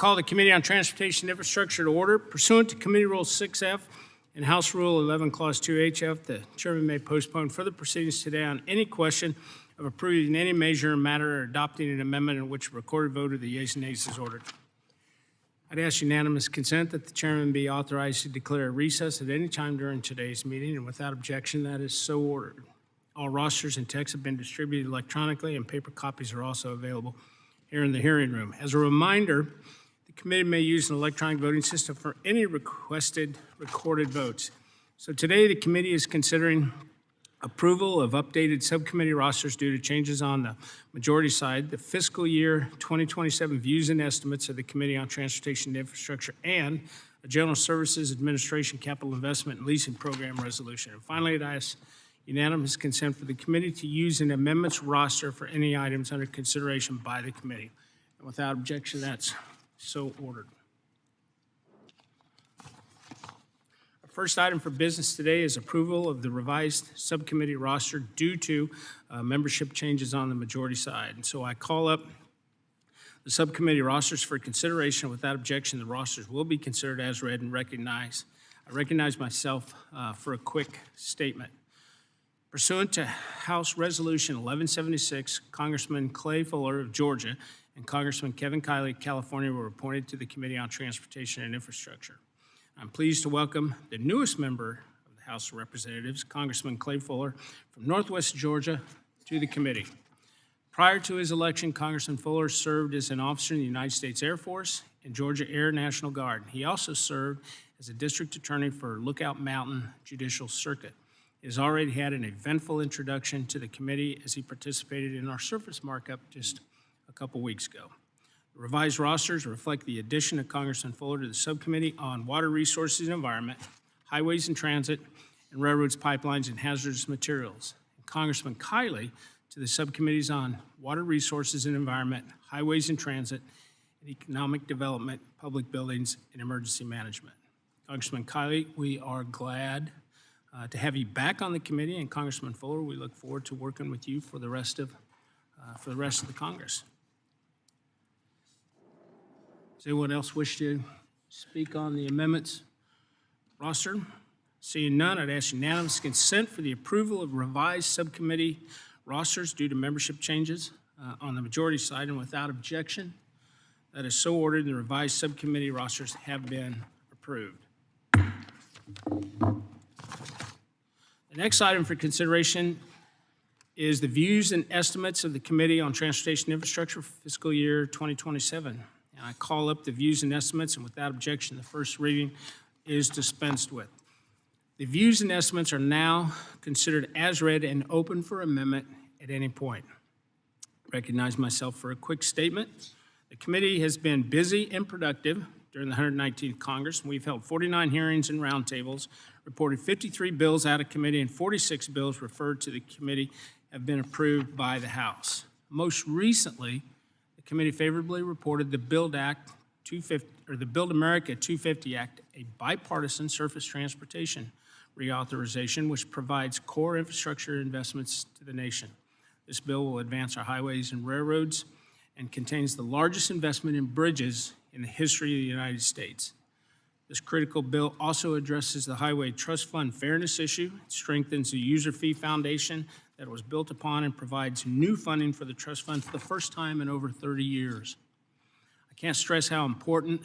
call the Committee on Transportation and Infrastructure to order. Pursuant to Committee Rule 6F and House Rule 11, Clause 2HF, the chairman may postpone further proceedings today on any question of approving any measure or matter or adopting an amendment in which a recorded vote of the yeas and nays is ordered. I'd ask unanimous consent that the chairman be authorized to declare a recess at any time during today's meeting, and without objection, that is so ordered. All rosters and texts have been distributed electronically, and paper copies are also available here in the hearing room. As a reminder, the committee may use an electronic voting system for any requested recorded votes. So today, the committee is considering approval of updated subcommittee rosters due to changes on the majority side, the fiscal year 2027 views and estimates of the Committee on Transportation and Infrastructure, and a General Services Administration Capital Investment and Leasing Program resolution. And finally, I'd ask unanimous consent for the committee to use an amendments roster for any items under consideration by the committee. And without objection, that's so ordered. First item for business today is approval of the revised subcommittee roster due to membership changes on the majority side. And so I call up the subcommittee rosters for consideration. Without objection, the rosters will be considered as read and recognized. I recognize myself for a quick statement. Pursuant to House Resolution 1176, Congressman Clay Fuller of Georgia and Congressman Kevin Kiley of California were appointed to the Committee on Transportation and Infrastructure. I'm pleased to welcome the newest member of the House of Representatives, Congressman Clay Fuller from Northwest Georgia, to the committee. Prior to his election, Congressman Fuller served as an officer in the United States Air Force and Georgia Air National Guard. He also served as a district attorney for Lookout Mountain Judicial Circuit. He has already had an eventful introduction to the committee as he participated in our surface markup just a couple weeks ago. The revised rosters reflect the addition of Congressman Fuller to the Subcommittee on Water Resources and Environment, Highways and Transit, and Railroads, Pipelines, and Hazardous Materials, and Congressman Kiley to the Subcommittees on Water Resources and Environment, Highways and Transit, and Economic Development, Public Buildings, and Emergency Management. Congressman Kiley, we are glad to have you back on the committee, and Congressman Fuller, we look forward to working with you for the rest of the Congress. Does anyone else wish to speak on the amendments roster? Seeing none, I'd ask unanimous consent for the approval of revised subcommittee rosters due to membership changes on the majority side, and without objection, that is so ordered. The revised subcommittee rosters have been approved. The next item for consideration is the views and estimates of the Committee on Transportation and Infrastructure for fiscal year 2027. And I call up the views and estimates, and without objection, the first reading is dispensed with. The views and estimates are now considered as read and open for amendment at any point. I recognize myself for a quick statement. The committee has been busy and productive during the 119th Congress. We've held 49 hearings and roundtables, reported 53 bills out of committee, and 46 bills referred to the committee have been approved by the House. Most recently, the committee favorably reported the Build America 250 Act, a bipartisan surface transportation reauthorization which provides core infrastructure investments to the nation. This bill will advance our highways and railroads and contains the largest investment in bridges in the history of the United States. This critical bill also addresses the Highway Trust Fund fairness issue, strengthens the user fee foundation that was built upon, and provides new funding for the trust fund for the first time in over 30 years. I can't stress how important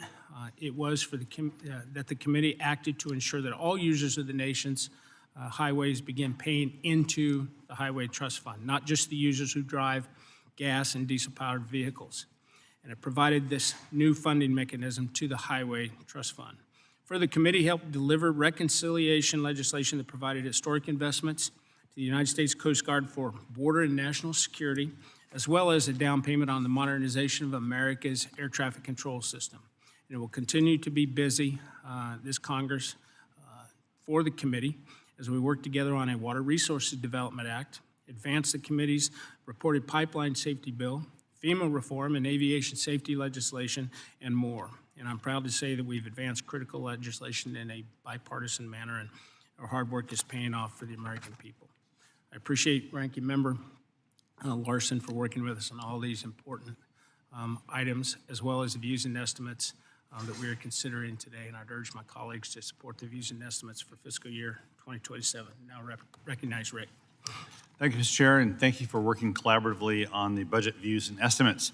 it was for that the committee acted to ensure that all users of the nation's highways begin paying into the Highway Trust Fund, not just the users who drive gas and diesel-powered vehicles. And it provided this new funding mechanism to the Highway Trust Fund. Further, the committee helped deliver reconciliation legislation that provided historic investments to the United States Coast Guard for border and national security, as well as a down payment on the modernization of America's air traffic control system. And it will continue to be busy, this Congress, for the committee as we work together on a Water Resources Development Act, advance the committee's reported pipeline safety bill, FEMA reform and aviation safety legislation, and more. And I'm proud to say that we've advanced critical legislation in a bipartisan manner, and our hard work is paying off for the American people. I appreciate Ranking Member Larson for working with us on all these important items, as well as the views and estimates that we are considering today. And I'd urge my colleagues to support the views and estimates for fiscal year 2027. Now recognize Rick. Thank you, Mr. Chair, and thank you for working collaboratively on the budget views and estimates.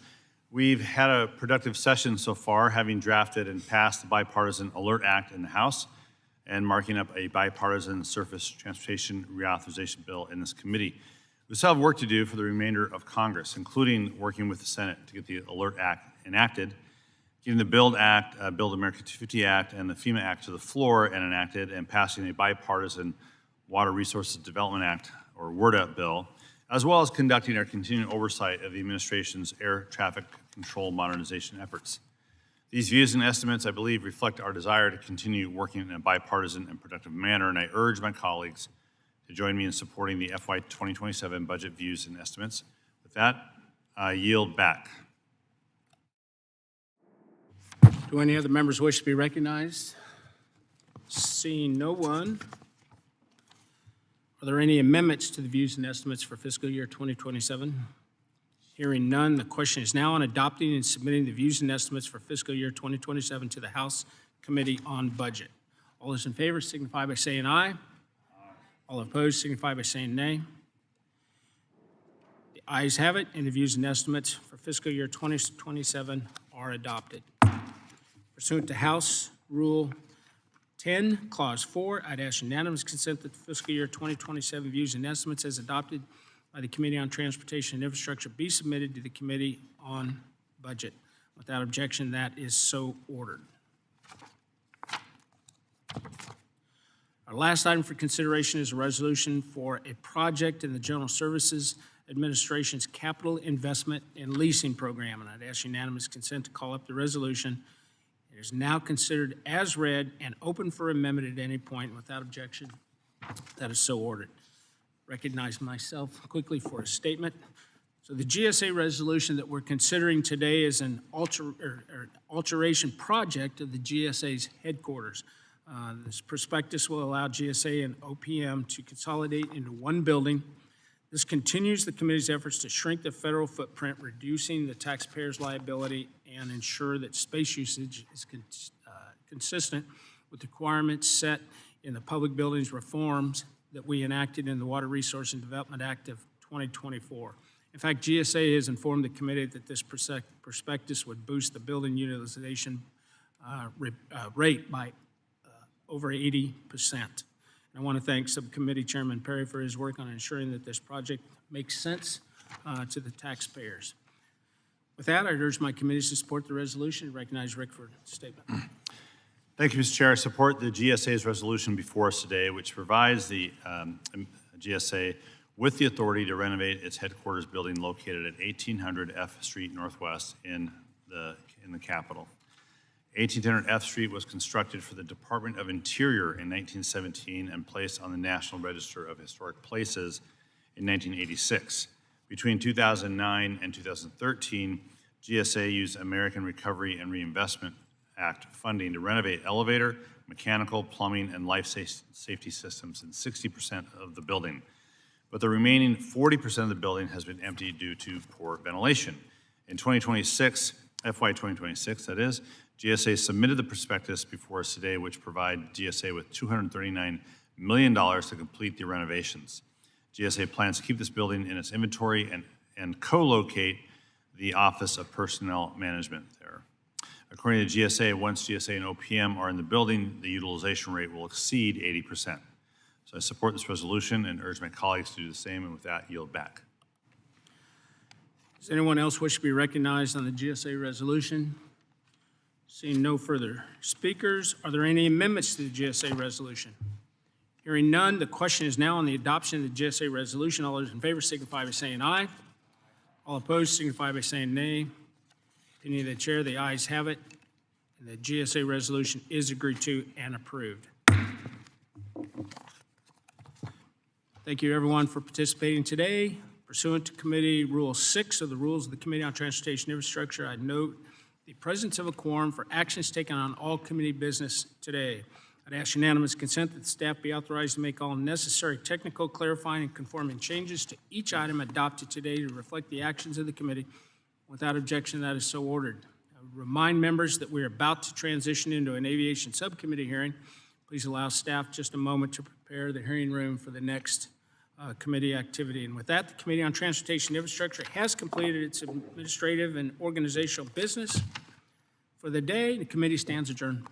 We've had a productive session so far, having drafted and passed the Bipartisan Alert Act in the House and marking up a bipartisan surface transportation reauthorization bill in this committee. We still have work to do for the remainder of Congress, including working with the Senate to get the Alert Act enacted, getting the Build Act, Build America 250 Act, and the FEMA Act to the floor and enacted, and passing a bipartisan Water Resources Development Act, or WRDA bill, as well as conducting our continuing oversight of the administration's air traffic control modernization efforts. These views and estimates, I believe, reflect our desire to continue working in a bipartisan and productive manner, and I urge my colleagues to join me in supporting the FY 2027 budget views and estimates. With that, I yield back. Do any other members wish to be recognized? Seeing no one, are there any amendments to the views and estimates for fiscal year 2027? Hearing none, the question is now on adopting and submitting the views and estimates for fiscal year 2027 to the House Committee on Budget. All those in favor signify by saying aye. All opposed signify by saying nay. The ayes have it, and the views and estimates for fiscal year 2027 are adopted. Pursuant to House Rule 10, Clause 4, I'd ask unanimous consent that the fiscal year 2027 views and estimates as adopted by the Committee on Transportation and Infrastructure be submitted to the Committee on Budget. Without objection, that is so ordered. Our last item for consideration is a resolution for a project in the General Services Administration's Capital Investment and Leasing Program, and I'd ask unanimous consent to call up the resolution. It is now considered as read and open for amendment at any point. Without objection, that is so ordered. Recognize myself quickly for a statement. So the GSA resolution that we're considering today is an alteration project of the GSA's headquarters. This prospectus will allow GSA and OPM to consolidate into one building. This continues the committee's efforts to shrink the federal footprint, reducing the taxpayers' liability, and ensure that space usage is consistent with the requirements set in the public buildings reforms that we enacted in the Water Resource and Development Act of 2024. In fact, GSA has informed the committee that this prospectus would boost the building utilization rate by over 80%. And I want to thank Subcommittee Chairman Perry for his work on ensuring that this project makes sense to the taxpayers. With that, I urge my committees to support the resolution and recognize Rick for a statement. Thank you, Mr. Chair. I support the GSA's resolution before us today, which provides the GSA with the authority to renovate its headquarters building located at 1800 F Street Northwest in the Capitol. 1800 F Street was constructed for the Department of Interior in 1917 and placed on the National Register of Historic Places in 1986. Between 2009 and 2013, GSA used American Recovery and Reinvestment Act funding to renovate elevator, mechanical, plumbing, and life safety systems in 60% of the building. But the remaining 40% of the building has been empty due to poor ventilation. In 2026, FY 2026, that is, GSA submitted the prospectus before us today, which provide GSA with $239 million to complete the renovations. GSA plans to keep this building in its inventory and co-locate the Office of Personnel Management there. According to GSA, once GSA and OPM are in the building, the utilization rate will exceed 80%. So I support this resolution and urge my colleagues to do the same, and with that, yield back. Does anyone else wish to be recognized on the GSA resolution? Seeing no further speakers, are there any amendments to the GSA resolution? Hearing none, the question is now on the adoption of the GSA resolution. All those in favor signify by saying aye. All opposed signify by saying nay. Opinion of the chair, the ayes have it, and the GSA resolution is agreed to and approved. Thank you, everyone, for participating today. Pursuant to Committee Rule 6 of the Rules of the Committee on Transportation and Infrastructure, I note the presence of a quorum for actions taken on all committee business today. I'd ask unanimous consent that the staff be authorized to make all necessary technical, clarifying, and conforming changes to each item adopted today to reflect the actions of the committee Without objection, that is so ordered. I remind members that we are about to transition into an aviation subcommittee hearing. Please allow staff just a moment to prepare the hearing room for the next committee activity. And with that, the Committee on Transportation Infrastructure has completed its administrative and organizational business for the day. The committee stands adjourned.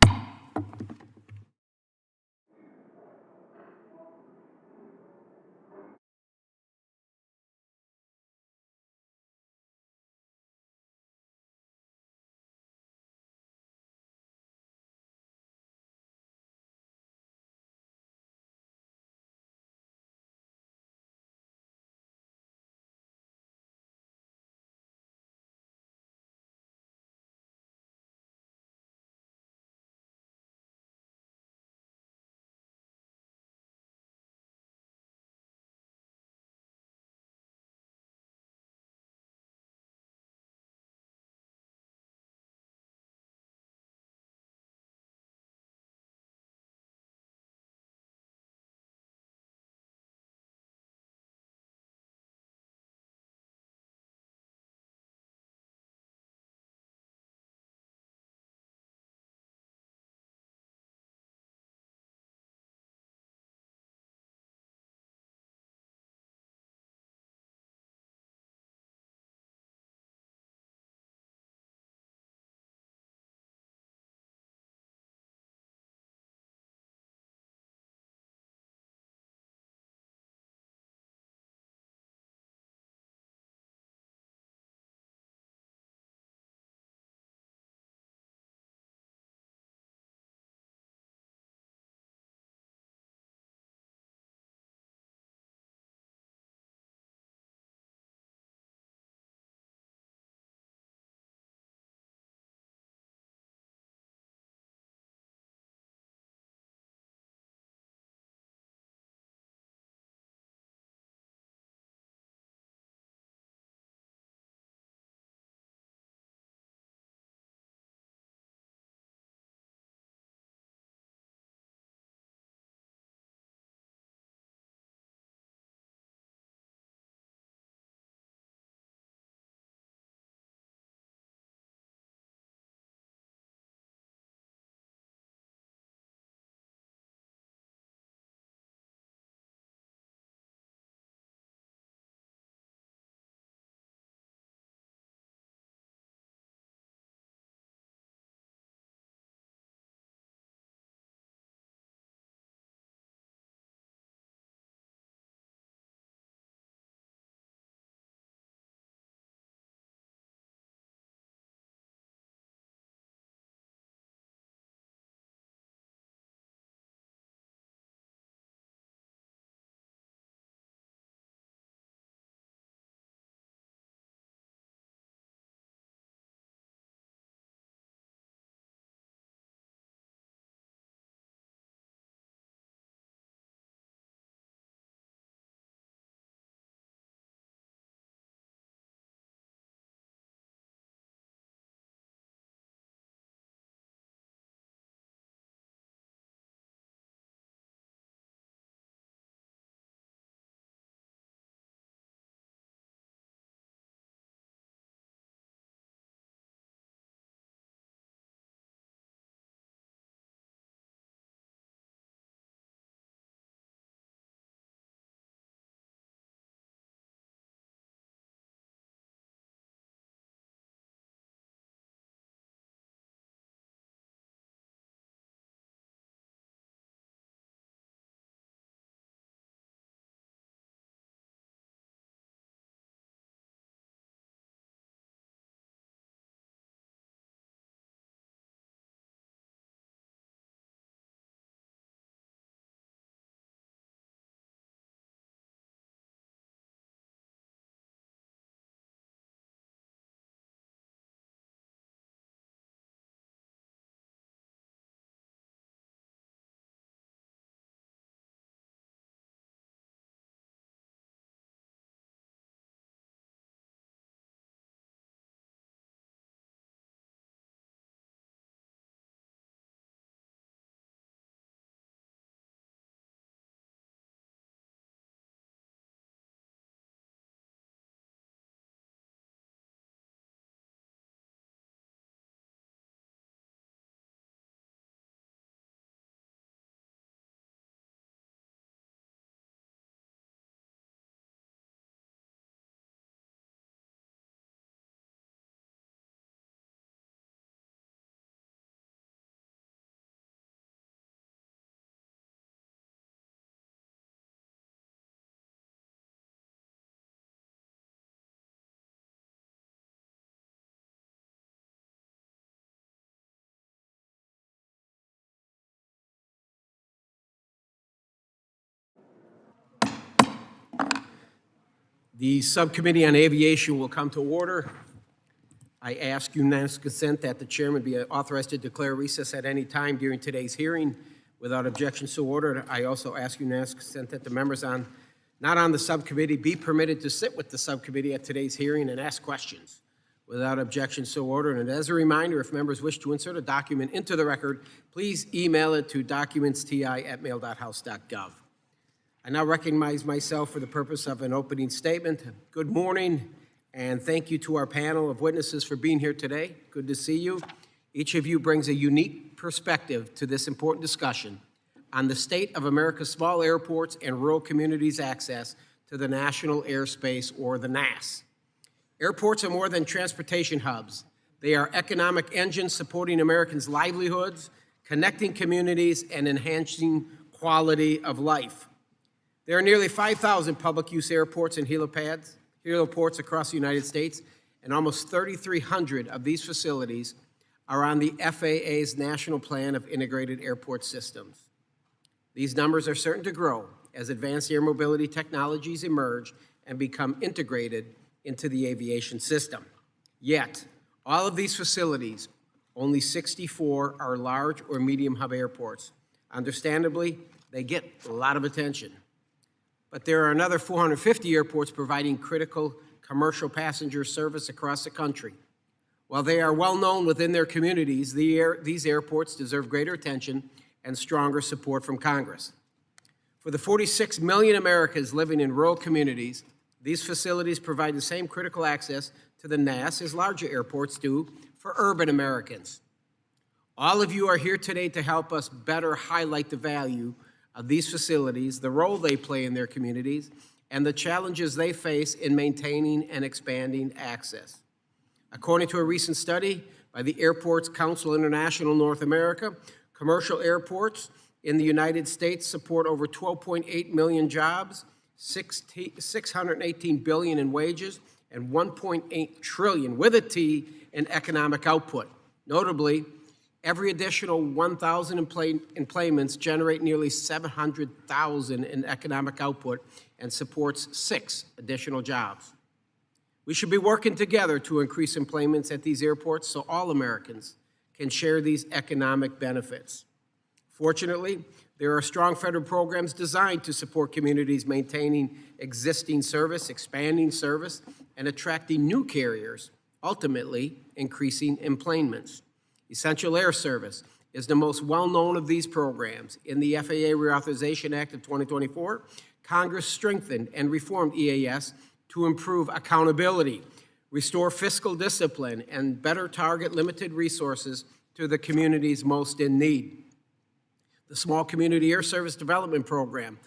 The Subcommittee on Aviation will come to order. I ask unanimous consent that the chairman be authorized to declare recess at any time during today's hearing. Without objection, so ordered. I also ask unanimous consent that the members not on the subcommittee be permitted to sit with the subcommittee at today's hearing and ask questions. Without objection, so ordered. And as a reminder, if members wish to insert a document into the record, please email it to documentsti@mail.house.gov. I now recognize myself for the purpose of an opening statement. Good morning, and thank you to our panel of witnesses for being here today. Good to see you. Each of you brings a unique perspective to this important discussion on the state of America's small airports and rural communities' access to the national airspace, or the NAS. Airports are more than transportation hubs. They are economic engines supporting Americans' livelihoods, connecting communities, and enhancing quality of life. There are nearly 5,000 public-use airports and heliports across the United States, and almost 3,300 of these facilities are on the FAA's National Plan of Integrated Airport Systems. These numbers are certain to grow as advanced air mobility technologies emerge and become integrated into the aviation system. Yet, all of these facilities, only 64 are large or medium hub airports. Understandably, they get a lot of attention. But there are another 450 airports providing critical commercial passenger service across the country. While they are well known within their communities, these airports deserve greater attention and stronger support from Congress. For the 46 million Americans living in rural communities, these facilities provide the same critical access to the NAS as larger airports do for urban Americans. All of you are here today to help us better highlight the value of these facilities, the role they play in their communities, and the challenges they face in maintaining and expanding access. According to a recent study by the Airports Council International North America, commercial airports in the United States support over 12.8 million jobs, $618 billion in wages, and $1.8 trillion, with a T, in economic output. Notably, every additional 1,000 employments generate nearly 700,000 in economic output and supports 6 additional jobs. We should be working together to increase employments at these airports so all Americans can share these economic benefits. Fortunately, there are strong federal programs designed to support communities maintaining existing service, expanding service, and attracting new carriers, ultimately increasing employments. Essential Air Service is the most well-known of these programs. In the FAA Reauthorization Act of 2024, Congress strengthened and reformed EAS to improve accountability, restore fiscal discipline, and better target limited resources to the communities most in need. The Small Community Air Service Development Program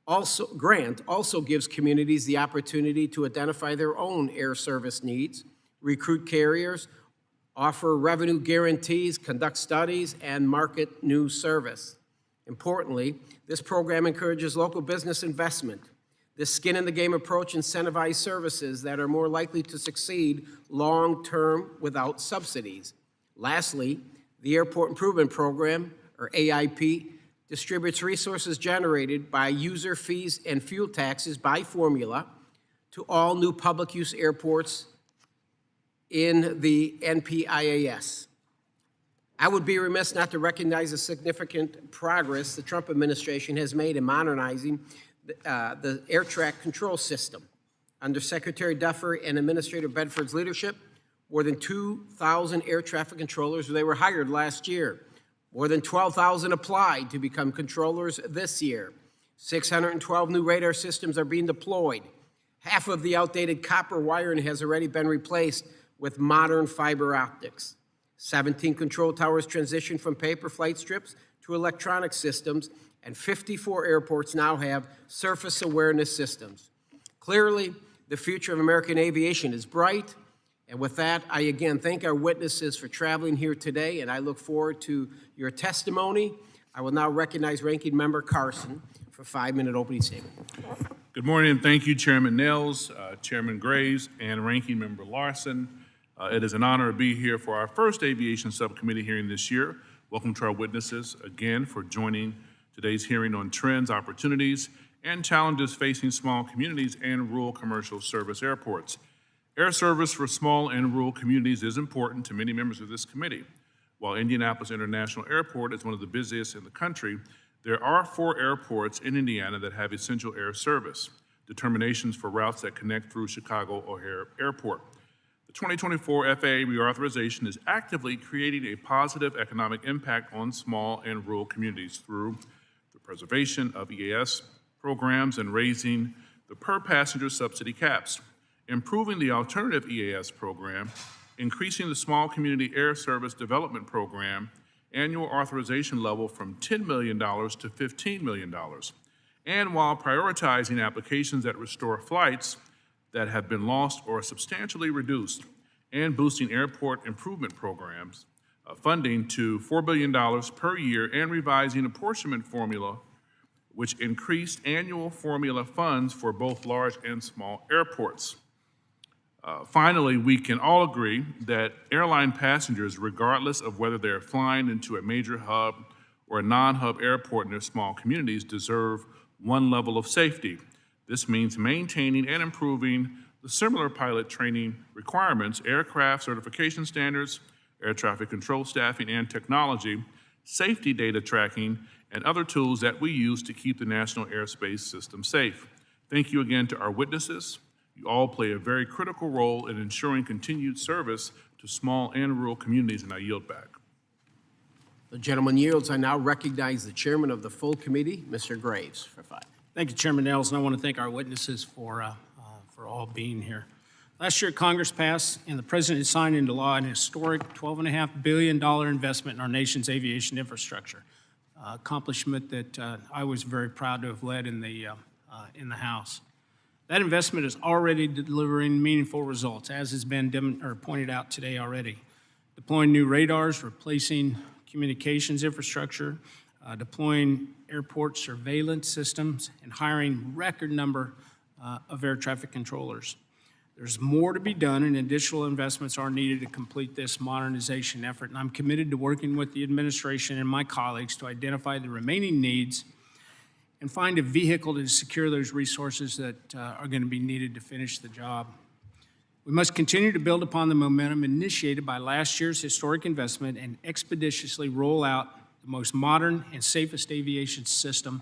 also gives communities the opportunity to identify their own air service needs, recruit carriers, offer revenue guarantees, conduct studies, and market new service. Importantly, this program encourages local business investment. This skin-in-the-game approach incentivizes services that are more likely to succeed long-term without subsidies. Lastly, the Airport Improvement Program, or AIP, distributes resources generated by user fees and fuel taxes by formula to all new public-use airports in the NPIAS. I would be remiss not to recognize the significant progress the Trump administration has made in modernizing the air traffic control system. Under Secretary Duffy and Administrator Bedford's leadership, more than 2,000 air traffic controllers were hired last year. More than 12,000 applied to become controllers this year. 612 new radar systems are being deployed. Half of the outdated copper wiring has already been replaced with modern fiber optics. 17 control towers transitioned from paper flight strips to electronic systems, and 54 airports now have surface awareness systems. Clearly, the future of American aviation is bright. And with that, I again thank our witnesses for traveling here today, and I look forward to your testimony. I will now recognize Ranking Member Carson for a 5-minute opening statement. Good morning, and thank you, Chairman Nels, Chairman Graves, and Ranking Member Larson. It is an honor to be here for our first Aviation Subcommittee hearing this year. Welcome to our witnesses again for joining today's hearing on trends, opportunities, and challenges facing small communities and rural commercial service airports. Air service for small and rural communities is important to many members of this committee. While Indianapolis International Airport is one of the busiest in the country, there are 4 airports in Indiana that have essential air service, determinations for routes that connect through Chicago O'Hare Airport. The 2024 FAA reauthorization is actively creating a positive economic impact on small and rural communities through the preservation of EAS programs and raising the per-passenger subsidy caps, improving the alternative EAS program, increasing the Small Community Air Service Development Program annual authorization level from $10 million to $15 million, and while prioritizing applications that restore flights that have been lost or substantially reduced, and boosting airport improvement programs, funding to $4 billion per year, and revising apportionment formula, which increased annual formula funds for both large and small airports. Finally, we can all agree that airline passengers, regardless of whether they're flying into a major hub or a non-hub airport in their small communities, deserve one level of safety. This means maintaining and improving the similar pilot training requirements, aircraft certification standards, air traffic control staffing and technology, safety data tracking, and other tools that we use to keep the national airspace system safe. Thank you again to our witnesses. You all play a very critical role in ensuring continued service to small and rural communities, and I yield back. The gentleman yields. I now recognize the chairman of the full committee, Mr. Graves, for 5. Thank you, Chairman Nels, and I want to thank our witnesses for all being here. Last year, Congress passed and the President signed into law an historic $12.5 billion investment in our nation's aviation infrastructure, accomplishment that I was very proud to have led in the House. That investment is already delivering meaningful results, as has been pointed out today already. Deploying new radars, replacing communications infrastructure, deploying airport surveillance systems, and hiring record number of air traffic controllers. There's more to be done, and additional investments are needed to complete this modernization effort, and I'm committed to working with the administration and my colleagues to identify the remaining needs and find a vehicle to secure those resources that are going to be needed to finish the job. We must continue to build upon the momentum initiated by last year's historic investment and expeditiously roll out the most modern and safest aviation system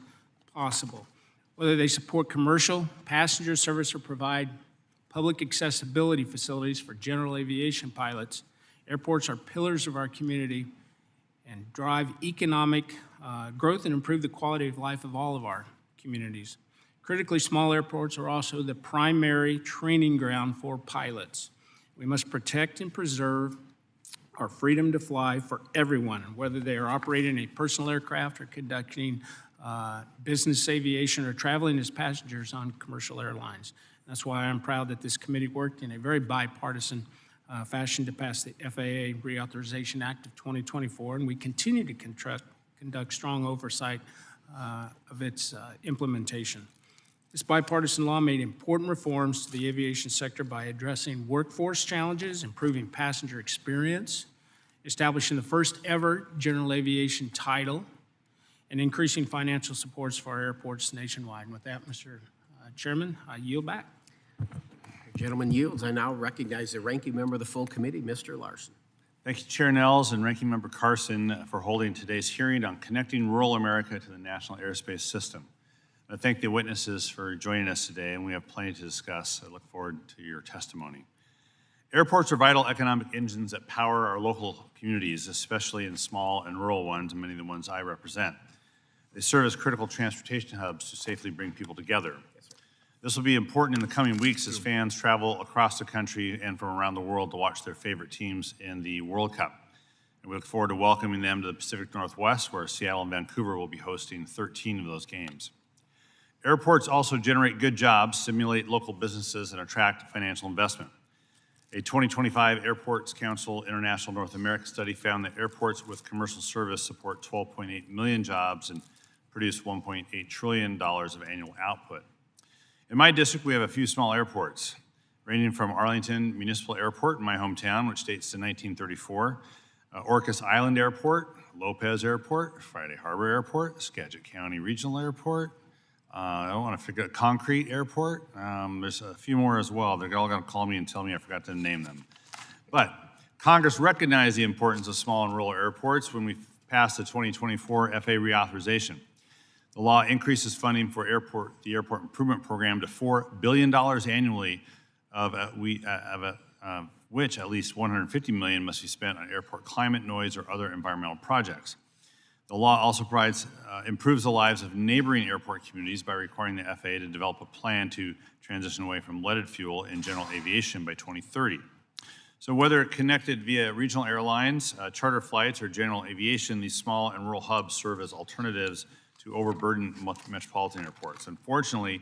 possible. Whether they support commercial, passenger service, or provide public accessibility facilities for general aviation pilots, airports are pillars of our community and drive economic growth and improve the quality of life of all of our communities. Critically, small airports are also the primary training ground for pilots. We must protect and preserve our freedom to fly for everyone, whether they are operating a personal aircraft or conducting business aviation or traveling as passengers on commercial airlines. That's why I'm proud that this committee worked in a very bipartisan fashion to pass the FAA Reauthorization Act of 2024, and we continue to conduct strong oversight of its implementation. This bipartisan law made important reforms to the aviation sector by addressing workforce challenges, improving passenger experience, establishing the first ever general aviation title, and increasing financial supports for our airports nationwide. And with that, Mr. Chairman, I yield back. The gentleman yields. I now recognize the ranking member of the full committee, Mr. Larson. Thank you, Chair Nels and Ranking Member Carson, for holding today's hearing on connecting rural America to the national airspace system. I thank the witnesses for joining us today, and we have plenty to discuss. I look forward to your testimony. Airports are vital economic engines that power our local communities, especially in small and rural ones, and many of the ones I represent. They serve as critical transportation hubs to safely bring people together. This will be important in the coming weeks as fans travel across the country and from around the world to watch their favorite teams in the World Cup. And we look forward to welcoming them to the Pacific Northwest, where Seattle and Vancouver will be hosting 13 of those games. Airports also generate good jobs, stimulate local businesses, and attract financial investment. A 2025 Airports Council International North America study found that airports with commercial service support 12.8 million jobs and produce $1.8 trillion of annual output. In my district, we have a few small airports, ranging from Arlington Municipal Airport in my hometown, which dates to 1934, Orcas Island Airport, Lopez Airport, Friday Harbor Airport, Skagit County Regional Airport, I don't want to forget Concrete Airport. There's a few more as well. They're all going to call me and tell me I forgot to name them. But Congress recognized the importance of small and rural airports when we passed the 2024 FAA reauthorization. The law increases funding for the airport improvement program to $4 billion annually, of which at least $150 million must be spent on airport climate, noise, or other environmental projects. The law also improves the lives of neighboring airport communities by requiring the FAA to develop a plan to transition away from leaded fuel in general aviation by 2030. So whether connected via regional airlines, charter flights, or general aviation, these small and rural hubs serve as alternatives to overburdened metropolitan airports. Unfortunately,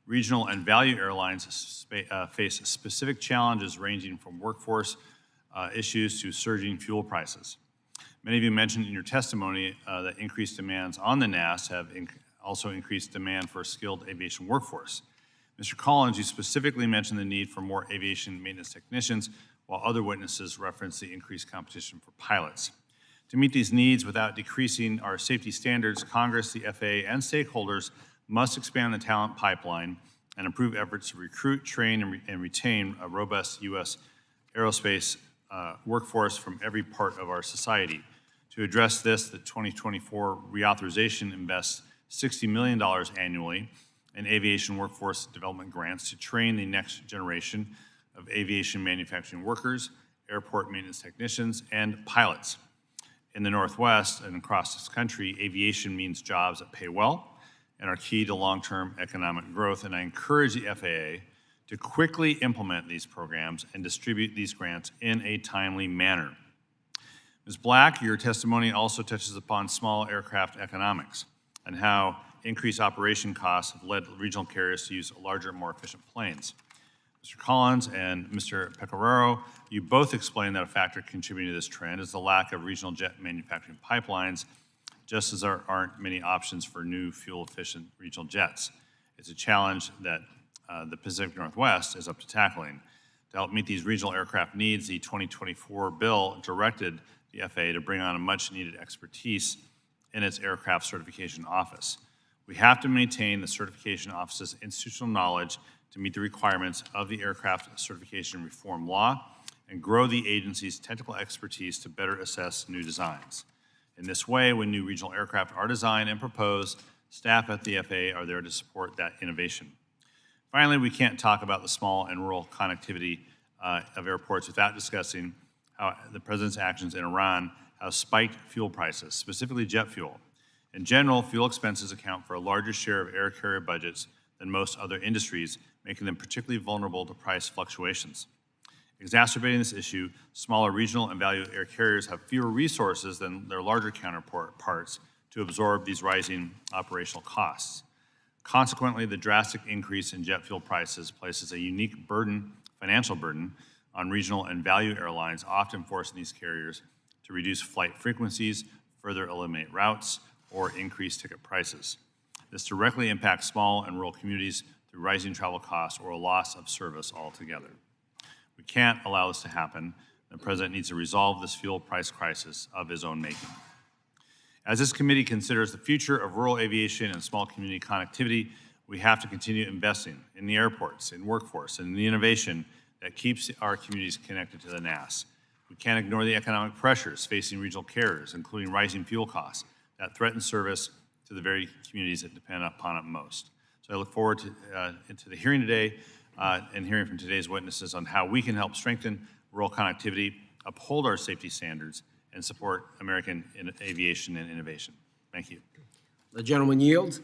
regional and value airlines face specific challenges ranging from workforce issues to surging fuel prices. Many of you mentioned in your testimony that increased demands on the NAS have also increased demand for a skilled aviation workforce. Mr. Collins, you specifically mentioned the need for more aviation maintenance technicians, while other witnesses referenced the increased competition for pilots. To meet these needs without decreasing our safety standards, Congress, the FAA, and stakeholders must expand the talent pipeline and improve efforts to recruit, train, and retain a robust U.S. aerospace workforce from every part of our society. To address this, the 2024 reauthorization invests $60 million annually in aviation workforce development grants to train the next generation of aviation manufacturing workers, airport maintenance technicians, and pilots. In the Northwest and across this country, aviation means jobs that pay well and are key to long-term economic growth, and I encourage the FAA to quickly implement these programs and distribute these grants in a timely manner. Ms. Black, your testimony also touches upon small aircraft economics and how increased operation costs have led regional carriers to use larger, more efficient planes. Mr. Collins and Mr. Pecoraro, you both explained that a factor contributing to this trend is the lack of regional jet manufacturing pipelines, just as there aren't many options for new fuel-efficient regional jets. It's a challenge that the Pacific Northwest is up to tackling. To help meet these regional aircraft needs, the 2024 bill directed the FAA to bring on a much-needed expertise in its aircraft certification office. We have to maintain the certification office's institutional knowledge to meet the requirements of the aircraft certification reform law and grow the agency's technical expertise to better assess new designs. In this way, when new regional aircraft are designed and proposed, staff at the FAA are there to support that innovation. Finally, we can't talk about the small and rural connectivity of airports without discussing how the President's actions in Iran have spiked fuel prices, specifically jet fuel. In general, fuel expenses account for a larger share of air carrier budgets than most other industries, making them particularly vulnerable to price fluctuations. Exacerbating this issue, smaller regional and value air carriers have fewer resources than their larger counterparts to absorb these rising operational costs. Consequently, the drastic increase in jet fuel prices places a unique financial burden, on regional and value airlines, often forcing these carriers to reduce flight frequencies, further eliminate routes, or increase ticket prices. This directly impacts small and rural communities through rising travel costs or a loss of service altogether. We can't allow this to happen. The President needs to resolve this fuel price crisis of his own making. As this committee considers the future of rural aviation and small community connectivity, we have to continue investing in the airports, in workforce, and in the innovation that keeps our communities connected to the NAS. We can't ignore the economic pressures facing regional carriers, including rising fuel costs that threaten service to the very communities that depend upon it most. So I look forward to the hearing today and hearing from today's witnesses on how we can help strengthen rural connectivity, uphold our safety standards, and support American aviation and innovation. Thank you. The gentleman yields.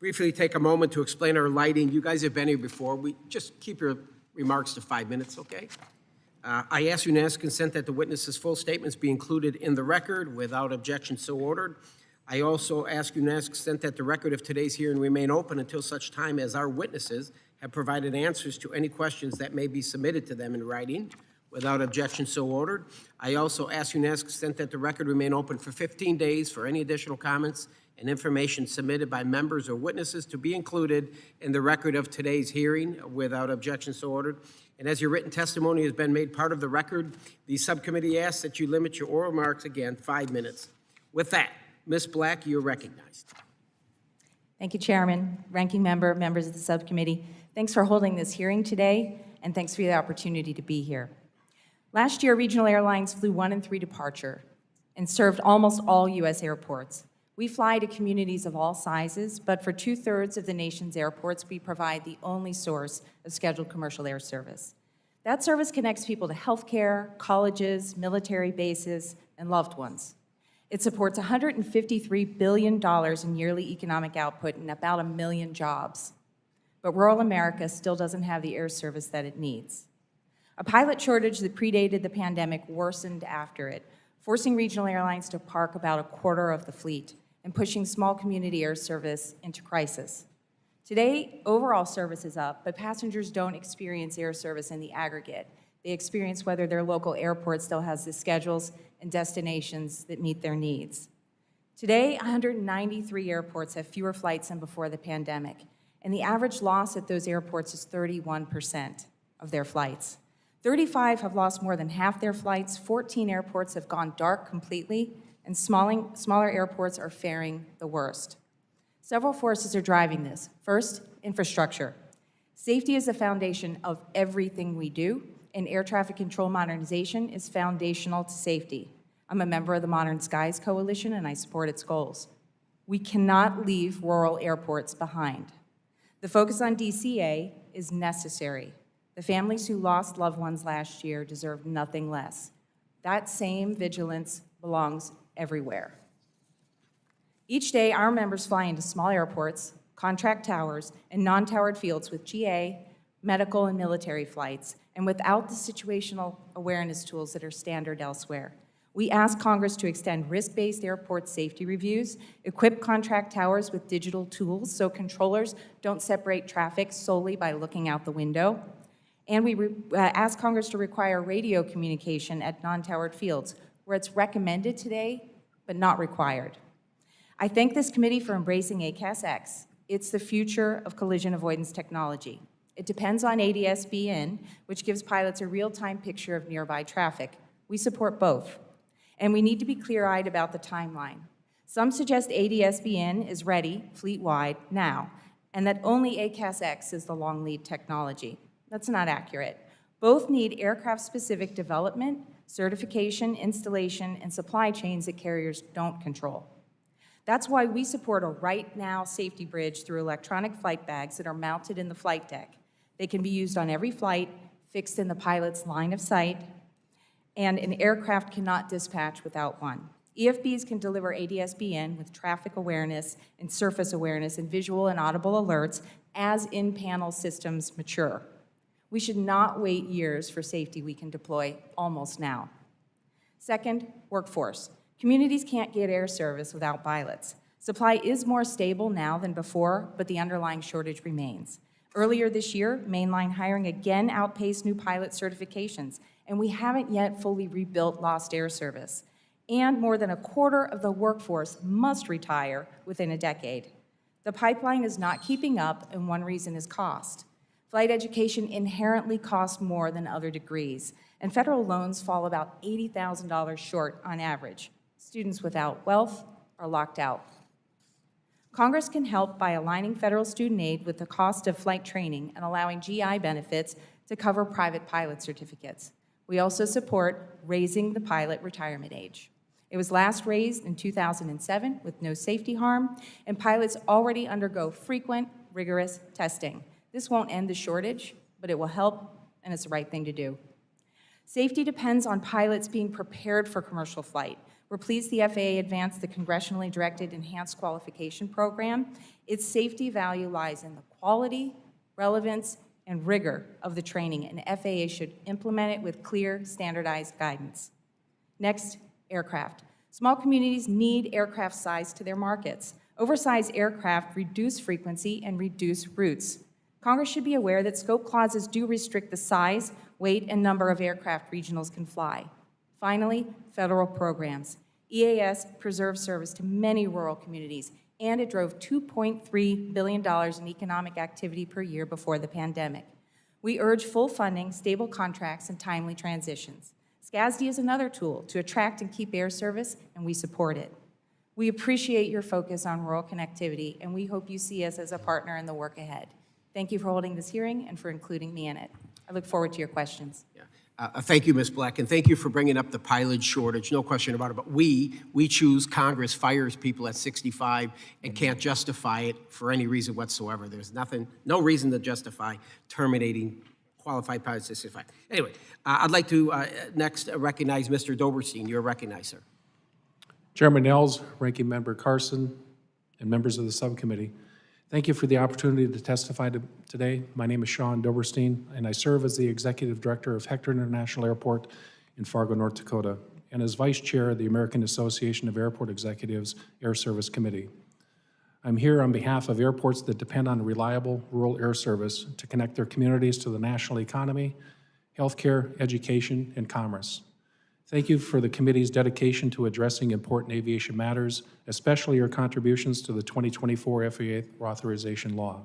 Briefly take a moment to explain our lighting. You guys have been here before. We just keep your remarks to 5 minutes, okay? I ask unanimous consent that the witness's full statements be included in the record. Without objection, so ordered. I also ask unanimous consent that the record of today's hearing remain open until such time as our witnesses have provided answers to any questions that may be submitted to them in writing. Without objection, so ordered. I also ask unanimous consent that the record remain open for 15 days for any additional comments and information submitted by members or witnesses to be included in the record of today's hearing. Without objection, so ordered. And as your written testimony has been made part of the record, the subcommittee asks that you limit your oral remarks, again, 5 minutes. With that, Ms. Black, you're recognized. Thank you, Chairman, Ranking Member, members of the subcommittee. Thanks for holding this hearing today, and thanks for the opportunity to be here. Last year, regional airlines flew 1 in 3 departure and served almost all U.S. airports. We fly to communities of all sizes, but for 2/3 of the nation's airports, we provide the only source of scheduled commercial air service. That service connects people to healthcare, colleges, military bases, and loved ones. It supports $153 billion in yearly economic output and about 1 million jobs. But rural America still doesn't have the air service that it needs. A pilot shortage that predated the pandemic worsened after it, forcing regional airlines to park about 1/4 of the fleet and pushing small community air service into crisis. Today, overall service is up, but passengers don't experience air service in the aggregate. They experience whether their local airport still has the schedules and destinations that meet their needs. Today, 193 airports have fewer flights than before the pandemic, and the average loss at those airports is 31% of their flights. 35 have lost more than half their flights, 14 airports have gone dark completely, and smaller airports are faring the worst. Several forces are driving this. First, infrastructure. Safety is the foundation of everything we do, and air traffic control modernization is foundational to safety. I'm a member of the Modern Skies Coalition, and I support its goals. We cannot leave rural airports behind. The focus on DCA is necessary. The families who lost loved ones last year deserve nothing less. That same vigilance belongs everywhere. Each day, our members fly into small airports, contract towers, and non-towered fields with GA, medical, and military flights, and without the situational awareness tools that are standard elsewhere. We ask Congress to extend risk-based airport safety reviews, equip contract towers with digital tools so controllers don't separate traffic solely by looking out the window, and we ask Congress to require radio communication at non-towered fields, where it's recommended today, but not required. I thank this committee for embracing ACAS-X. It's the future of collision avoidance technology. It depends on ADS-BN, which gives pilots a real-time picture of nearby traffic. We support both. And we need to be clear-eyed about the timeline. Some suggest ADS-BN is ready, fleet-wide, now, and that only ACAS-X is the long lead technology. That's not accurate. Both need aircraft-specific development, certification, installation, and supply chains that carriers don't control. That's why we support a right-now safety bridge through electronic flight bags that are mounted in the flight deck. They can be used on every flight, fixed in the pilot's line of sight, and an aircraft cannot dispatch without one. EFBs can deliver ADS-BN with traffic awareness and surface awareness and visual and audible alerts as in-panel systems mature. We should not wait years for safety we can deploy almost now. Second, workforce. Communities can't get air service without pilots. Supply is more stable now than before, but the underlying shortage remains. Earlier this year, mainline hiring again outpaced new pilot certifications, and we haven't yet fully rebuilt lost air service. And more than 1/4 of the workforce must retire within a decade. The pipeline is not keeping up, and one reason is cost. Flight education inherently costs more than other degrees, and federal loans fall about $80,000 short on average. Students without wealth are locked out. Congress can help by aligning federal student aid with the cost of flight training and allowing GI benefits to cover private pilot certificates. We also support raising the pilot retirement age. It was last raised in 2007 with no safety harm, and pilots already undergo frequent, rigorous testing. This won't end the shortage, but it will help, and it's the right thing to do. Safety depends on pilots being prepared for commercial flight. We're pleased the FAA advanced the congressionally directed enhanced qualification program. Its safety value lies in the quality, relevance, and rigor of the training, and FAA should implement it with clear, standardized guidance. Next, aircraft. Small communities need aircraft size to their markets. Oversized aircraft reduce frequency and reduce routes. Congress should be aware that scope clauses do restrict the size, weight, and number of aircraft regionals can fly. Finally, federal programs. EAS preserves service to many rural communities, and it drove $2.3 billion in economic activity per year before the pandemic. We urge full funding, stable contracts, and timely transitions. SCASD is another tool to attract and keep air service, and we support it. We appreciate your focus on rural connectivity, and we hope you see us as a partner in the work ahead. Thank you for holding this hearing and for including me in it. I look forward to your questions. Yeah. Thank you, Ms. Black, and thank you for bringing up the pilot shortage, no question about it. But we choose, Congress fires people at 65 and can't justify it for any reason whatsoever. There's no reason to justify terminating qualified pilots at 65. Anyway, I'd like to next recognize Mr. Doberstein. You're recognized, sir. Chairman Nels, Ranking Member Carson, and members of the subcommittee, thank you for the opportunity to testify today. My name is Sean Doberstein, and I serve as the Executive Director of Hector International Airport in Fargo, North Dakota, and as Vice Chair of the American Association of Airport Executives Air Service Committee. I'm here on behalf of airports that depend on reliable rural air service to connect their communities to the national economy, healthcare, education, and commerce. Thank you for the committee's dedication to addressing important aviation matters, especially your contributions to the 2024 FAA authorization law.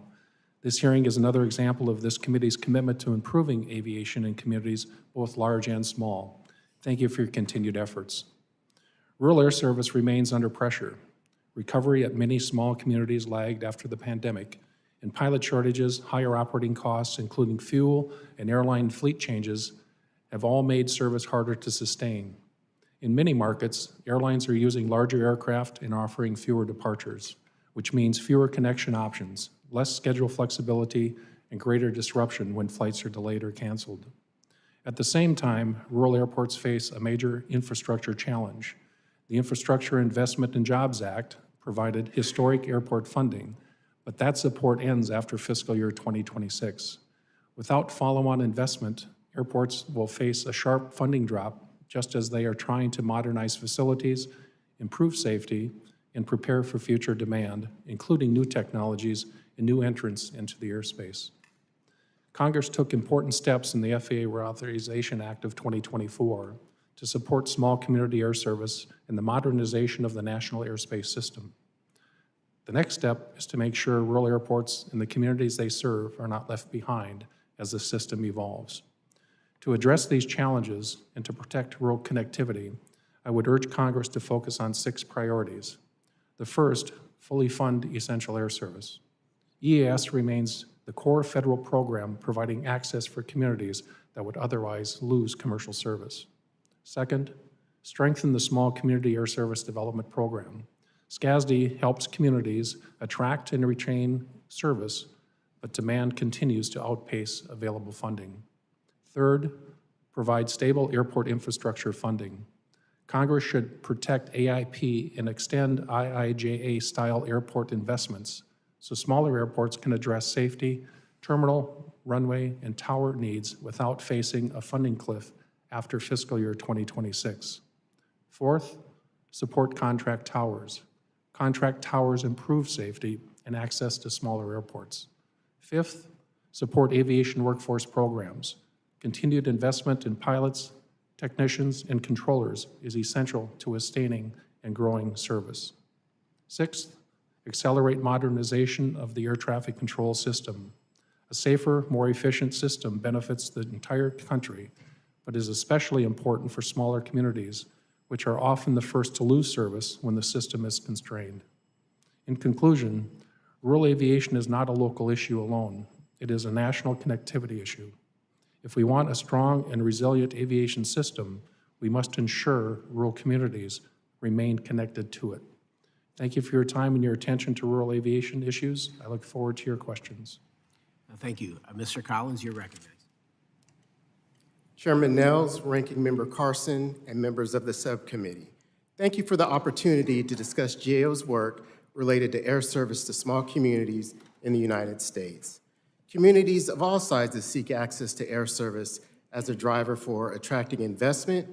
This hearing is another example of this committee's commitment to improving aviation in communities, both large and small. Thank you for your continued efforts. Rural air service remains under pressure. Recovery at many small communities lagged after the pandemic, and pilot shortages, higher operating costs, including fuel and airline fleet changes, have all made service harder to sustain. In many markets, airlines are using larger aircraft and offering fewer departures, which means fewer connection options, less schedule flexibility, and greater disruption when flights are delayed or canceled. At the same time, rural airports face a major infrastructure challenge. The Infrastructure Investment and Jobs Act provided historic airport funding, but that support ends after fiscal year 2026. Without follow-on investment, airports will face a sharp funding drop just as they are trying to modernize facilities, improve safety, and prepare for future demand, including new technologies and new entrants into the airspace. Congress took important steps in the FAA Reauthorization Act of 2024 to support small community air service and the modernization of the national airspace system. The next step is to make sure rural airports and the communities they serve are not left behind as the system evolves. To address these challenges and to protect rural connectivity, I would urge Congress to focus on 6 priorities. The first, fully fund essential air service. EAS remains the core federal program providing access for communities that would otherwise lose commercial service. Second, strengthen the Small Community Air Service Development Program. SCASD helps communities attract and retain service, but demand continues to outpace available funding. Third, provide stable airport infrastructure funding. Congress should protect AIP and extend IIJA-style airport investments so smaller airports can address safety, terminal, runway, and tower needs without facing a funding cliff after fiscal year 2026. Fourth, support contract towers. Contract towers improve safety and access to smaller airports. Fifth, support aviation workforce programs. Continued investment in pilots, technicians, and controllers is essential to sustaining and growing service. Sixth, accelerate modernization of the air traffic control system. A safer, more efficient system benefits the entire country, but is especially important for smaller communities, which are often the first to lose service when the system is constrained. In conclusion, rural aviation is not a local issue alone. It is a national connectivity issue. If we want a strong and resilient aviation system, we must ensure rural communities remain connected to it. Thank you for your time and your attention to rural aviation issues. I look forward to your questions. Thank you. Mr. Collins, you're recognized. Chairman Nels, Ranking Member Carson, and members of the subcommittee, thank you for the opportunity to discuss GAO's work related to air service to small communities in the United States. Communities of all sizes seek access to air service as a driver for attracting investment,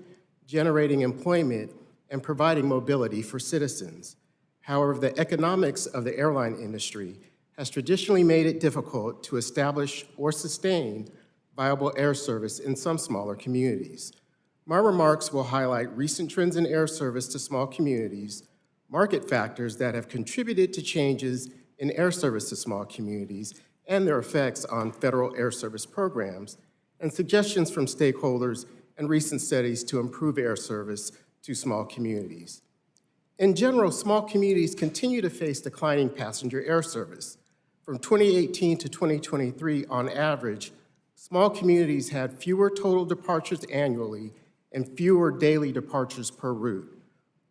generating employment, and providing mobility for citizens. However, the economics of the airline industry has traditionally made it difficult to establish or sustain viable air service in some smaller communities. My remarks will highlight recent trends in air service to small communities, market factors that have contributed to changes in air service to small communities, and their effects on federal air service programs, and suggestions from stakeholders and recent studies to improve air service to small communities. In general, small communities continue to face declining passenger air service. From 2018 to 2023, on average, small communities had fewer total departures annually and fewer daily departures per route.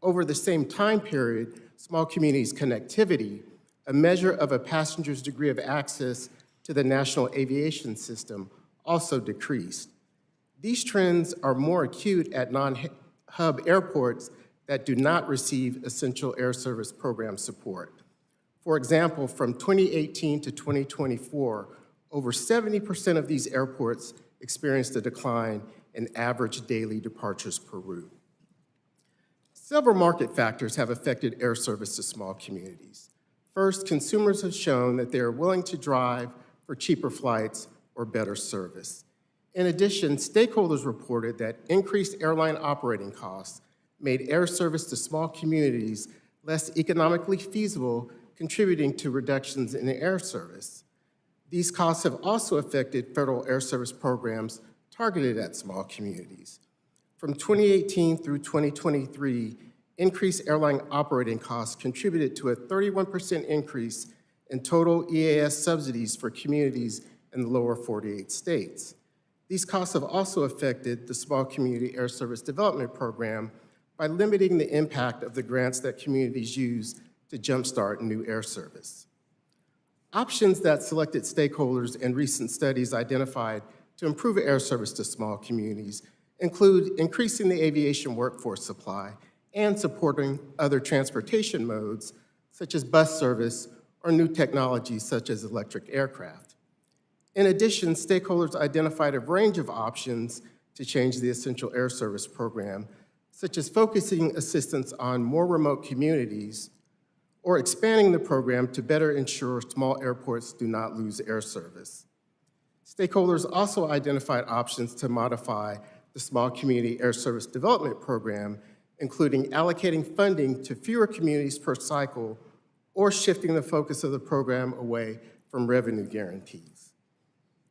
Over the same time period, small communities' connectivity, a measure of a passenger's degree of access to the national aviation system, also decreased. These trends are more acute at non-hub airports that do not receive essential air service program support. For example, from 2018 to 2024, over 70% of these airports experienced a decline in average daily departures per route. Several market factors have affected air service to small communities. First, consumers have shown that they are willing to drive for cheaper flights or better service. In addition, stakeholders reported that increased airline operating costs made air service to small communities less economically feasible, contributing to reductions in air service. These costs have also affected federal air service programs targeted at small communities. From 2018 through 2023, increased airline operating costs contributed to a 31% increase in total EAS subsidies for communities in the lower 48 states. These costs have also affected the Small Community Air Service Development Program by limiting the impact of the grants that communities use to jumpstart new air service. Options that selected stakeholders and recent studies identified to improve air service to small communities include increasing the aviation workforce supply and supporting other transportation modes, such as bus service or new technologies such as electric aircraft. In addition, stakeholders identified a range of options to change the Essential Air Service program, such as focusing assistance on more remote communities or expanding the program to better ensure small airports do not lose air service. Stakeholders also identified options to modify the Small Community Air Service Development Program, including allocating funding to fewer communities per cycle or shifting the focus of the program away from revenue guarantees.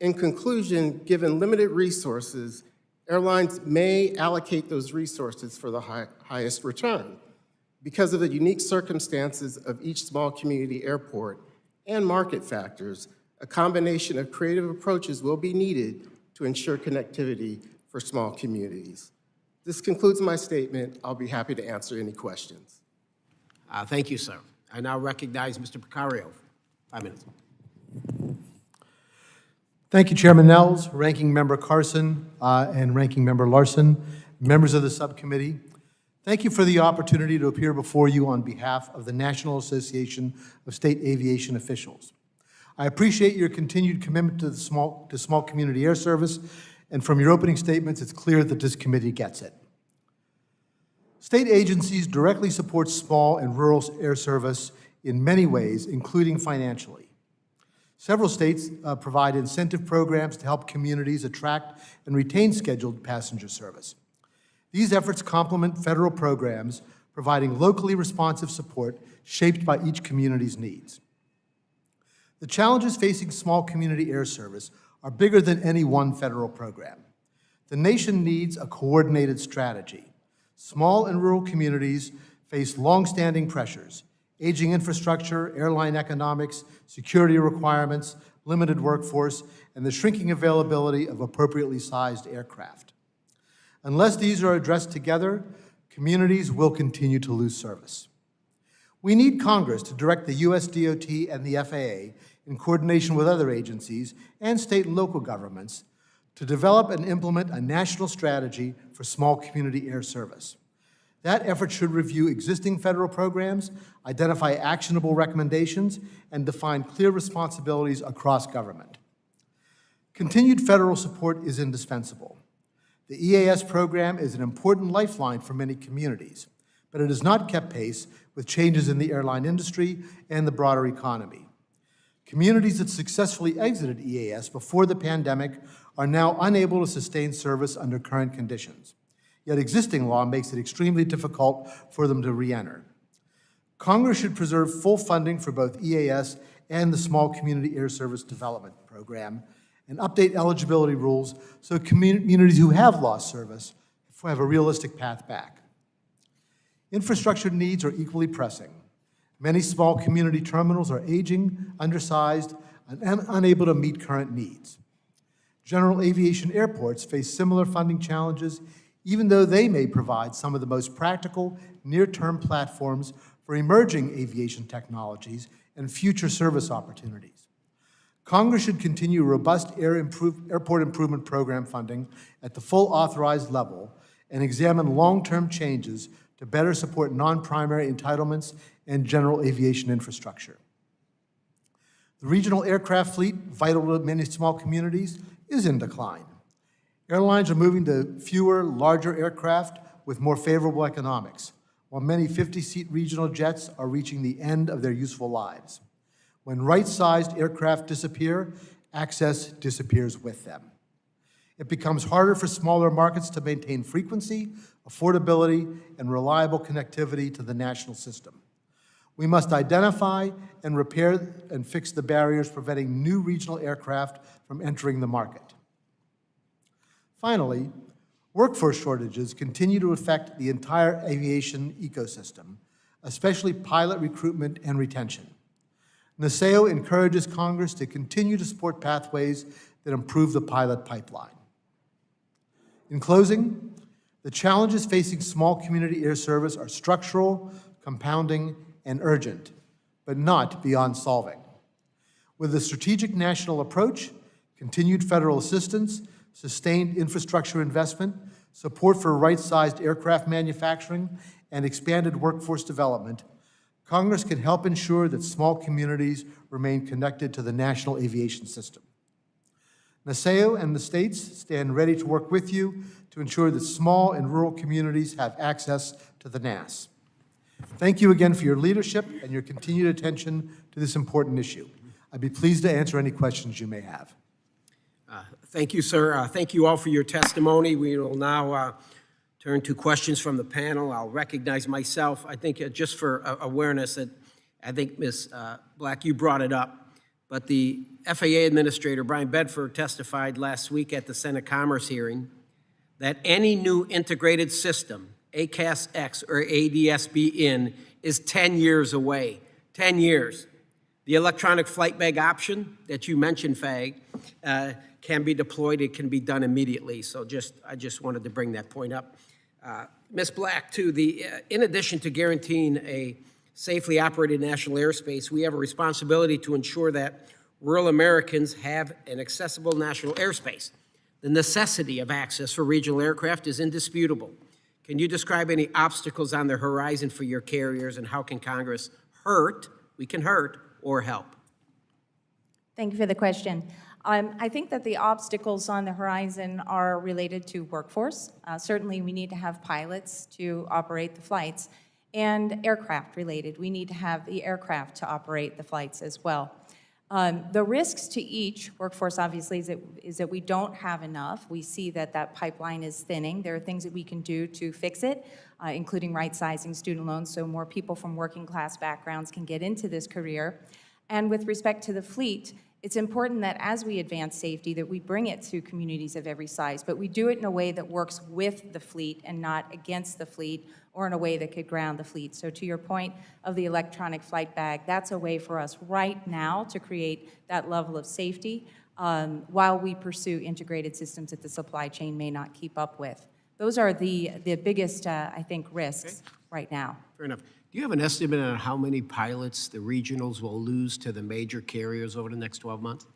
In conclusion, given limited resources, airlines may allocate those resources for the highest return. Because of the unique circumstances of each small community airport and market factors, a combination of creative approaches will be needed to ensure connectivity for small communities. This concludes my statement. I'll be happy to answer any questions. Thank you, sir. I now recognize Mr. Picario. 5 minutes. Thank you, Chairman Nels, Ranking Member Carson, and Ranking Member Larson, members of the subcommittee. Thank you for the opportunity to appear before you on behalf of the National Association of State Aviation Officials. I appreciate your continued commitment to small community air service, and from your opening statements, it's clear that this committee gets it. State agencies directly support small and rural air service in many ways, including financially. Several states provide incentive programs to help communities attract and retain scheduled passenger service. These efforts complement federal programs providing locally responsive support shaped by each community's needs. The challenges facing small community air service are bigger than any one federal program. The nation needs a coordinated strategy. Small and rural communities face long-standing pressures: aging infrastructure, airline economics, security requirements, limited workforce, and the shrinking availability of appropriately sized aircraft. Unless these are addressed together, communities will continue to lose service. We need Congress to direct the U.S. DOT and the FAA, in coordination with other agencies and state and local governments, to develop and implement a national strategy for small community air service. That effort should review existing federal programs, identify actionable recommendations, and define clear responsibilities across government. Continued federal support is indispensable. The EAS program is an important lifeline for many communities, but it has not kept pace with changes in the airline industry and the broader economy. Communities that successfully exited EAS before the pandemic are now unable to sustain service under current conditions. Yet existing law makes it extremely difficult for them to re-enter. Congress should preserve full funding for both EAS and the Small Community Air Service Development Program and update eligibility rules so communities who have lost service have a realistic path back. Infrastructure needs are equally pressing. Many small community terminals are aging, undersized, and unable to meet current needs. General aviation airports face similar funding challenges, even though they may provide some of the most practical near-term platforms for emerging aviation technologies and future service opportunities. Congress should continue robust airport improvement program funding at the full authorized level and examine long-term changes to better support non-primary entitlements and general aviation infrastructure. The regional aircraft fleet, vital to many small communities, is in decline. Airlines are moving to fewer, larger aircraft with more favorable economics, while many 50-seat regional jets are reaching the end of their useful lives. When right-sized aircraft disappear, access disappears with them. It becomes harder for smaller markets to maintain frequency, affordability, and reliable connectivity to the national system. We must identify and repair and fix the barriers preventing new regional aircraft from entering the market. Finally, workforce shortages continue to affect the entire aviation ecosystem, especially pilot recruitment and retention. NASAO encourages Congress to continue to support pathways that improve the pilot pipeline. In closing, the challenges facing small community air service are structural, compounding, and urgent, but not beyond solving. With a strategic national approach, continued federal assistance, sustained infrastructure investment, support for right-sized aircraft manufacturing, and expanded workforce development, Congress can help ensure that small communities remain connected to the national aviation system. NASAO and the states stand ready to work with you to ensure that small and rural communities have access to the NAS. Thank you again for your leadership and your continued attention to this important issue. I'd be pleased to answer any questions you may have. Thank you, sir. Thank you all for your testimony. We will now turn to questions from the panel. I'll recognize myself. I think just for awareness, that I think, Ms. Black, you brought it up, but the FAA Administrator, Brian Bedford, testified last week at the Senate Commerce hearing that any new integrated system, ACAS-X or ADS-B-in, is 10 years away. 10 years. The electronic flight bag option that you mentioned, Fag, can be deployed. It can be done immediately. So I just wanted to bring that point up. Ms. Black, too, in addition to guaranteeing a safely operated national airspace, we have a responsibility to ensure that rural Americans have an accessible national airspace. The necessity of access for regional aircraft is indisputable. Can you describe any obstacles on the horizon for your carriers, and how can Congress hurt or help? Thank you for the question. I think that the obstacles on the horizon are related to workforce. Certainly, we need to have pilots to operate the flights, and aircraft related. We need to have the aircraft to operate the flights as well. The risks to each, workforce obviously, is that we don't have enough. We see that that pipeline is thinning. There are things that we can do to fix it, including right-sizing student loans so more people from working class backgrounds can get into this career. And with respect to the fleet, it's important that as we advance safety, that we bring it to communities of every size, but we do it in a way that works with the fleet and not against the fleet, or in a way that could ground the fleet. So to your point of the electronic flight bag, that's a way for us right now to create that level of safety while we pursue integrated systems that the supply chain may not keep up with. Those are the biggest, I think, risks right now. Fair enough. Do you have an estimate on how many pilots the regionals will lose to the major carriers over the next 12 months?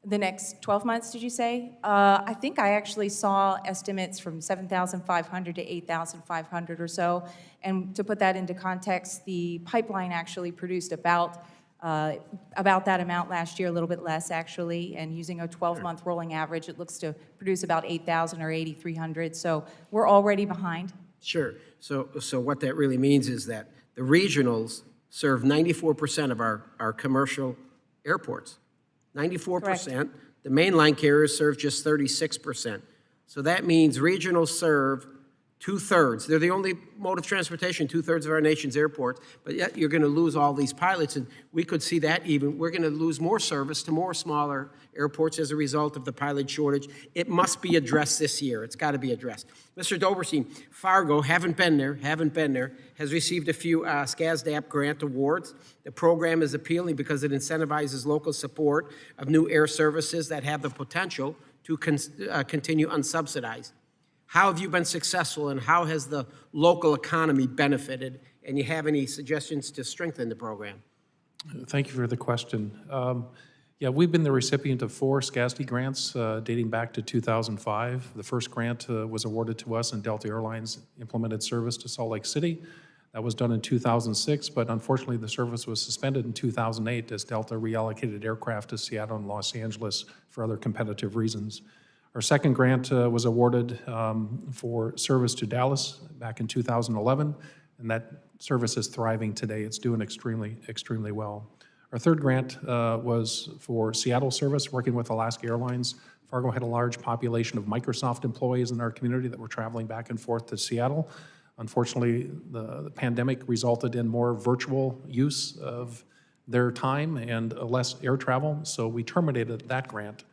The next 12 months, did you say? I think I actually saw estimates from 7,500 to 8,500 or so. And to put that into context, the pipeline actually produced about that amount last year, a little bit less actually. And using a 12-month rolling average, it looks to produce about 8,000 or 8,300. So we're already behind. Sure. So what that really means is that the regionals serve 94% of our commercial airports. 94%. Correct. The mainline carriers serve just 36%. So that means regionals serve Two-thirds. They're the only mode of transportation, two-thirds of our nation's airports, but yet you're going to lose all these pilots, and we could see that even. We're going to lose more service to more smaller airports as a result of the pilot shortage. It must be addressed this year. It's got to be addressed. Mr. Doberstein, Fargo, haven't been there, has received a few SCASDAP grant awards. The program is appealing because it incentivizes local support of new air services that have the potential to continue unsubsidized. How have you been successful, and how has the local economy benefited? And you have any suggestions to strengthen the program? Thank you for the question. Yeah, we've been the recipient of 4 SCASD grants dating back to 2005. The first grant was awarded to us, and Delta Airlines implemented service to Salt Lake City. That was done in 2006, but unfortunately the service was suspended in 2008 as Delta reallocated aircraft to Seattle and Los Angeles for other competitive reasons. Our second grant was awarded for service to Dallas back in 2011, and that service is thriving today. It's doing extremely well. Our third grant was for Seattle service, working with Alaska Airlines. Fargo had a large population of Microsoft employees in our community that were traveling back and forth to Seattle. Unfortunately, the pandemic resulted in more virtual use of their time and less air travel, so we terminated that grant.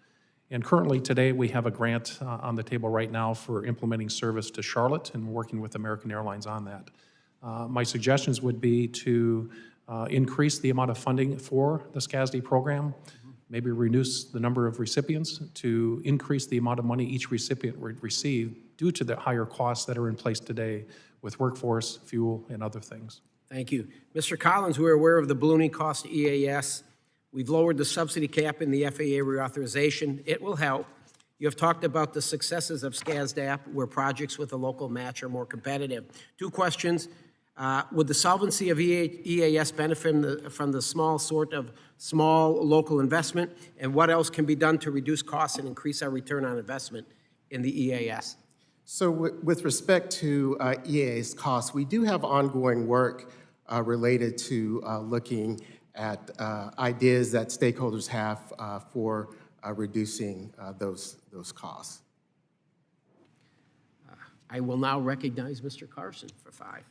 And currently today, we have a grant on the table right now for implementing service to Charlotte, and working with American Airlines on that. My suggestions would be to increase the amount of funding for the SCASD program, maybe reduce the number of recipients, to increase the amount of money each recipient would receive due to the higher costs that are in place today with workforce, fuel, and other things. Thank you. Mr. Collins, we're aware of the ballooning cost to EAS. We've lowered the subsidy cap in the FAA reauthorization. It will help. You have talked about the successes of SCASDAP, where projects with a local match are more competitive. 2 questions. Would the solvency of EAS benefit from the small local investment? And what else can be done to reduce costs and increase our return on investment in the EAS? So with respect to EAS costs, we do have ongoing work related to looking at ideas that stakeholders have for reducing those costs. I will now recognize Mr. Carson for 5.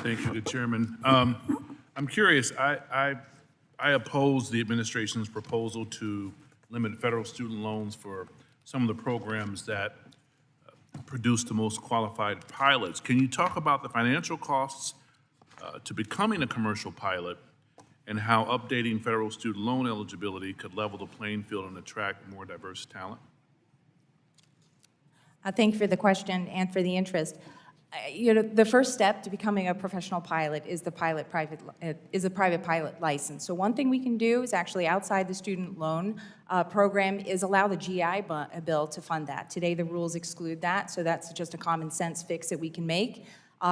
Thank you, good Chairman. I'm curious, I oppose the administration's proposal to limit federal student loans for some of the programs that produce the most qualified pilots. Can you talk about the financial costs to becoming a commercial pilot, and how updating federal student loan eligibility could level the playing field and attract more diverse talent? Thank you for the question and for the interest. The first step to becoming a professional pilot is a private pilot license. So one thing we can do is actually, outside the student loan program, is allow the GI Bill to fund that. Today the rules exclude that, so that's just a common sense fix that we can make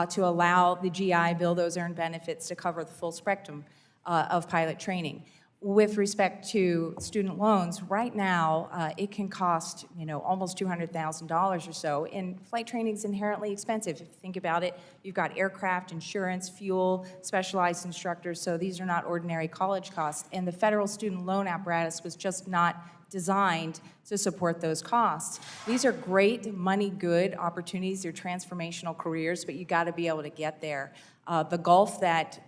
to allow the GI Bill, those earned benefits, to cover the full spectrum of pilot training. With respect to student loans, right now, it can cost, almost $200,000 or so, and flight training is inherently expensive. If you think about it, you've got aircraft, insurance, fuel, specialized instructors, so these are not ordinary college costs, and the federal student loan apparatus was just not designed to support those costs. These are great, money-good opportunities. They're transformational careers, but you got to be able to get there. The gulf that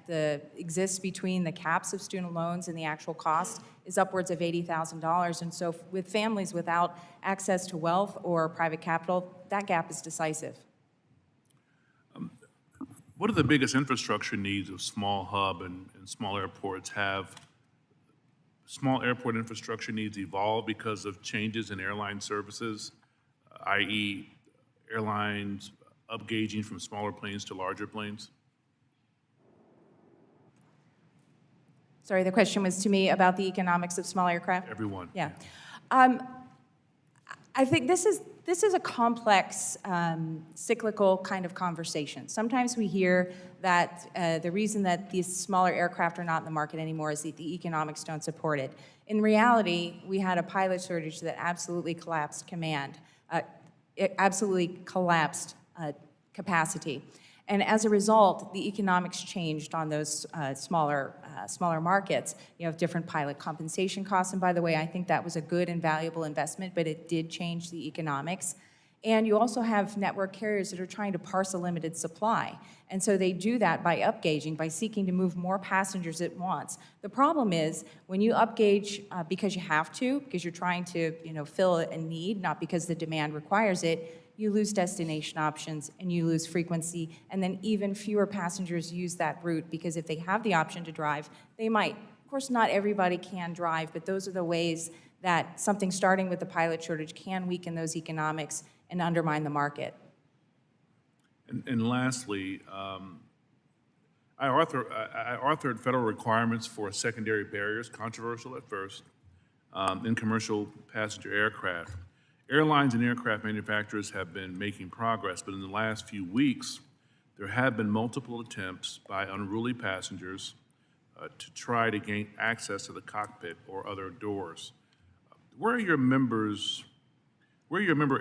exists between the caps of student loans and the actual cost is upwards of $80,000. And so with families without access to wealth or private capital, that gap is decisive. What are the biggest infrastructure needs of small hub and small airports? Have small airport infrastructure needs evolved because of changes in airline services, i.e. airlines upgauging from smaller planes to larger planes? Sorry, the question was to me about the economics of small aircraft? Everyone. Yeah. I think this is a complex, cyclical kind of conversation. Sometimes we hear that the reason that these smaller aircraft are not in the market anymore is that the economics don't support it. In reality, we had a pilot shortage that absolutely collapsed it absolutely collapsed capacity. And as a result, the economics changed on those smaller markets. You have different pilot compensation costs, and by the way, I think that was a good and valuable investment, but it did change the economics. And you also have network carriers that are trying to parse a limited supply. And so they do that by upgauging, by seeking to move more passengers at once. The problem is when you upgauge because you have to, because you're trying to fill a need, not because the demand requires it, you lose destination options and you lose frequency, and then even fewer passengers use that route because if they have the option to drive, they might. Of course, not everybody can drive, but those are the ways that something starting with the pilot shortage can weaken those economics and undermine the market. And lastly, I authored federal requirements for secondary barriers, controversial at first, in commercial passenger aircraft. Airlines and aircraft manufacturers have been making progress, but in the last few weeks, there have been multiple attempts by unruly passengers to try to gain access to the cockpit or other doors. Where are your member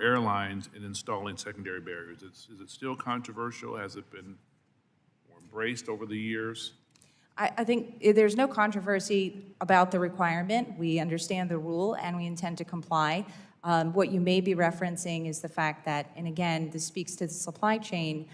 airlines in installing secondary barriers? Is it still controversial? Has it been more embraced over the years? I think there's no controversy about the requirement. We understand the rule and we intend to comply. What you may be referencing is the fact that, and again, this speaks to the supply chain,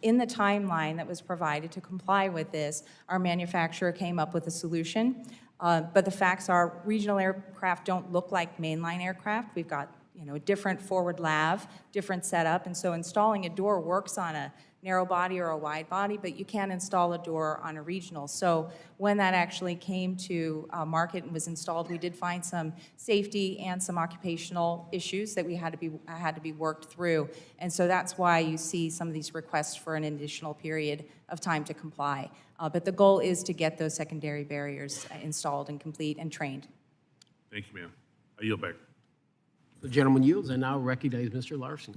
in the timeline that was provided to comply with this, our manufacturer came up with a solution. But the facts are regional aircraft don't look like mainline aircraft. We've got a different forward lav, different setup, and so installing a door works on a narrow body or a wide body, but you can't install a door on a regional. So when that actually came to market and was installed, we did find some safety and some occupational issues that we had to be worked through. And so that's why you see some of these requests for an additional period of time to comply. But the goal is to get those secondary barriers installed and complete and trained. Thank you, ma'am. I yield back. The gentleman yields, and now recognize Mr. Larson.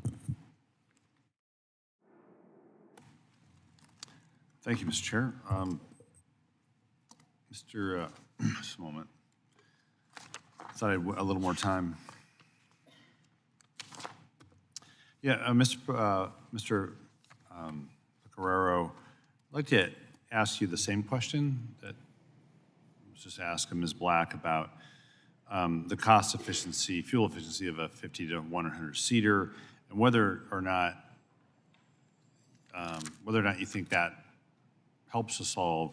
Thank you, Mr. Chair. Just a moment. Thought I had a little more time. Yeah, Mr. Carrero, I'd like to ask you the same question that was just asked of Ms. Black about the cost efficiency, fuel efficiency of a 50 to 100 seater, and whether or not you think that helps to solve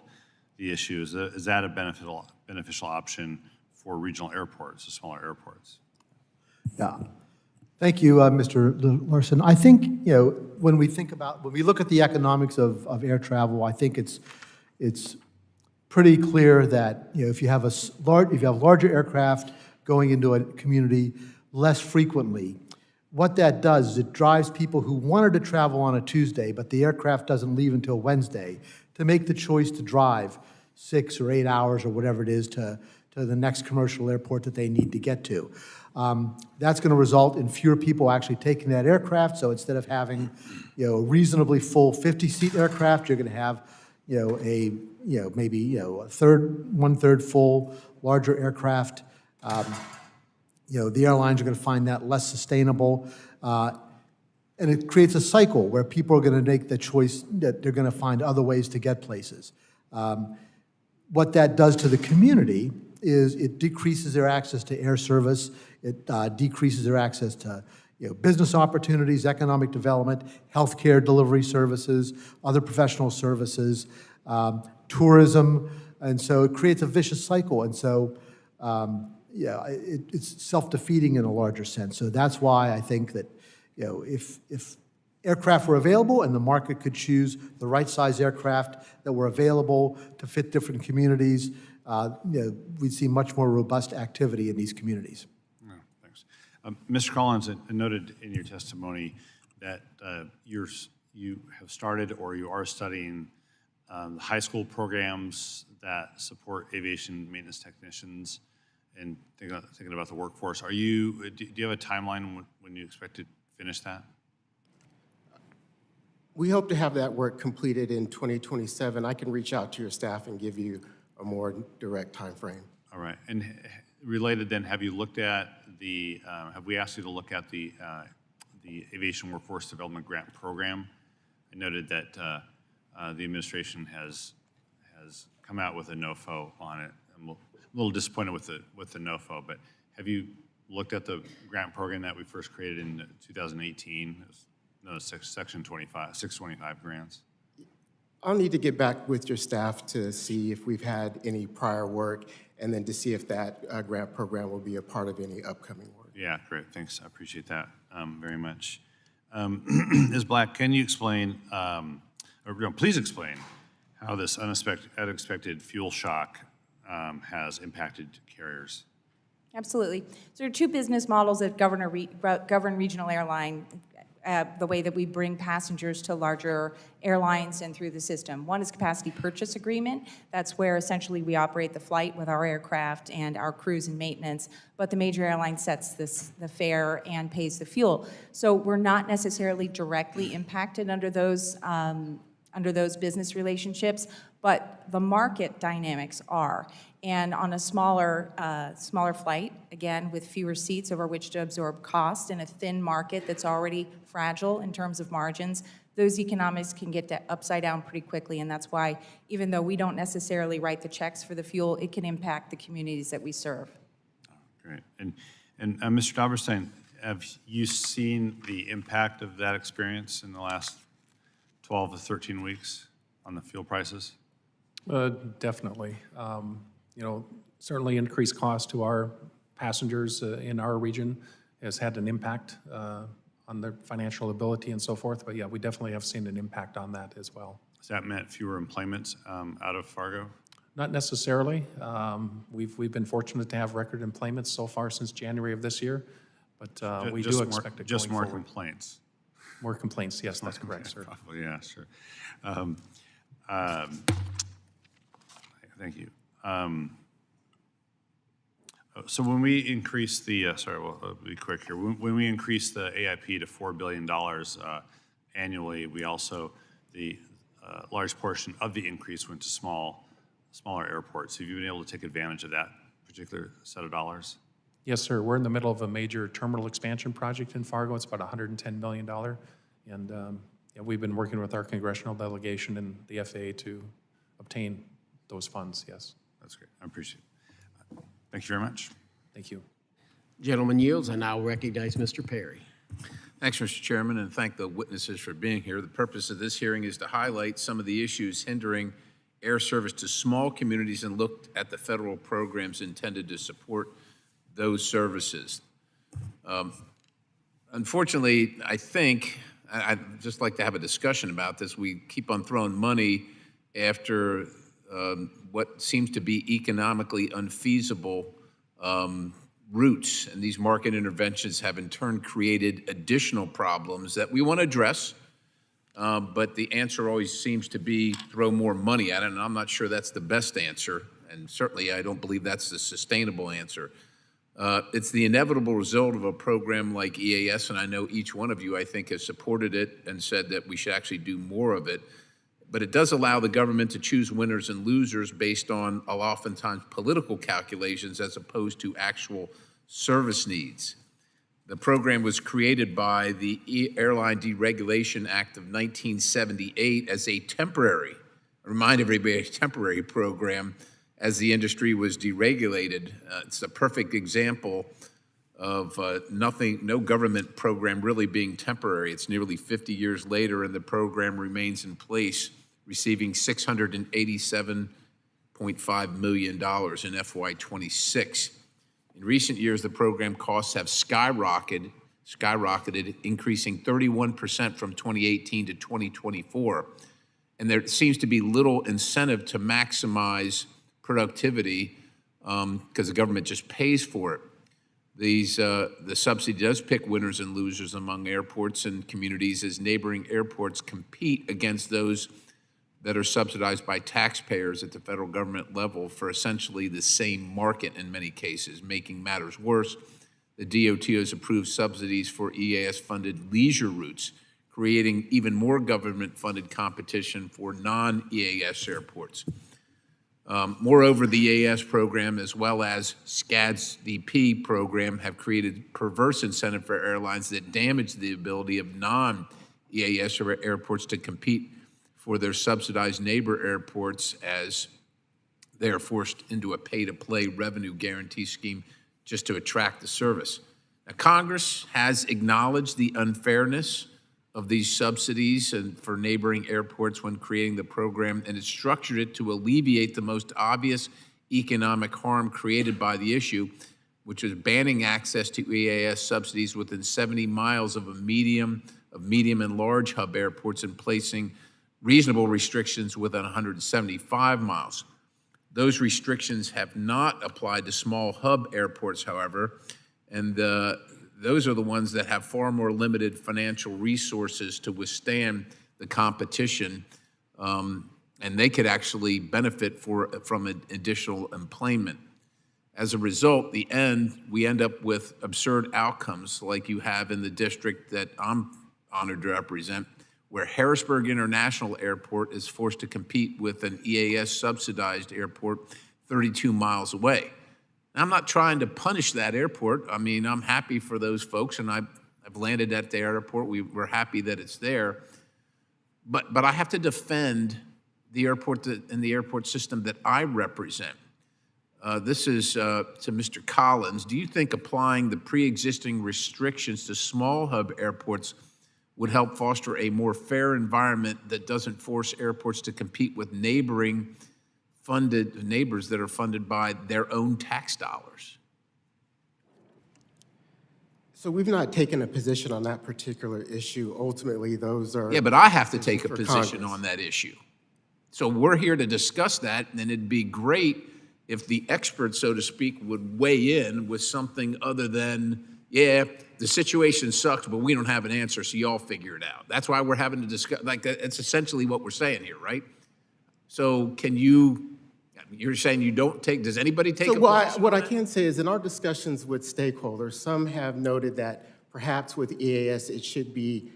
the issue. Is that a beneficial option for regional airports, the smaller airports? Yeah. Thank you, Mr. Larson. I think, when we look at the economics of air travel, I think it's pretty clear that, if you have larger aircraft going into a community less frequently, what that does is it drives people who wanted to travel on a Tuesday, but the aircraft doesn't leave until Wednesday, to make the choice to drive 6 or 8 hours or whatever it is to the next commercial airport that they need to get to. That's going to result in fewer people actually taking that aircraft. So instead of having, a reasonably full 50-seat aircraft, you're going to have, maybe one-third full larger aircraft. The airlines are going to find that less sustainable. And it creates a cycle where people are going to make the choice that they're going to find other ways to get places. What that does to the community is it decreases their access to air service. It decreases their access to business opportunities, economic development, healthcare delivery services, other professional services, tourism, and so it creates a vicious cycle. And so, it's self-defeating in a larger sense. So that's why I think that if aircraft were available and the market could choose the right size aircraft that were available to fit different communities, we'd see much more robust activity in these communities. Oh, thanks. Mr. Collins, I noted in your testimony that you have started or you are studying the high school programs that support aviation maintenance technicians and thinking about the workforce. Do you have a timeline when you expect to finish that? We hope to have that work completed in 2027. I can reach out to your staff and give you a more direct time frame. All right. And related then, have you looked at have we asked you to look at the Aviation Workforce Development Grant Program? I noted that the administration has come out with a NOFO on it. I'm a little disappointed with the NOFO, but have you looked at the grant program that we first created in 2018. It was known as Section 625 grants. I'll need to get back with your staff to see if we've had any prior work and then to see if that grant program will be a part of any upcoming work. Yeah, great, thanks, I appreciate that very much. Ms. Black, can you explain, please explain how this unexpected fuel shock has impacted carriers? Absolutely. So there are two business models that govern regional airline, the way that we bring passengers to larger airlines and through the system. One is capacity purchase agreement. That's where essentially we operate the flight with our aircraft and our crews and maintenance, but the major airline sets the fare and pays the fuel. So we're not necessarily directly impacted under those business relationships, but the market dynamics are. And on a smaller flight, again, with fewer seats over which to absorb cost in a thin market that's already fragile in terms of margins, those economics can get to upside down pretty quickly. And that's why, even though we don't necessarily write the checks for the fuel, it can impact the communities that we serve. Great. And Mr. Doberstein, have you seen the impact of that experience in the last 12 to 13 weeks on the fuel prices? Definitely. Certainly increased cost to our passengers in our region has had an impact on their financial ability and so forth. But yeah, we definitely have seen an impact on that as well. Has that meant fewer employments out of Fargo? Not necessarily. We've been fortunate to have record employments so far since January of this year, but we do expect it just going more forward. complaints. More complaints, yes, that's correct, sir. Probably, yeah, sure. Thank you. So when we increase the, I'll be quick here. When we increase the AIP to $4 billion annually, we also, the large portion of the increase went to smaller airports. Have you been able to take advantage of that particular set of dollars? Yes, sir. We're in the middle of a major terminal expansion project in Fargo. It's about $110 million. And we've been working with our congressional delegation and the FAA to obtain those funds, yes. That's great. I appreciate it. Thank you very much. Thank you. Gentleman yields. I now recognize Mr. Perry. Thanks, Mr. Chairman, and thank the witnesses for being here. The purpose of this hearing is to highlight some of the issues hindering air service to small communities and look at the federal programs intended to support those services. Unfortunately, I think, I'd just like to have a discussion about this. We keep on throwing money after what seems to be economically unfeasible routes, and these market interventions have in turn created additional problems that we want to address, but the answer always seems to be throw more money at it, and I'm not sure that's the best answer, and certainly I don't believe that's the sustainable answer. It's the inevitable result of a program like EAS, and I know each one of you, I think, has supported it and said that we should actually do more of it. But it does allow the government to choose winners and losers based on oftentimes political calculations as opposed to actual service needs. The program was created by the Airline Deregulation Act of 1978 as a temporary, remind everybody, a temporary program as the industry was deregulated. It's a perfect example of no government program really being temporary. It's nearly 50 years later and the program remains in place, receiving $687.5 million in FY26. In recent years, the program costs have skyrocketed, increasing 31% from 2018 to 2024. And there seems to be little incentive to maximize productivity because the government just pays for it. The subsidy does pick winners and losers among airports and communities as neighboring airports compete against those that are subsidized by taxpayers at the federal government level for essentially the same market in many cases. Making matters worse, the DOT has approved subsidies for EAS-funded leisure routes, creating even more government-funded competition for non-EAS airports. Moreover, the EAS program, as well as SCAD's DP program, have created perverse incentive for airlines that damage the ability of non-EAS airports to compete for their subsidized neighbor airports as they are forced into a pay-to-play revenue guarantee scheme just to attract the service. Now, Congress has acknowledged the unfairness of these subsidies and for neighboring airports when creating the program, and it structured it to alleviate the most obvious economic harm created by the issue, which is banning access to EAS subsidies within 70 miles of medium and large hub airports and placing reasonable restrictions within 175 miles. Those restrictions have not applied to small hub airports, however, and those are the ones that have far more limited financial resources to withstand the competition, and they could actually benefit from additional employment. As a result, we end up with absurd outcomes like you have in the district that I'm honored to represent, where Harrisburg International Airport is forced to compete with an EAS-subsidized airport 32 miles away. Now, I'm not trying to punish that airport. I mean, I'm happy for those folks, and I've landed at the airport. We're happy that it's there. But I have to defend the airport and the airport system that I represent. This is to Mr. Collins. Do you think applying the pre-existing restrictions to small hub airports would help foster a more fair environment that doesn't force airports to compete with neighbors that are funded by their own tax dollars? So we've not taken a position on that particular issue. Ultimately, those are... Yeah, but I have to take a for position Congress. on that issue. So we're here to discuss that, and it'd be great if the experts, so to speak, would weigh in with something other than, yeah, the situation sucks, but we don't have an answer, so y'all figure it out. That's why we're having to discuss, like, that's essentially what we're saying here, right? So you're saying you don't take, does anybody take a position? What I can say is in our discussions with stakeholders, some have noted that perhaps with EAS, it should be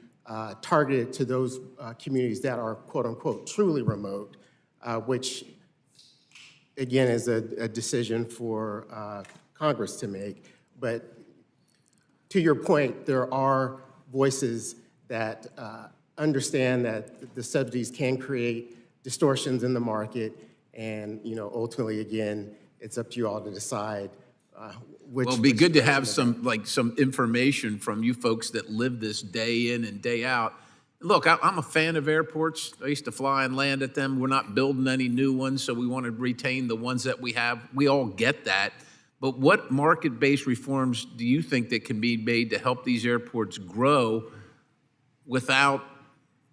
targeted to those communities that are quote unquote truly remote, which again is a decision for Congress to make. But to your point, there are voices that understand that the subsidies can create distortions in the market, and ultimately, again, it's up to you all to decide which. Well, it'd be good to have some information from you folks that live this day in and day out. Look, I'm a fan of airports. I used to fly and land at them. We're not building any new ones, so we want to retain the ones that we have. We all get that. But what market-based reforms do you think that can be made to help these airports grow without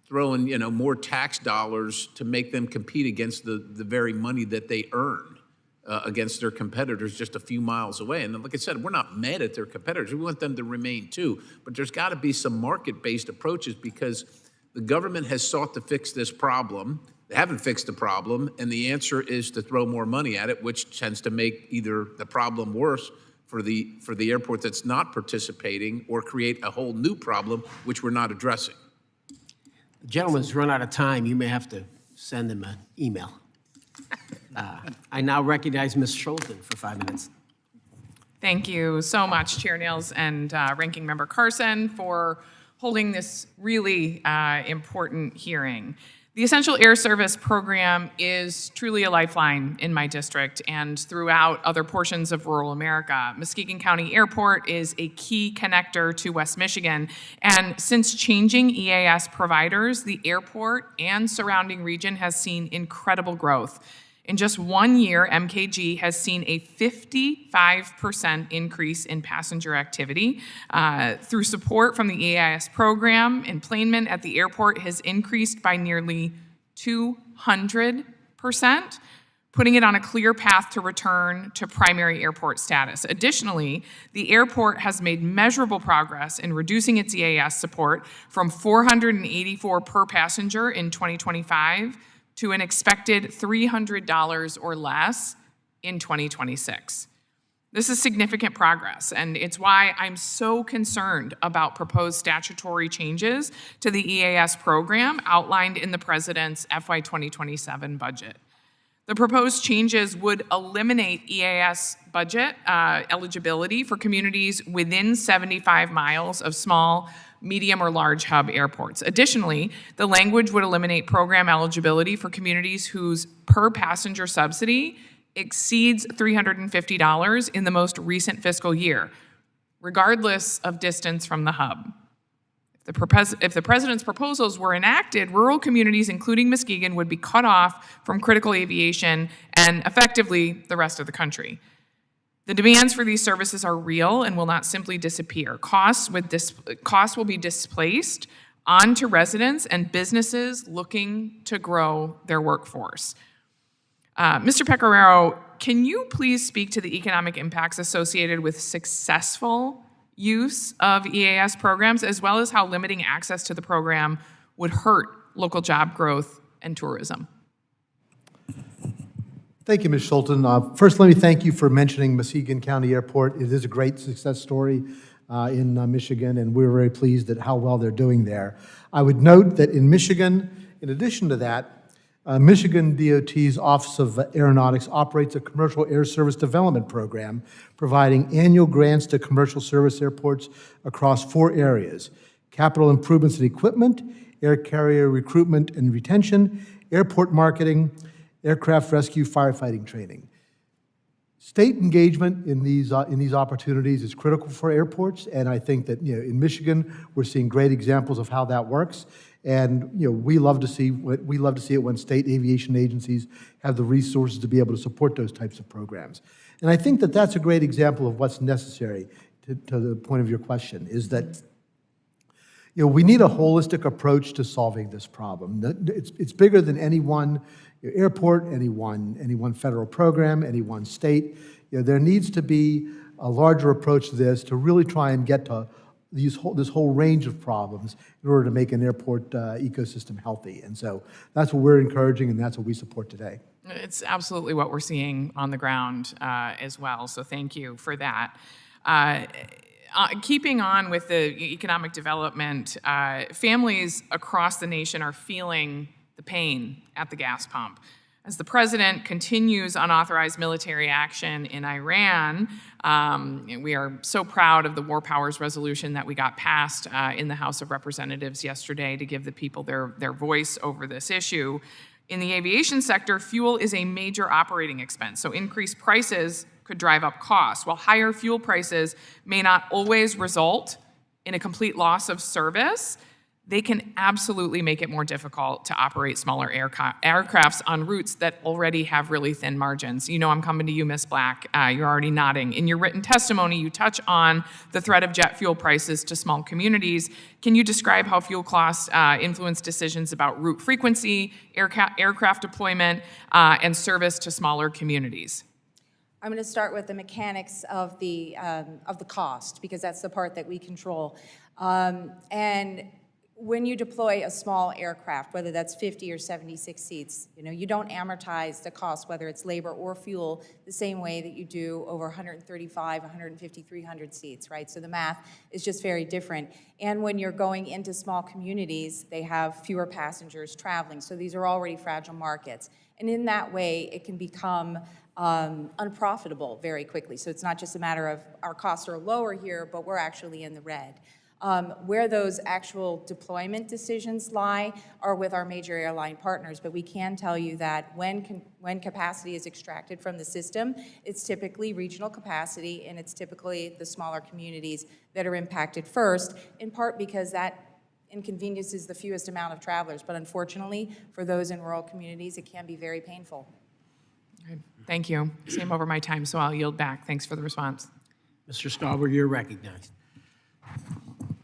throwing, more tax dollars to make them compete against the very money that they earn against their competitors just a few miles away? And like I said, we're not mad at their competitors. We want them to remain too. But there's got to be some market-based approaches because the government has sought to fix this problem. They haven't fixed the problem, and the answer is to throw more money at it, which tends to make either the problem worse for the airport that's not participating or create a whole new problem, which we're not addressing. The gentleman's run out of time. You may have to send him an email. I now recognize Ms. Scholten for 5 minutes. Thank you so much, Chair Nails and Ranking Member Carson, for holding this really important hearing. The Essential Air Service Program is truly a lifeline in my district and throughout other portions of rural America. Muskegon County Airport is a key connector to West Michigan, and since changing EAS providers, the airport and surrounding region has seen incredible growth. In just 1 year, MKG has seen a 55% increase in passenger activity. Through support from the EAS program, enplanement at the airport has increased by nearly 200%, putting it on a clear path to return to primary airport status. Additionally, the airport has made measurable progress in reducing its EAS support from $484 per passenger in 2025 to an expected $300 or less in 2026. This is significant progress, and it's why I'm so concerned about proposed statutory changes to the EAS program outlined in the President's FY 2027 budget. The proposed changes would eliminate EAS budget eligibility for communities within 75 miles of small, medium, or large hub airports. Additionally, the language would eliminate program eligibility for communities whose per passenger subsidy exceeds $350 in the most recent fiscal year, regardless of distance from the hub. If the president's proposals were enacted, rural communities, including Muskegon, would be cut off from critical aviation and effectively the rest of the country. The demands for these services are real and will not simply disappear. Costs will be displaced onto residents and businesses looking to grow their workforce. Mr. Pecoraro, can you please speak to the economic impacts associated with successful use of EAS programs, as well as how limiting access to the program would hurt local job growth and tourism? Thank you, Ms. Schulten. First, let me thank you for mentioning Muskegon County Airport. It is a great success story in Michigan, and we're very pleased at how well they're doing there. I would note that in Michigan, in addition to that, Michigan DOT's Office of Aeronautics operates a commercial air service development program, providing annual grants to commercial service airports across 4 areas: capital improvements and equipment, air carrier recruitment and retention, airport marketing, aircraft rescue firefighting training. State engagement in these opportunities is critical for airports, and I think that in Michigan we're seeing great examples of how that works. And we love to see it when state aviation agencies have the resources to be able to support those types of programs. And I think that that's a great example of what's necessary. To the point of your question, is that we need a holistic approach to solving this problem. It's bigger than any one airport, any one federal program, any one state. There needs to be a larger approach to this to really try and get to this whole range of problems in order to make an airport ecosystem healthy. And so that's what we're encouraging, and that's what we support today. It's absolutely what we're seeing on the ground as well, so thank you for that. Keeping on with the economic development, families across the nation are feeling the pain at the gas pump. As the president continues unauthorized military action in Iran, we are so proud of the War Powers resolution that we got passed in the House of Representatives yesterday to give the people their voice over this issue. In the aviation sector, fuel is a major operating expense, so increased prices could drive up costs. While higher fuel prices may not always result in a complete loss of service, they can absolutely make it more difficult to operate smaller aircrafts on routes that already have really thin margins. I'm coming to you, Ms. Black. You're already nodding. In your written testimony, you touch on the threat of jet fuel prices to small communities. Can you describe how fuel costs influence decisions about route frequency, aircraft deployment, and service to smaller communities? I'm going to start with the mechanics of the cost, because that's the part that we control. And when you deploy a small aircraft, whether that's 50 or 76 seats, you don't amortize the cost, whether it's labor or fuel, the same way that you do over 135, 150, 300 seats, right? So the math is just very different. And when you're going into small communities, they have fewer passengers traveling. So these are already fragile markets. And in that way, it can become unprofitable very quickly. So it's not just a matter of our costs are lower here, but we're actually in the red. Where those actual deployment decisions lie are with our major airline partners, but we can tell you that when capacity is extracted from the system, it's typically regional capacity, and it's typically the smaller communities that are impacted first, in part because that inconveniences the fewest amount of travelers. But unfortunately, for those in rural communities, it can be very painful. Okay. Thank you. I'm over my time, so I'll yield back. Thanks for the response. Mr. Stauber, you're recognized.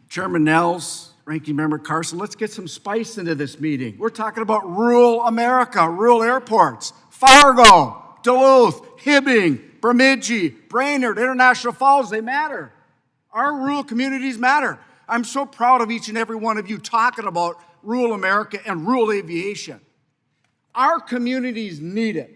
Chairman Nels, Ranking Member Carson, let's get some spice into this meeting. We're talking about rural America, rural airports. Fargo, Duluth, Hibbing, Bemidji, Brainerd, International Falls, they matter. Our rural communities matter. I'm so proud of each and every one of you talking about rural America and rural aviation. Our communities need it.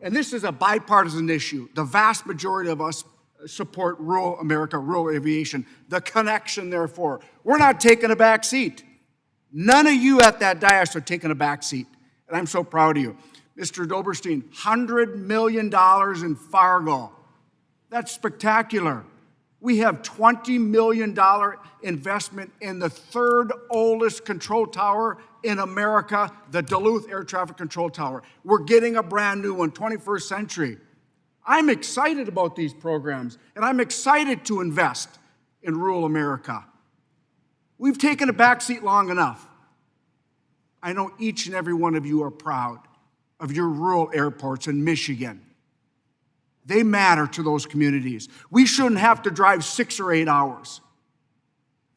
And this is a bipartisan issue. The vast majority of us support rural America, rural aviation, the connection, therefore. We're not taking a back seat. None of you at that dais are taking a back seat, and I'm so proud of you. Mr. Doberstein, $100 million in Fargo. That's spectacular. We have $20 million investment in the third oldest control tower in America, the Duluth Air Traffic Control Tower. We're getting a brand new one, 21st century. I'm excited about these programs, and I'm excited to invest in rural America. We've taken a backseat long enough. I know each and every one of you are proud of your rural airports in Michigan. They matter to those communities. We shouldn't have to drive 6 or 8 hours.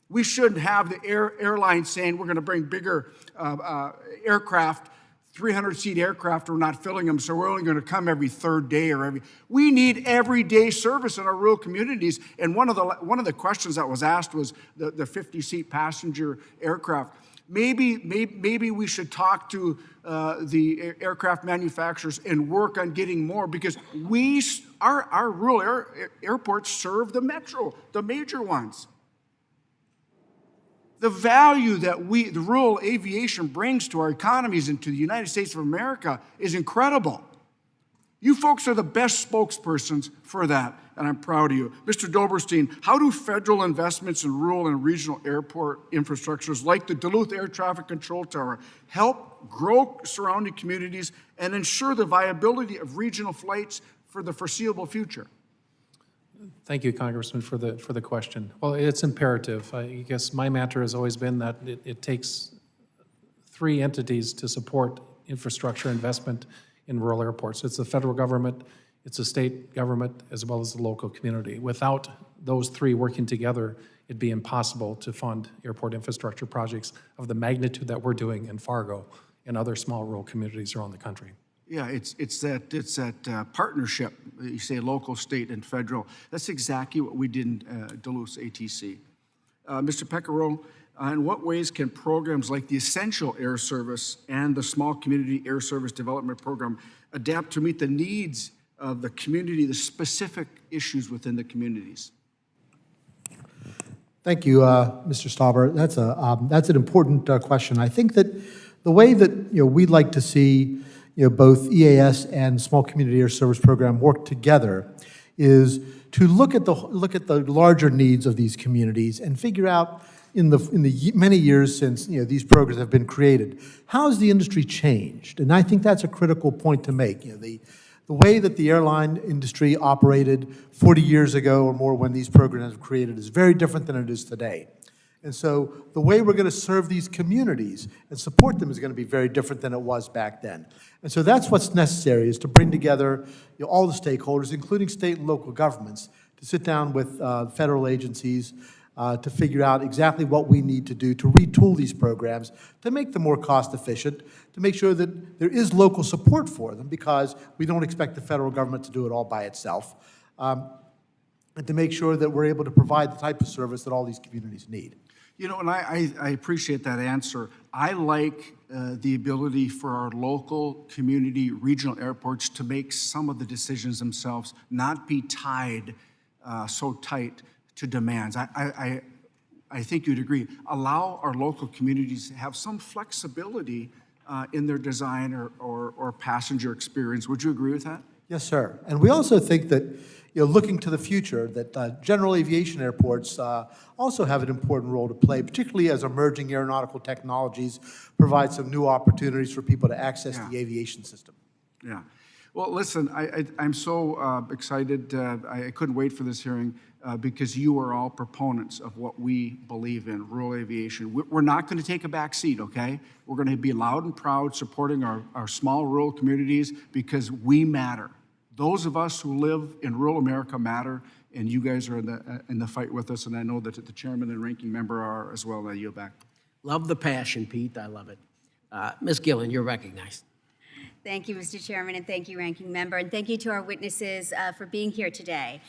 We shouldn't have the airline saying we're going to bring bigger aircraft, 300-seat aircraft, we're not filling them, so we're only going to come every third day or every. We need everyday service in our rural communities. And one of the questions that was asked was the 50-seat passenger aircraft. Maybe we should talk to the aircraft manufacturers and work on getting more, because our rural airports serve the metro, the major ones. The value that the rural aviation brings to our economies and to the United States of America is incredible. You folks are the best spokespersons for that, and I'm proud of you. Mr. Doberstein, how do federal investments in rural and regional airport infrastructures like the Duluth Air Traffic Control Tower help grow surrounding communities and ensure the viability of regional flights for the foreseeable future? Thank you, Congressman, for the question. Well, it's imperative. I guess my mantra has always been that it takes 3 entities to support infrastructure investment in rural airports. It's the federal government, it's the state government, as well as the local community. Without those 3 working together, it'd be impossible to fund airport infrastructure projects of the magnitude that we're doing in Fargo and other small rural communities around the country. Yeah, it's that partnership. You say local, state, and federal. That's exactly what we did in Duluth ATC. Mr. Pecoraro, in what ways can programs like the Essential Air Service and the Small Community Air Service Development Program adapt to meet the needs of the community, the specific issues within the communities? Thank you, Mr. Stauber. That's an important question. I think that the way that we'd like to see both EAS and Small Community Air Service Program work together is to look at the larger needs of these communities and figure out in the many years since these programs have been created, how has the industry changed? And I think that's a critical point to make. The way that the airline industry operated 40 years ago or more when these programs were created is very different than it is today. And so the way we're going to serve these communities and support them is going to be very different than it was back then. And so that's what's necessary, is to bring together all the stakeholders, including state and local governments, to sit down with federal agencies to figure out exactly what we need to do to retool these programs, to make them more cost efficient, to make sure that there is local support for them, because we don't expect the federal government to do it all by itself, and to make sure that we're able to provide the type of service that all these communities need. And I appreciate that answer. I like the ability for our local, community, regional airports to make some of the decisions themselves, not be tied so tight to demands. I think you'd agree. Allow our local communities to have some flexibility in their design or passenger experience. Would you agree with that? Yes, sir. And we also think that, looking to the future, that general aviation airports also have an important role to play, particularly as emerging aeronautical technologies provide some new opportunities for people to access the aviation system. Yeah. Well, listen, I'm so excited. I couldn't wait for this hearing because you are all proponents of what we believe in, rural aviation. We're not going to take a back seat, okay? We're going to be loud and proud supporting our small rural communities because we matter. Those of us who live in rural America matter, and you guys are in the fight with us, and I know that the chairman and ranking member are as well. I yield back. Love the passion, Pete. I love it. Ms. Gillen, you're recognized. Thank you, Mr. Chairman, and thank you, Ranking Member, and thank you to our witnesses for being here today.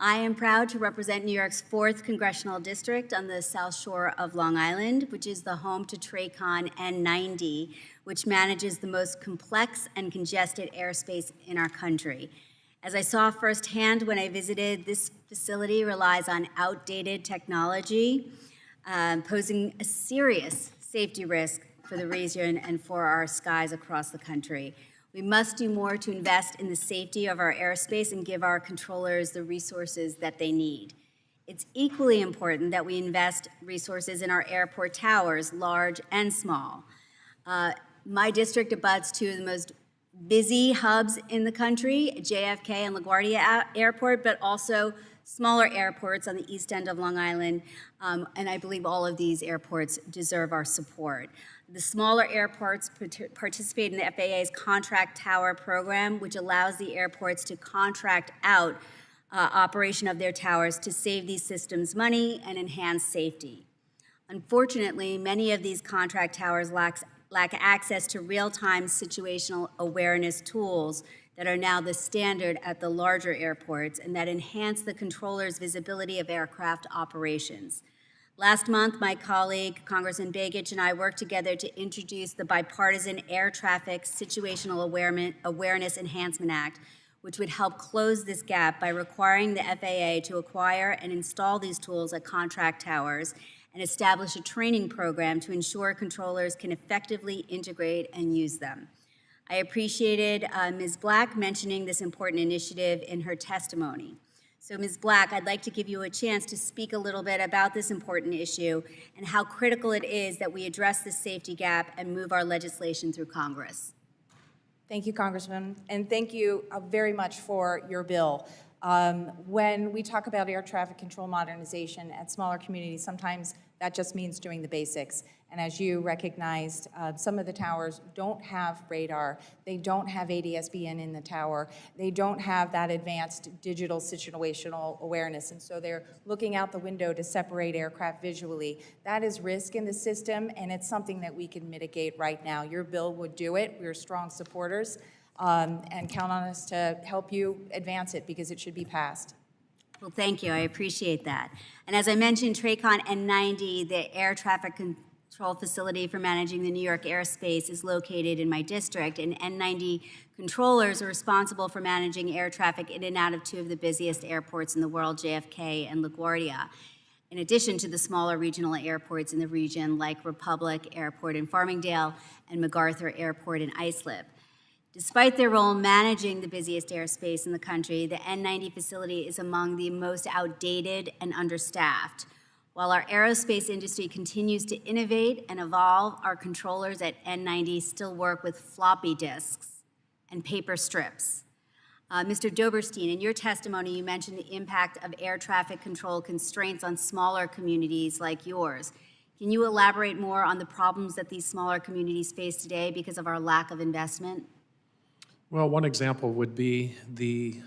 I am proud to represent New York's 4th Congressional District on the South Shore of Long Island, which is the home to TRACON N90, which manages the most complex and congested airspace in our country. As I saw firsthand when I visited, this facility relies on outdated technology, posing a serious safety risk for the region and for our skies across the country. We must do more to invest in the safety of our airspace and give our controllers the resources that they need. It's equally important that we invest resources in our airport towers, large and small. My district abuts two of the most busy hubs in the country, JFK and LaGuardia Airport, but also smaller airports on the east end of Long Island, and I believe all of these airports deserve our support. The smaller airports participate in the FAA's Contract Tower program, which allows the airports to contract out operation of their towers to save these systems money and enhance safety. Unfortunately, many of these contract towers lack access to real-time situational awareness tools that are now the standard at the larger airports and that enhance the controller's visibility of aircraft operations. Last month, my colleague, Congressman Begich, and I worked together to introduce the Bipartisan Air Traffic Situational Awareness Enhancement Act, which would help close this gap by requiring the FAA to acquire and install these tools at contract towers and establish a training program to ensure controllers can effectively integrate and use them. I appreciated Ms. Black mentioning this important initiative in her testimony. So Ms. Black, I'd like to give you a chance to speak a little bit about this important issue and how critical it is that we address this safety gap and move our legislation through Congress. Thank you, Congressman, and thank you very much for your bill. When we talk about air traffic control modernization at smaller communities, sometimes that just means doing the basics. And as you recognized, some of the towers don't have radar. They don't have ADS-BN in the tower. They don't have that advanced digital situational awareness. And so they're looking out the window to separate aircraft visually. That is risk in the system, and it's something that we can mitigate right now. Your bill would do it. We're strong supporters, and count on us to help you advance it because it should be passed. Well, thank you. I appreciate that. And as I mentioned, TRACON N90, the air traffic control facility for managing the New York airspace, is located in my district, and N90 controllers are responsible for managing air traffic in and out of two of the busiest airports in the world, JFK and LaGuardia, in addition to the smaller regional airports in the region like Republic Airport in Farmingdale and MacArthur Airport in Islip. Despite their role managing the busiest airspace in the country, the N90 facility is among the most outdated and understaffed. While our aerospace industry continues to innovate and evolve, our controllers at N90 still work with floppy disks and paper strips. Mr. Doberstein, in your testimony, you mentioned the impact of air traffic control constraints on smaller communities like yours. Can you elaborate more on the problems that these smaller communities face today because of our lack of investment? Well, one example would be the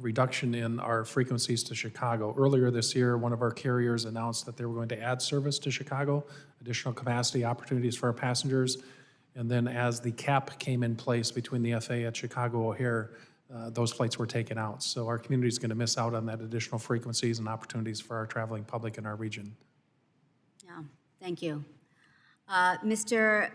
reduction in our frequencies to Chicago. Earlier this year, one of our carriers announced that they were going to add service to Chicago, additional capacity opportunities for our passengers. And then as the cap came in place between the FAA at Chicago O'Hare, those flights were taken out. So our community is going to miss out on that additional frequencies and opportunities for our traveling public in our region. Yeah, thank you. Mr.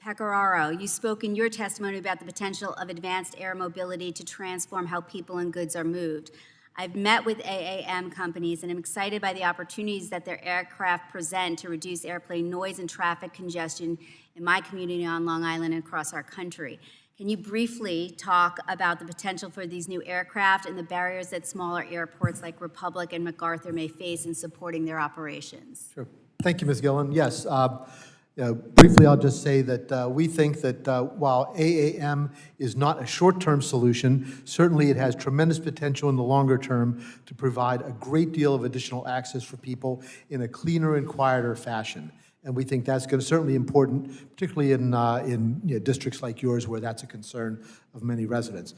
Pecoraro, you spoke in your testimony about the potential of advanced air mobility to transform how people and goods are moved. I've met with AAM companies and I'm excited by the opportunities that their aircraft present to reduce airplane noise and traffic congestion in my community on Long Island and across our country. Can you briefly talk about the potential for these new aircraft and the barriers that smaller airports like Republic and MacArthur may face in supporting their operations? Sure. Thank you, Ms. Gillen. Yes. Briefly, I'll just say that we think that while AAM is not a short-term solution, certainly it has tremendous potential in the longer term to provide a great deal of additional access for people in a cleaner and quieter fashion. And we think that's going to certainly important, particularly in districts like yours where that's a concern of many residents.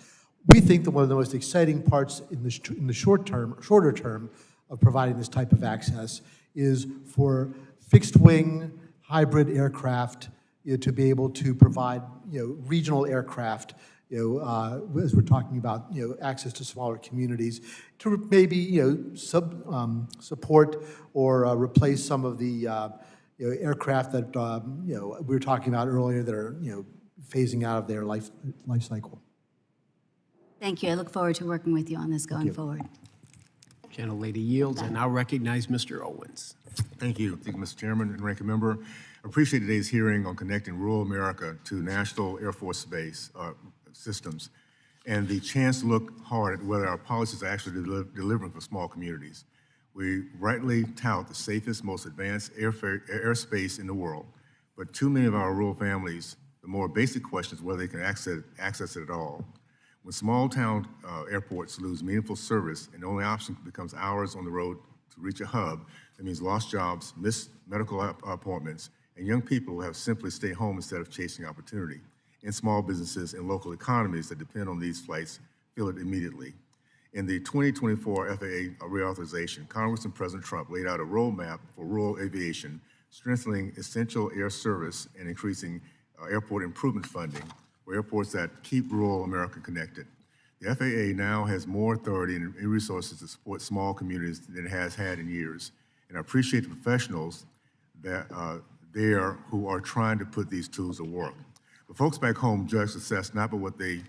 We think that one of the most exciting parts in the shorter term of providing this type of access is for fixed-wing hybrid aircraft to be able to provide regional aircraft as we're talking about access to smaller communities to maybe support or replace some of the aircraft that we were talking about earlier that are phasing out of their life cycle. Thank you. I look forward to working with you on this going forward. Gentlelady yields. I now recognize Mr. Owens. Thank you, Mr. Chairman and Ranking Member. I appreciate today's hearing on connecting rural America to National Air Force Base systems and the chance to look hard at whether our policies are actually delivering for small communities. We rightly tout the safest, most advanced airspace in the world, but too many of our rural families, the more basic question is whether they can access it at all. When small-town airports lose meaningful service and the only option becomes hours on the road to reach a hub, that means lost jobs, missed medical appointments, and young people who have simply stay home instead of chasing opportunity. And small businesses and local economies that depend on these flights feel it immediately. In the 2024 FAA reauthorization, Congress and President Trump laid out a roadmap for rural aviation, strengthening essential air service and increasing airport improvement funding for airports that keep rural America connected. The FAA now has more authority and resources to support small communities than it has had in years. And I appreciate the professionals that there who are trying to put these tools to work. But folks back home judge success not by what they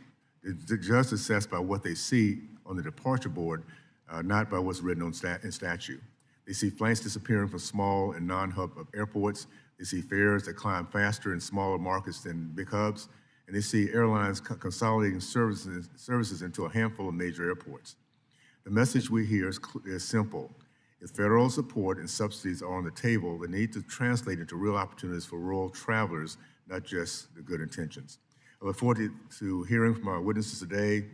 judge success by what they see on the departure board, not by what's written in statute. They see flights disappearing from small and non-hub airports. They see fares that climb faster in smaller markets than big hubs. And they see airlines consolidating services into a handful of major airports. The message we hear is simple. If federal support and subsidies are on the table, they need to translate into real opportunities for rural travelers, not just the good intentions. I look forward to hearing from our witnesses today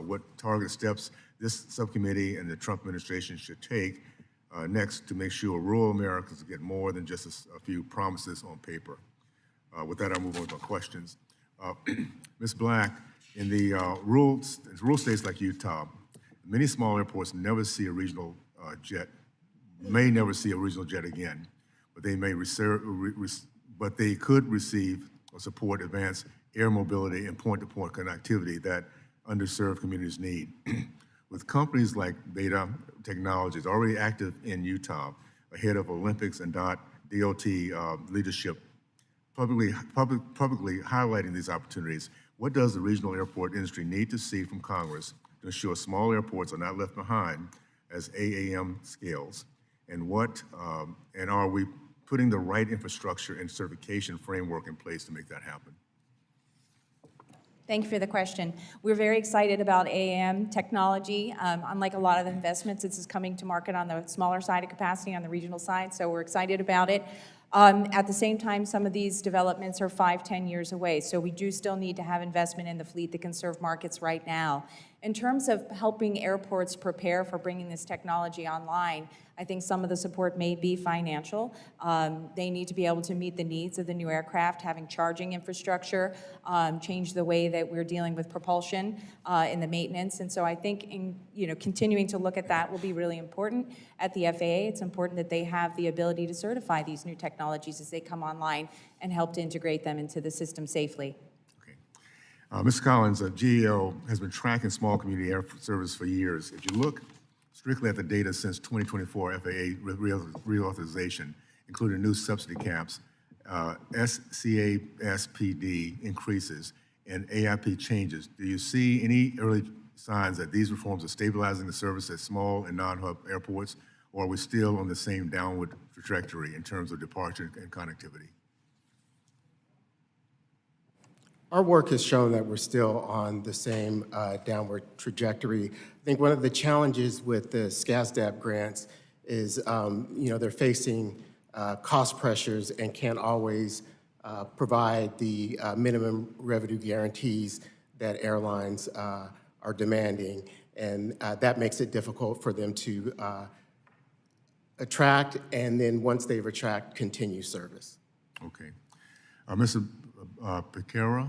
what targeted steps this subcommittee and the Trump administration should take next to make sure rural Americans get more than just a few promises on paper. With that, I'll move on to my questions. Ms. Black, in the rural states like Utah, many small airports never see a regional jet, may never see a regional jet again, but they may but they could receive or support advanced air mobility and point-to-point connectivity that underserved communities need. With companies like Beta Technologies already active in Utah, ahead of Olympics and DOT leadership, publicly highlighting these opportunities, what does the regional airport industry need to see from Congress to ensure small airports are not left behind as AAM scales? And and are we putting the right infrastructure and certification framework in place to make that happen? Thank you for the question. We're very excited about AAM technology. Unlike a lot of the investments, this is coming to market on the smaller side of capacity, on the regional side, so we're excited about it. At the same time, some of these developments are 5-10 years away, so we do still need to have investment in the fleet that can serve markets right now. In terms of helping airports prepare for bringing this technology online, I think some of the support may be financial. They need to be able to meet the needs of the new aircraft, having charging infrastructure, change the way that we're dealing with propulsion in the maintenance. And so I think continuing to look at that will be really important. At the FAA, it's important that they have the ability to certify these new technologies as they come online and help to integrate them into the system safely. Ms. Collins, GAO has been tracking small community air service for years. If you look strictly at the data since 2024 FAA reauthorization, including new subsidy caps, SCASPD increases, and AIP changes, do you see any early signs that these reforms are stabilizing the service at small and non-hub airports, or are we still on the same downward trajectory in terms of departure and connectivity? Our work has shown that we're still on the same downward trajectory. I think one of the challenges with the SCASDAP grants is, they're facing cost pressures and can't always provide the minimum revenue guarantees that airlines are demanding, and that makes it difficult for them to attract, and then once they attract, continue service. Okay. Mr. Piquera?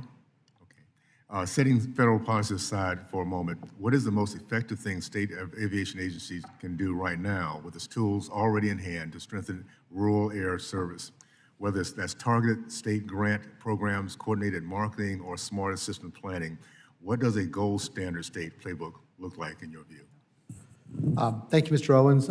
Okay. Setting federal policy aside for a moment, what is the most effective thing state aviation agencies can do right now with its tools already in hand to strengthen rural air service? Whether that's targeted state grant programs, coordinated marketing, or smarter system planning, what does a gold standard state playbook look like in your view? Thank you, Mr. Owens.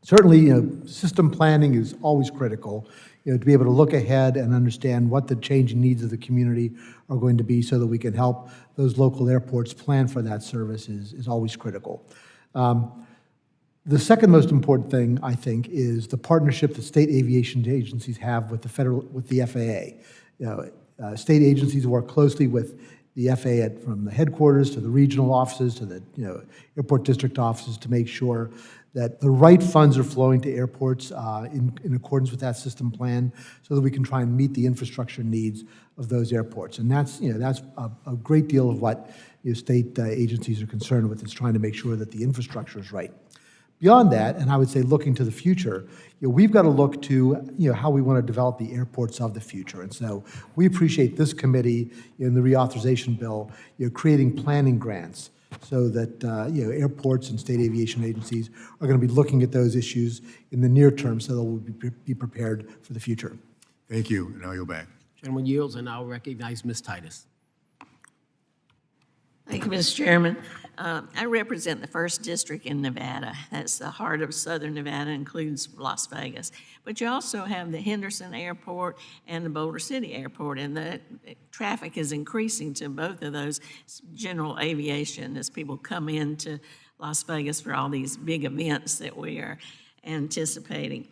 Certainly, system planning is always critical, to be able to look ahead and understand what the changing needs of the community are going to be so that we can help those local airports plan for that service is always critical. The second most important thing, I think, is the partnership that state aviation agencies have with the FAA. State agencies work closely with the FAA from the headquarters to the regional offices to the airport district offices to make sure that the right funds are flowing to airports in accordance with that system plan so that we can try and meet the infrastructure needs of those airports. And that's, that's a great deal of what state agencies are concerned with, is trying to make sure that the infrastructure is right. Beyond that, and I would say looking to the future, we've got to look to how we want to develop the airports of the future. And so we appreciate this committee in the reauthorization bill, creating planning grants so that airports and state aviation agencies are going to be looking at those issues in the near term so that we'll be prepared for the future. Thank you, and now you're back. Gentleman yields, and I'll recognize Ms. Titus. Thank you, Mr. Chairman. I represent the 1st District in Nevada. That's the heart of southern Nevada, includes Las Vegas. But you also have the Henderson Airport and the Boulder City Airport, and the traffic is increasing to both of those general aviation as people come into Las Vegas for all these big events that we are anticipating.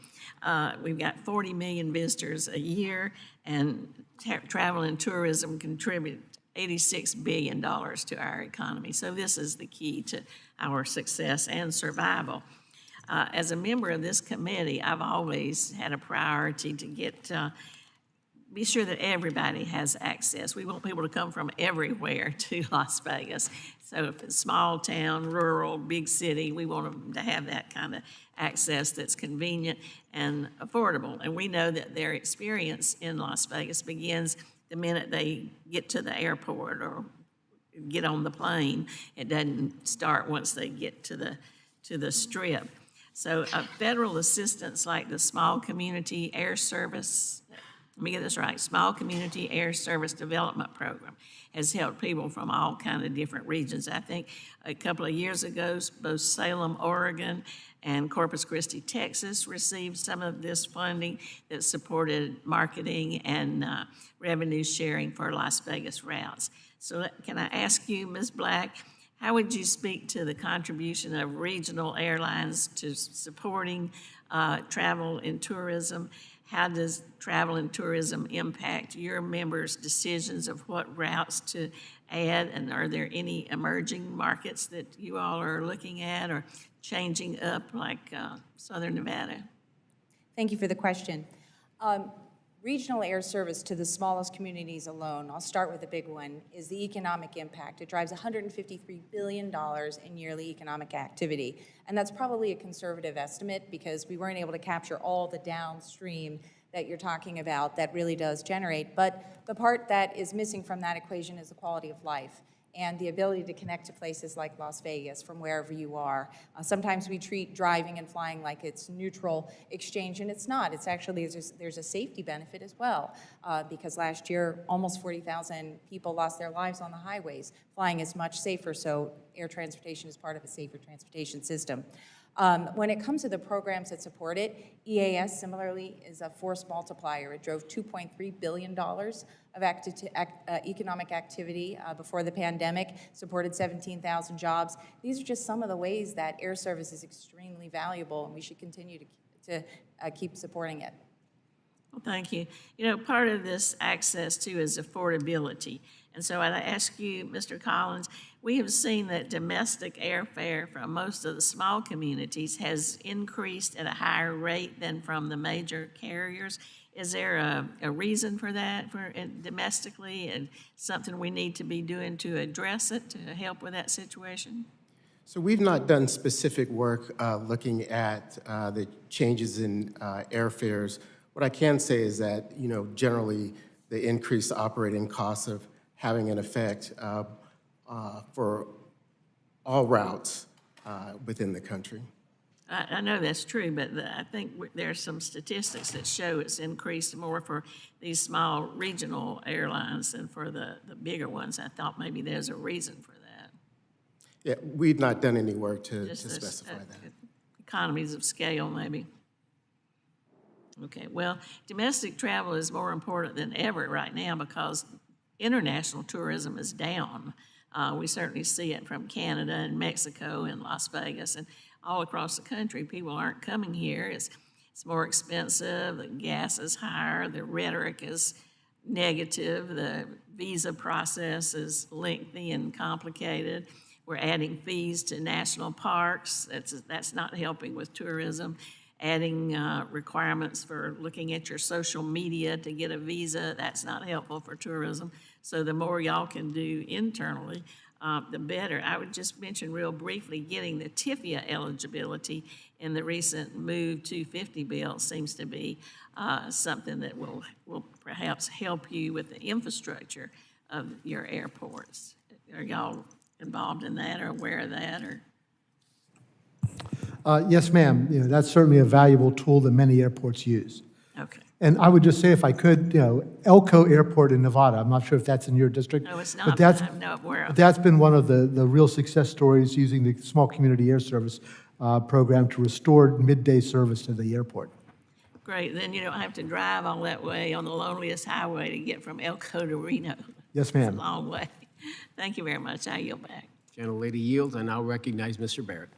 We've got 40 million visitors a year, and travel and tourism contribute $86 billion to our economy. So this is the key to our success and survival. As a member of this committee, I've always had a priority to be sure that everybody has access. We want people to come from everywhere to Las Vegas. So if it's small town, rural, big city, we want them to have that kind of access that's convenient and affordable. And we know that their experience in Las Vegas begins the minute they get to the airport or get on the plane. It doesn't start once they get to the Strip. So federal assistance like the Small Community Air Service, let me get this right, Small Community Air Service Development Program has helped people from all kind of different regions. I think a couple of years ago, both Salem, Oregon, and Corpus Christi, Texas received some of this funding that supported marketing and revenue sharing for Las Vegas routes. So can I ask you, Ms. Black, how would you speak to the contribution of regional airlines to supporting travel and tourism? How does travel and tourism impact your members' decisions of what routes to add? And are there any emerging markets that you all are looking at or changing up like Southern Nevada? Thank you for the question. Regional air service to the smallest communities alone, I'll start with the big one, is the economic impact. It drives $153 billion in yearly economic activity. And that's probably a conservative estimate because we weren't able to capture all the downstream that you're talking about that really does generate. But the part that is missing from that equation is the quality of life and the ability to connect to places like Las Vegas from wherever you are. Sometimes we treat driving and flying like it's neutral exchange, and it's not. It's actually, there's a safety benefit as well, because last year, almost 40,000 people lost their lives on the highways. Flying is much safer, so air transportation is part of a safer transportation system. When it comes to the programs that support it, EAS similarly is a force multiplier. It drove $2.3 billion of economic activity before the pandemic, supported 17,000 jobs. These are just some of the ways that air service is extremely valuable, and we should continue to keep supporting it. Well, thank you. You know, part of this access, too, is affordability. And so I'd ask you, Mr. Collins, we have seen that domestic airfare from most of the small communities has increased at a higher rate than from the major carriers. Is there a reason for that domestically, and something we need to be doing to address it, to help with that situation? So we've not done specific work looking at the changes in airfares. What I can say is that, generally the increased operating costs of having an effect for all routes within the country. I know that's true, but I think there are some statistics that show it's increased more for these small regional airlines than for the bigger ones. I thought maybe there's a reason for that. Yeah, we've not done any work to Just specify that. Economies of scale, maybe. Okay, well, domestic travel is more important than ever right now because international tourism is down. We certainly see it from Canada and Mexico and Las Vegas and all across the country. People aren't coming here. It's more expensive, the gas is higher, the rhetoric is negative, the visa process is lengthy and complicated. We're adding fees to national parks. That's not helping with tourism. Adding requirements for looking at your social media to get a visa, that's not helpful for tourism. So the more y'all can do internally, the better. I would just mention real briefly, getting the TIFIA eligibility in the recent Move 250 bill seems to be something that will perhaps help you with the infrastructure of your airports. Are y'all involved in that or aware of that? Or Yes, ma'am. That's certainly a valuable tool that many airports use. okay. And I would just say, if I could, Elko Airport in Nevada, I'm not sure if that's in your district. No, it's but not, that's- but I'm not aware of But it. that's been one of the real success stories, using the Small Community Air Service program to restore midday service to the airport. Great, then you don't have to drive all that way on the loneliest highway to get from Elko to Reno. Yes, It's ma'am. a long way. Thank you very much. I yield back. Gentlelady yields. I now recognize Mr. Barrett.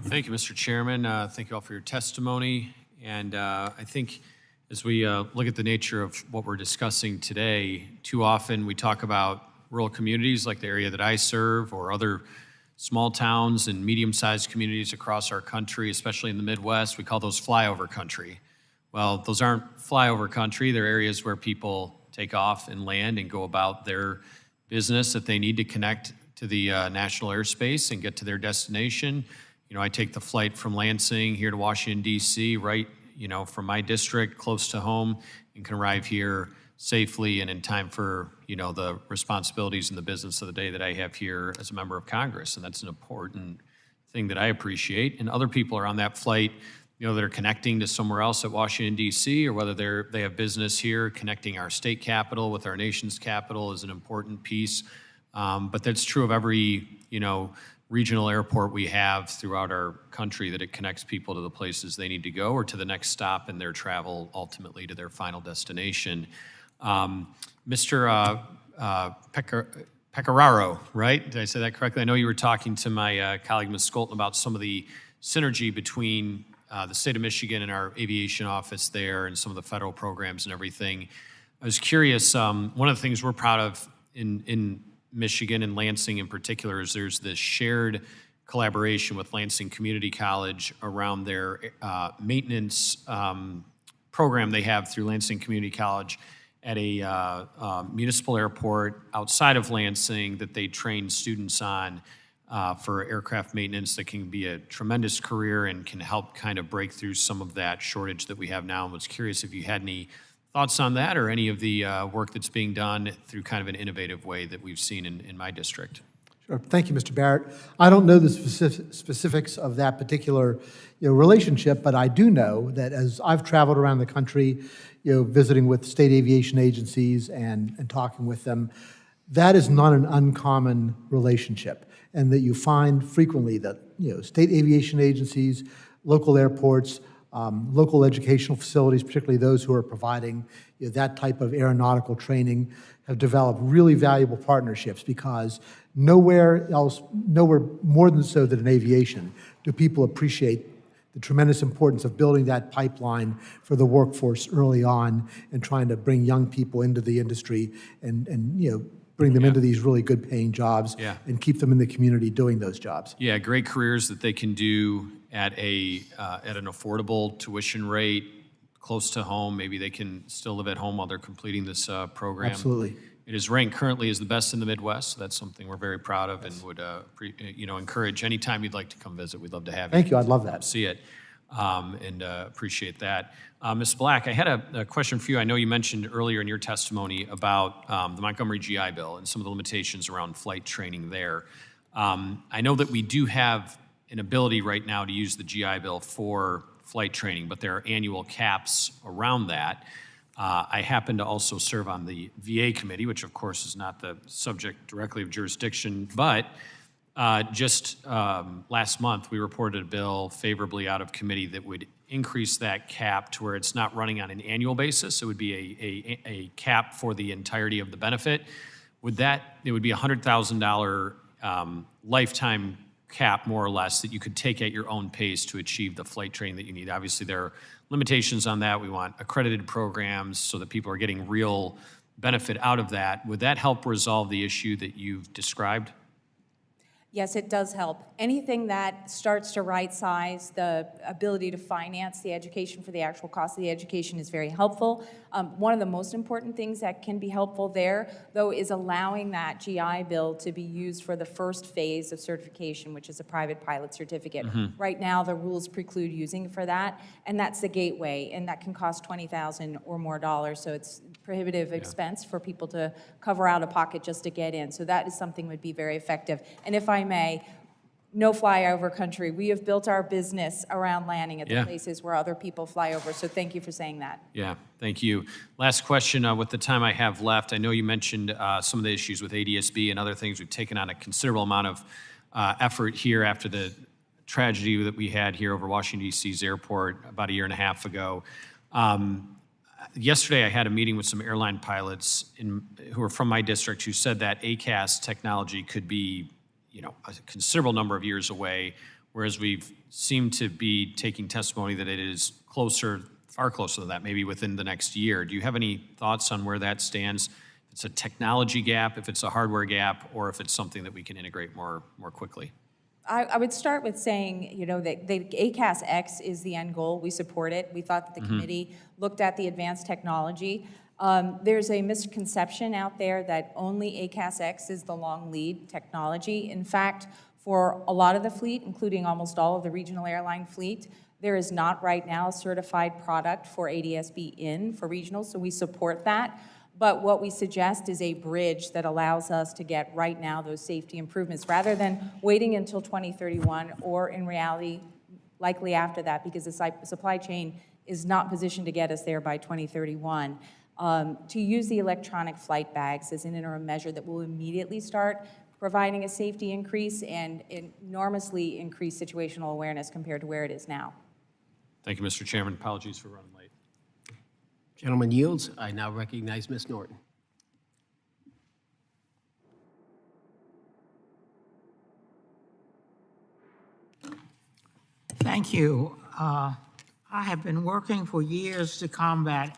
Thank you, Mr. Chairman. Thank you all for your testimony. And I think as we look at the nature of what we're discussing today, too often we talk about rural communities like the area that I serve, or other small towns and medium-sized communities across our country, especially in the Midwest. We call those flyover country. Well, those aren't flyover country. They're areas where people take off and land and go about their business that they need to connect to the national airspace and get to their destination. I take the flight from Lansing here to Washington, D.C., right, from my district, close to home, and can arrive here safely and in time for, the responsibilities and the business of the day that I have here as a member of Congress. And that's an important thing that I appreciate. And other people are on that flight, that are connecting to somewhere else at Washington, D.C., or whether they have business here. Connecting our state capital with our nation's capital is an important piece. But that's true of every, regional airport we have throughout our country, that it connects people to the places they need to go, or to the next stop in their travel, ultimately to their final destination. Mr. Pecoraro, right? Did I say that correctly? I know you were talking to my colleague, Ms. Skolton, about some of the synergy between the state of Michigan and our aviation office there, and some of the federal programs and everything. I was curious, one of the things we're proud of in Michigan, and Lansing in particular, is there's this shared collaboration with Lansing Community College around their maintenance program they have through Lansing Community College at a municipal airport outside of Lansing that they train students on for aircraft maintenance, that can be a tremendous career and can help kind of break through some of that shortage that we have now. I was curious if you had any thoughts on that, or any of the work that's being done through kind of an innovative way that we've seen in my district. Sure. Thank you, Mr. Barrett. I don't know the specifics of that particular relationship, but I do know that as I've traveled around the country, visiting with state aviation agencies and talking with them, that is not an uncommon relationship, and that you find frequently that state aviation agencies, local airports, local educational facilities, particularly those who are providing that type of aeronautical training, have developed really valuable partnerships, because nowhere more than so than in aviation do people appreciate the tremendous importance of building that pipeline for the workforce early on, and trying to bring young people into the industry and bring them into these really good paying jobs, and keep them in the community doing those jobs. Yeah, great careers that they can do at an affordable tuition rate, close to home. Maybe they can still live at home while they're completing this program. Absolutely. It is ranked currently as the best in the Midwest, so that's something we're very proud of, and would encourage anytime you'd like to come visit. We'd love to have you. Thank you. I'd love that. See it, and appreciate that. Ms. Black, I had a question for you. I know you mentioned earlier in your testimony about the Montgomery GI Bill and some of the limitations around flight training there. I know that we do have an ability right now to use the GI Bill for flight training, but there are annual caps around that. I happen to also serve on the VA committee, which of course is not the subject directly of jurisdiction, but just last month we reported a bill favorably out of committee that would increase that cap to where it's not running on an annual basis. It would be a cap for the entirety of the benefit. It would be a $100,000 lifetime cap, more or less, that you could take at your own pace to achieve the flight training that you need. Obviously, there are limitations on that. We want accredited programs so that people are getting real benefit out of that. Would that help resolve the issue that you've described? Yes, it does help. Anything that starts to right-size the ability to finance the education for the actual cost of the education is very helpful. One of the most important things that can be helpful there, though, is allowing that GI Bill to be used for the first phase of certification, which is a private pilot certificate. Right now, the rules preclude using for that, and that's the gateway, and that can cost $20,000 or more dollars, so it's prohibitive expense for people to cover out of pocket just to get in. So that is something that would be very effective. And if I may, no flyover country. We have built our business around landing at the places where other people fly over. So thank you for saying that. Yeah, thank you. Last question with the time I have left. I know you mentioned some of the issues with ADSB and other things. We've taken on a considerable amount of effort here after the tragedy that we had here over Washington, D.C.'s airport about a year and a half ago. Yesterday, I had a meeting with some airline pilots who are from my district who said that ACAS technology could be, a considerable number of years away, whereas we've seemed to be taking testimony that it is closer, far closer than that, maybe within the next year. Do you have any thoughts on where that stands? If it's a technology gap, if it's a hardware gap, or if it's something that we can integrate more quickly? I would start with saying, that the ACAS X is the end goal. We support it. We thought that the committee looked at the advanced technology. There's a misconception out there that only ACAS X is the long lead technology. In fact, for a lot of the fleet, including almost all of the regional airline fleet, there is not right now a certified product for ADSB for regionals, so we support that. But what we suggest is a bridge that allows us to get right now those safety improvements rather than waiting until 2031 or in reality, likely after that, because the supply chain is not positioned to get us there by 2031. To use the electronic flight bags as an interim measure that will immediately start providing a safety increase and enormously increase situational awareness compared to where it is now. Thank you, Mr. Chairman. Apologies for running late. Gentleman yields. I now recognize Ms. Norton. Thank you. I have been working for years to combat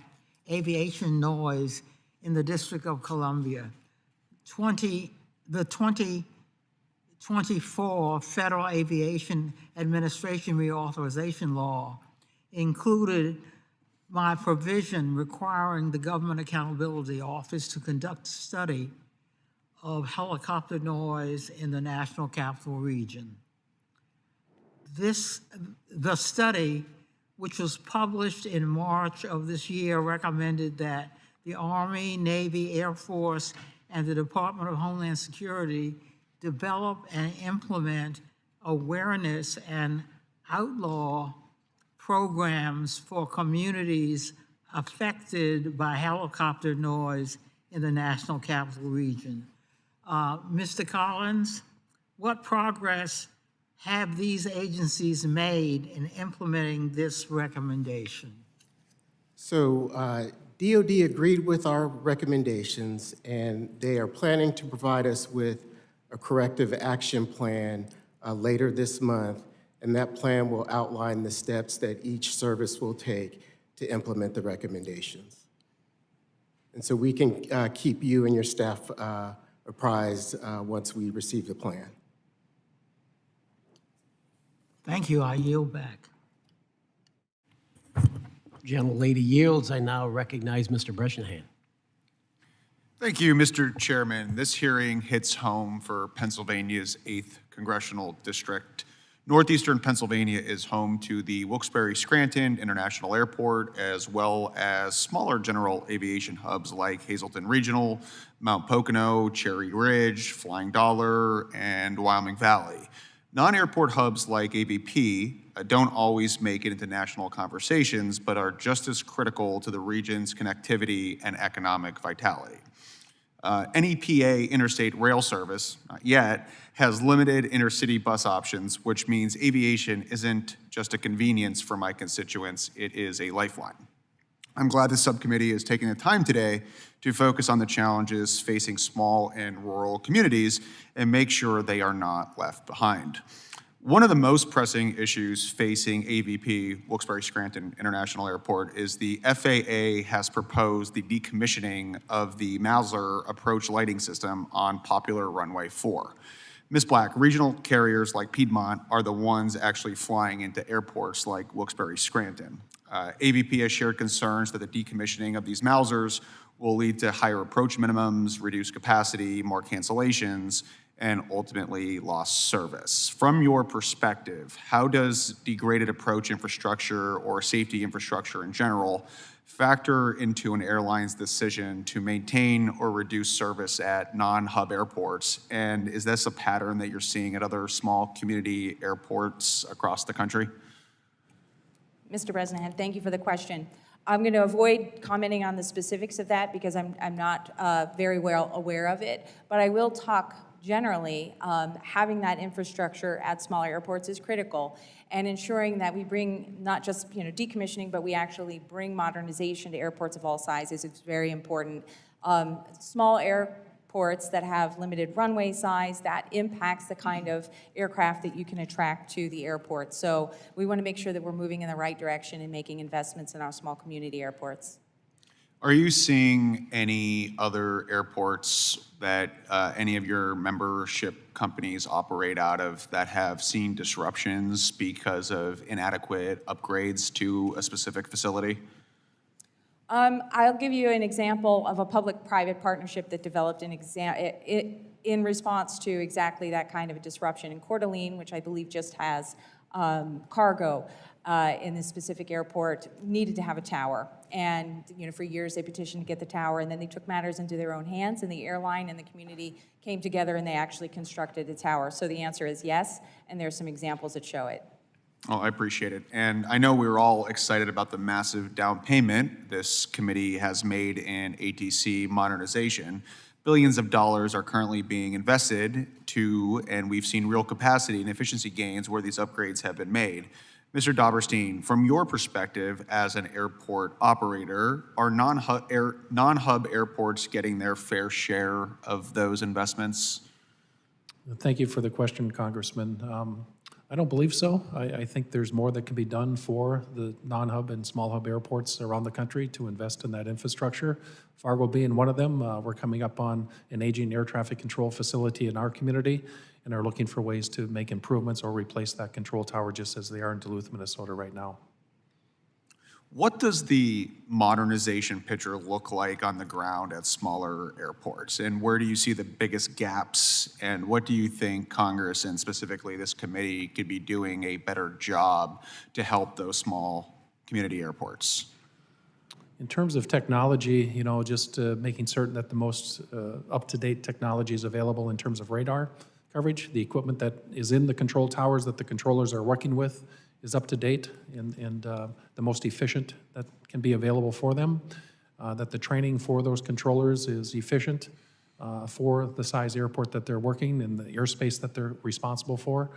aviation noise in the District of Columbia. The 2024 Federal Aviation Administration Reauthorization Law included my provision requiring the Government Accountability Office to conduct a study of helicopter noise in the National Capital Region. The study, which was published in March of this year, recommended that the Army, Navy, Air Force, and the Department of Homeland Security develop and implement awareness and outlaw programs for communities affected by helicopter noise in the National Capital Region. Mr. Collins, what progress have these agencies made in implementing this recommendation? So DOD agreed with our recommendations, and they are planning to provide us with a corrective action plan later this month, and that plan will outline the steps that each service will take to implement the recommendations. And so we can keep you and your staff apprised once we receive the plan. Thank you. I yield back. Gentlelady yields. I now recognize Mr. Bresnahan. Thank you, Mr. Chairman. This hearing hits home for Pennsylvania's 8th Congressional District. Northeastern Pennsylvania is home to the Wilkes-Barre-Scranton International Airport, as well as smaller general aviation hubs like Hazleton Regional, Mount Pocono, Cherry Ridge, Flying Dollar, and Wyoming Valley. Non-airport hubs like AVP don't always make it into national conversations, but are just as critical to the region's connectivity and economic vitality. NEPA interstate rail service, not yet, has limited intercity bus options, which means aviation isn't just a convenience for my constituents, it is a lifeline. I'm glad the subcommittee is taking the time today to focus on the challenges facing small and rural communities and make sure they are not left behind. One of the most pressing issues facing AVP, Wilkes-Barre-Scranton International Airport, is the FAA has proposed the decommissioning of the Mauser approach lighting system on popular runway 4. Ms. Black, regional carriers like Piedmont are the ones actually flying into airports like Wilkes-Barre-Scranton. AVP has shared concerns that the decommissioning of these Mausers will lead to higher approach minimums, reduced capacity, more cancellations, and ultimately lost service. From your perspective, how does degraded approach infrastructure or safety infrastructure in general factor into an airline's decision to maintain or reduce service at non-hub airports? And is this a pattern that you're seeing at other small community airports across the country? Mr. Bresnahan, thank you for the question. I'm going to avoid commenting on the specifics of that because I'm not very well aware of it, but I will talk generally. Having that infrastructure at smaller airports is critical, and ensuring that we bring not just decommissioning, but we actually bring modernization to airports of all sizes is very important. Small airports that have limited runway size, that impacts the kind of aircraft that you can attract to the airport. So we want to make sure that we're moving in the right direction and making investments in our small community airports. Are you seeing any other airports that any of your membership companies operate out of that have seen disruptions because of inadequate upgrades to a specific facility? I'll give you an example of a public-private partnership that developed in response to exactly that kind of a disruption. In Coeur d'Alene, which I believe just has cargo in this specific airport, needed to have a tower. And for years they petitioned to get the tower, and then they took matters into their own hands, and the airline and the community came together and they actually constructed a tower. So the answer is yes, and there's some examples that show it. Oh, I appreciate it. And I know we were all excited about the massive down payment this committee has made in ATC modernization. Billions of dollars are currently being invested and we've seen real capacity and efficiency gains where these upgrades have been made. Mr. Doberstein, from your perspective as an airport operator, are non-hub airports getting their fair share of those investments? Thank you for the question, Congressman. I don't believe so. I think there's more that can be done for the non-hub and small hub airports around the country to invest in that infrastructure. Fargo being one of them, we're coming up on an aging air traffic control facility in our community and are looking for ways to make improvements or replace that control tower just as they are in Duluth, Minnesota right now. What does the modernization picture look like on the ground at smaller airports? And where do you see the biggest gaps? And what do you think Congress and specifically this committee could be doing a better job to help those small community airports? In terms of technology, just making certain that the most up-to-date technology is available in terms of radar coverage, the equipment that is in the control towers that the controllers are working with is up to date and the most efficient that can be available for them, that the training for those controllers is efficient for the size airport that they're working and the airspace that they're responsible for.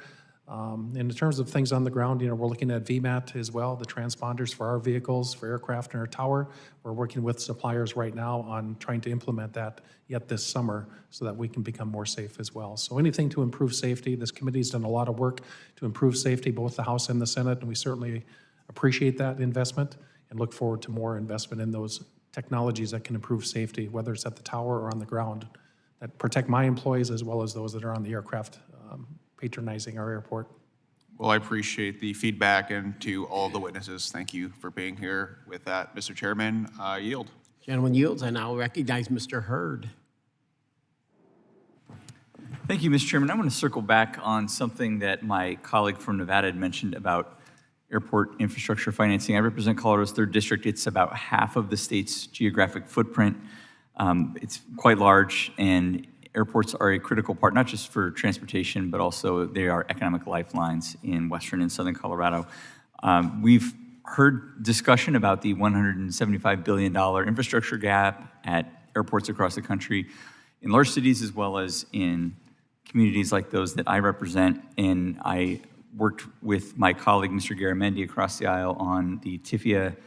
And in terms of things on the ground, we're looking at VMAT as well, the transponders for our vehicles, for aircraft and our tower. We're working with suppliers right now on trying to implement that yet this summer so that we can become more safe as well. So anything to improve safety, this committee's done a lot of work to improve safety, both the House and the Senate, and we certainly appreciate that investment and look forward to more investment in those technologies that can improve safety, whether it's at the tower or on the ground, that protect my employees as well as those that are on the aircraft patronizing our airport. Well, I appreciate the feedback, and to all the witnesses, thank you for being here. With that, Mr. Chairman, yield. Gentleman yields. I now recognize Mr. Hurd. Thank you, Mr. Chairman. I want to circle back on something that my colleague from Nevada had mentioned about airport infrastructure financing. I represent Colorado's 3rd District. It's about half of the state's geographic footprint. It's quite large, and airports are a critical part, not just for transportation, but also they are economic lifelines in western and southern Colorado. We've heard discussion about the $175 billion infrastructure gap at airports across the country, in large cities as well as in communities like those that I represent. And I worked with my colleague, Mr. Garamendi, across the aisle on the TIFIA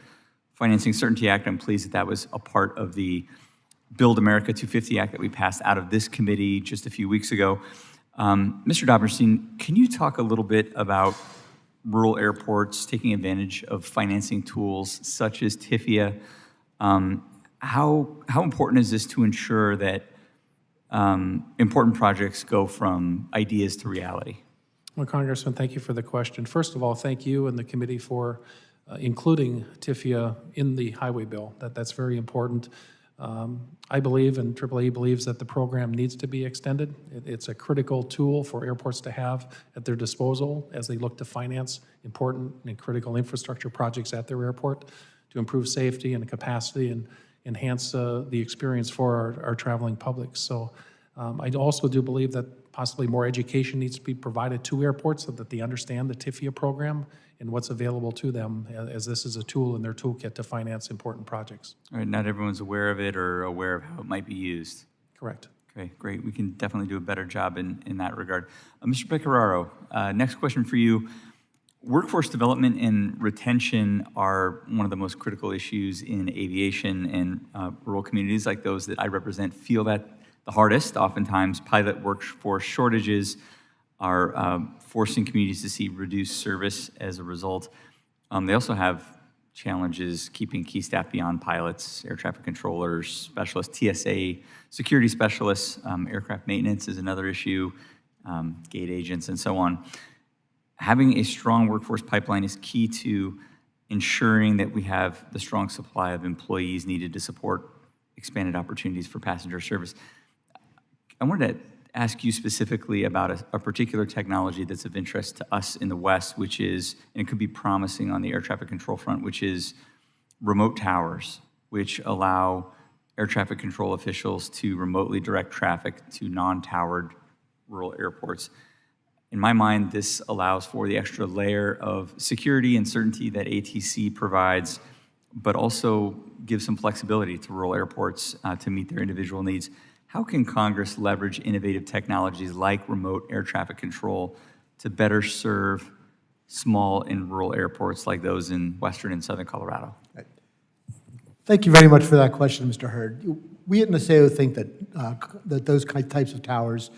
Financing Certainty Act. I'm pleased that that was a part of the Build America 250 Act that we passed out of this committee just a few weeks ago. Mr. Doberstein, can you talk a little bit about rural airports taking advantage of financing tools such as TIFIA? How important is this to ensure that important projects go from ideas to reality? Well, Congressman, thank you for the question. First of all, thank you and the committee for including TIFIA in the highway bill. That's very important. I believe, and AAA believes, that the program needs to be extended. It's a critical tool for airports to have at their disposal as they look to finance important and critical infrastructure projects at their airport to improve safety and capacity and enhance the experience for our traveling public. So I also do believe that possibly more education needs to be provided to airports so that they understand the TIFIA program and what's available to them, as this is a tool in their toolkit to finance important projects. All right, not everyone's aware of it or aware of how it might be used. Correct. Okay, great. We can definitely do a better job in that regard. Mr. Pecoraro, next question for you. Workforce development and retention are one of the most critical issues in aviation, and rural communities like those that I represent feel that the hardest. Oftentimes, pilot workforce shortages are forcing communities to see reduced service as a result. They also have challenges keeping key staff beyond pilots, air traffic controllers, specialists, TSA, security specialists, aircraft maintenance is another issue, gate agents, and so on. Having a strong workforce pipeline is key to ensuring that we have the strong supply of employees needed to support expanded opportunities for passenger service. I wanted to ask you specifically about a particular technology that's of interest to us in the West, which is, and it could be promising on the air traffic control front, which is remote towers, which allow air traffic control officials to remotely direct traffic to non-towered rural airports. In my mind, this allows for the extra layer of security and certainty that ATC provides, but also gives some flexibility to rural airports to meet their individual needs. How can Congress leverage innovative technologies like remote air traffic control to better serve small and rural airports like those in western and southern Colorado? Thank you very much for that question, Mr. Hurd. We at NASAO think that those types of towers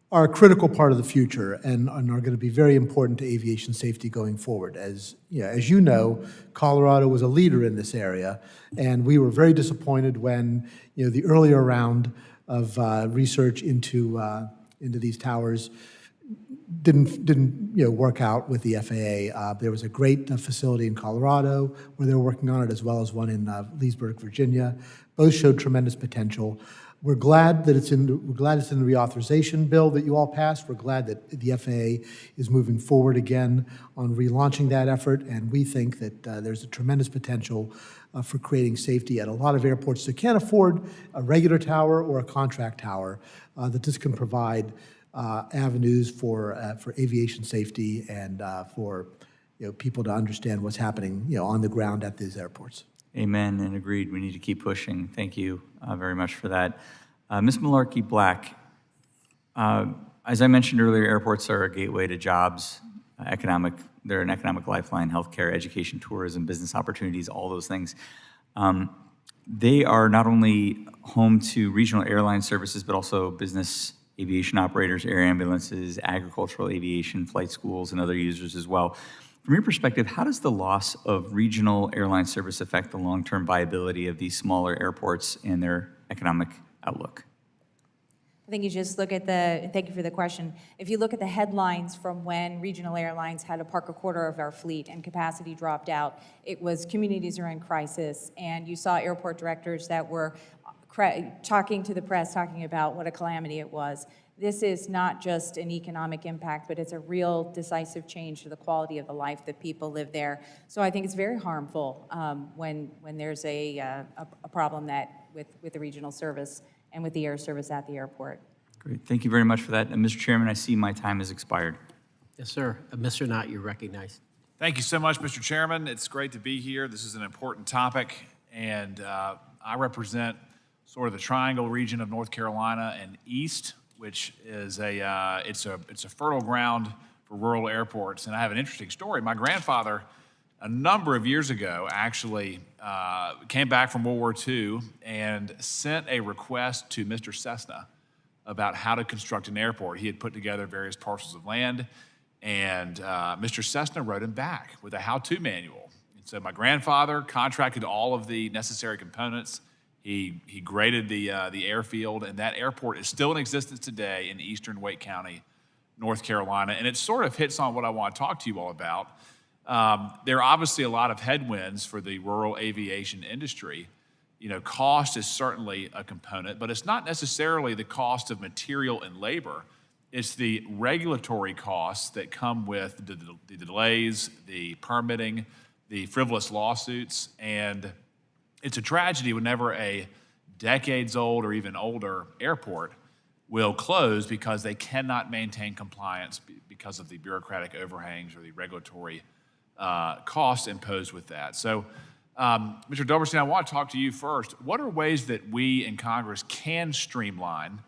are a critical part of the future and are going to be very important to aviation safety going forward. As you know, Colorado was a leader in this area, and we were very disappointed when the earlier round of research into these towers didn't work out with the FAA. There was a great facility in Colorado where they were working on it, as well as one in Leesburg, Virginia. Both showed tremendous potential. We're glad that it's in the reauthorization bill that you all passed. We're glad that the FAA is moving forward again on relaunching that effort, and we think that there's a tremendous potential for creating safety at a lot of airports that can't afford a regular tower or a contract tower, that this can provide avenues for aviation safety and for people to understand what's happening on the ground at these airports. Amen, and agreed. We need to keep pushing. Thank you very much for that. Ms. Malarkey-Black, as I mentioned earlier, airports are a gateway to jobs, they're an economic lifeline, healthcare, education, tourism, business opportunities, all those things. They are not only home to regional airline services, but also business aviation operators, air ambulances, agricultural aviation, flight schools, and other users as well. From your perspective, how does the loss of regional airline service affect the long-term viability of these smaller airports and their economic outlook? I think you just look at thank you for the question. If you look at the headlines from when regional airlines had to park a quarter of our fleet and capacity dropped out, it was communities are in crisis, and you saw airport directors that were talking to the press, talking about what a calamity it was. This is not just an economic impact, but it's a real decisive change to the quality of the life that people live there. So I think it's very harmful when there's a problem with the regional service and with the air service at the airport. Great. Thank you very much for that. And Mr. Chairman, I see my time has expired. Yes, sir. Mr. Knott, you're recognized. Thank you so much, Mr. Chairman. It's great to be here. This is an important topic, and I represent sort of the Triangle region of North Carolina and East, which is it's a fertile ground for rural airports. And I have an interesting story. My grandfather, a number of years ago, actually came back from World War II and sent a request to Mr. Cessna about how to construct an airport. He had put together various parcels of land, and Mr. Cessna wrote him back with a how-to manual. And so my grandfather contracted all of the necessary components, He graded the airfield, and that airport is still in existence today in eastern Wake County, North Carolina. And it sort of hits on what I want to talk to you all about. There are obviously a lot of headwinds for the rural aviation industry. You know, cost is certainly a component, but it's not necessarily the cost of material and labor. It's the regulatory costs that come with the delays, the permitting, the frivolous lawsuits, and it's a tragedy whenever a decades-old or even older airport will close because they cannot maintain compliance because of the bureaucratic overhangs or the regulatory costs imposed with that. So, Mr. Doberstein, I want to talk to you first. What are ways that we in Congress can streamline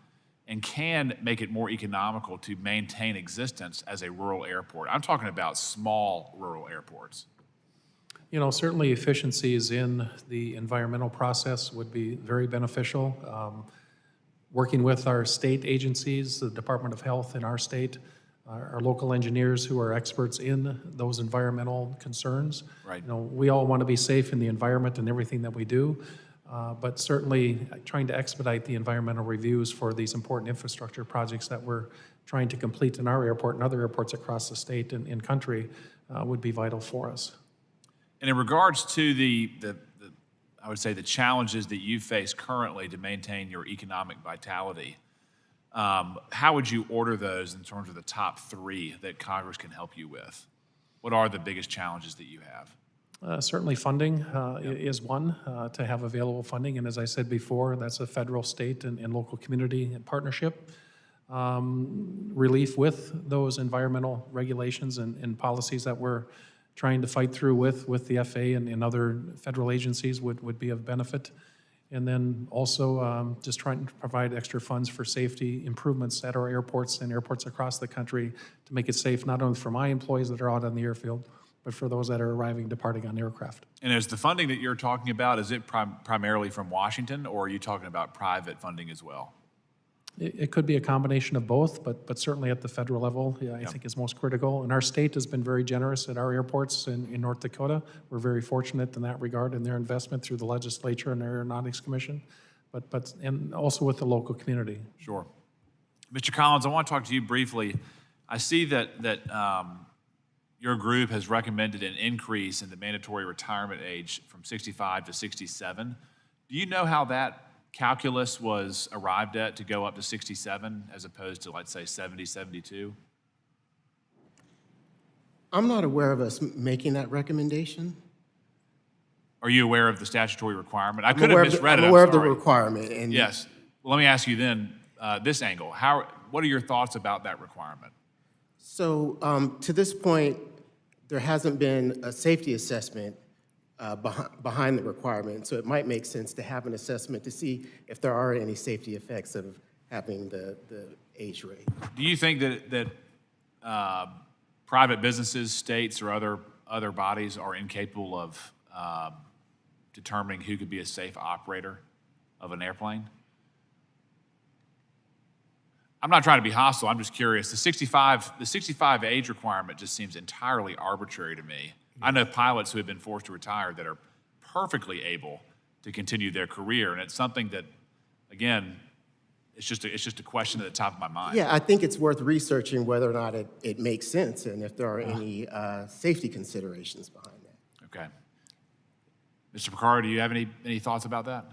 and can make it more economical to maintain existence as a rural airport? I'm talking about small rural airports. You know, certainly efficiencies in the environmental process would be very beneficial. Working with our state agencies, the Department of Health in our state, our local engineers who are experts in those environmental concerns. Right. You know, we all want to be safe in the environment and everything that we do, but certainly trying to expedite the environmental reviews for these important infrastructure projects that we're trying to complete in our airport and other airports across the state and country would be vital for us. And in regards to the I would say the challenges that you face currently to maintain your economic vitality, how would you order those in terms of the top three that Congress can help you with? What are the biggest challenges that you have? Certainly funding is one, to have available funding. And as I said before, that's a federal, state, and local community partnership. Relief with those environmental regulations and policies that we're trying to fight through with the FAA and other federal agencies would be of benefit. And then also just trying to provide extra funds for safety improvements at our airports and airports across the country to make it safe not only for my employees that are out on the airfield, but for those that are arriving, departing on aircraft. And is the funding that you're talking about, is it primarily from Washington, or are you talking about private funding as well? It could be a combination of both, but certainly at the federal level, I think is most critical. And our state has been very generous at our airports in North Dakota. We're very fortunate in that regard in their investment through the legislature and the Aeronautics Commission, and also with the local community. Sure. Mr. Collins, I want to talk to you briefly. I see that your group has recommended an increase in the mandatory retirement age from 65 to 67. Do you know how that calculus was arrived at to go up to 67 as opposed to, let's say, 70, 72? I'm not aware of us making that recommendation. Are you aware of the statutory requirement? I could have misread it. I'm aware of the requirement. And yes. Well, let me ask you then this angle. What are your thoughts about that requirement? So to this point, there hasn't been a safety assessment behind the requirement, so it might make sense to have an assessment to see if there are any safety effects of having the age rate. Do you think that private businesses, states, or other bodies are incapable of determining who could be a safe operator of an airplane? I'm not trying to be hostile. I'm just curious. The 65 age requirement just seems entirely arbitrary to me. I know pilots who have been forced to retire that are perfectly able to continue their career, and it's something that, again, it's just a question at the top of my mind. Yeah, I think it's worth researching whether or not it makes sense and if there are any safety considerations behind that. Okay. Mr. Picard, do you have any thoughts about that?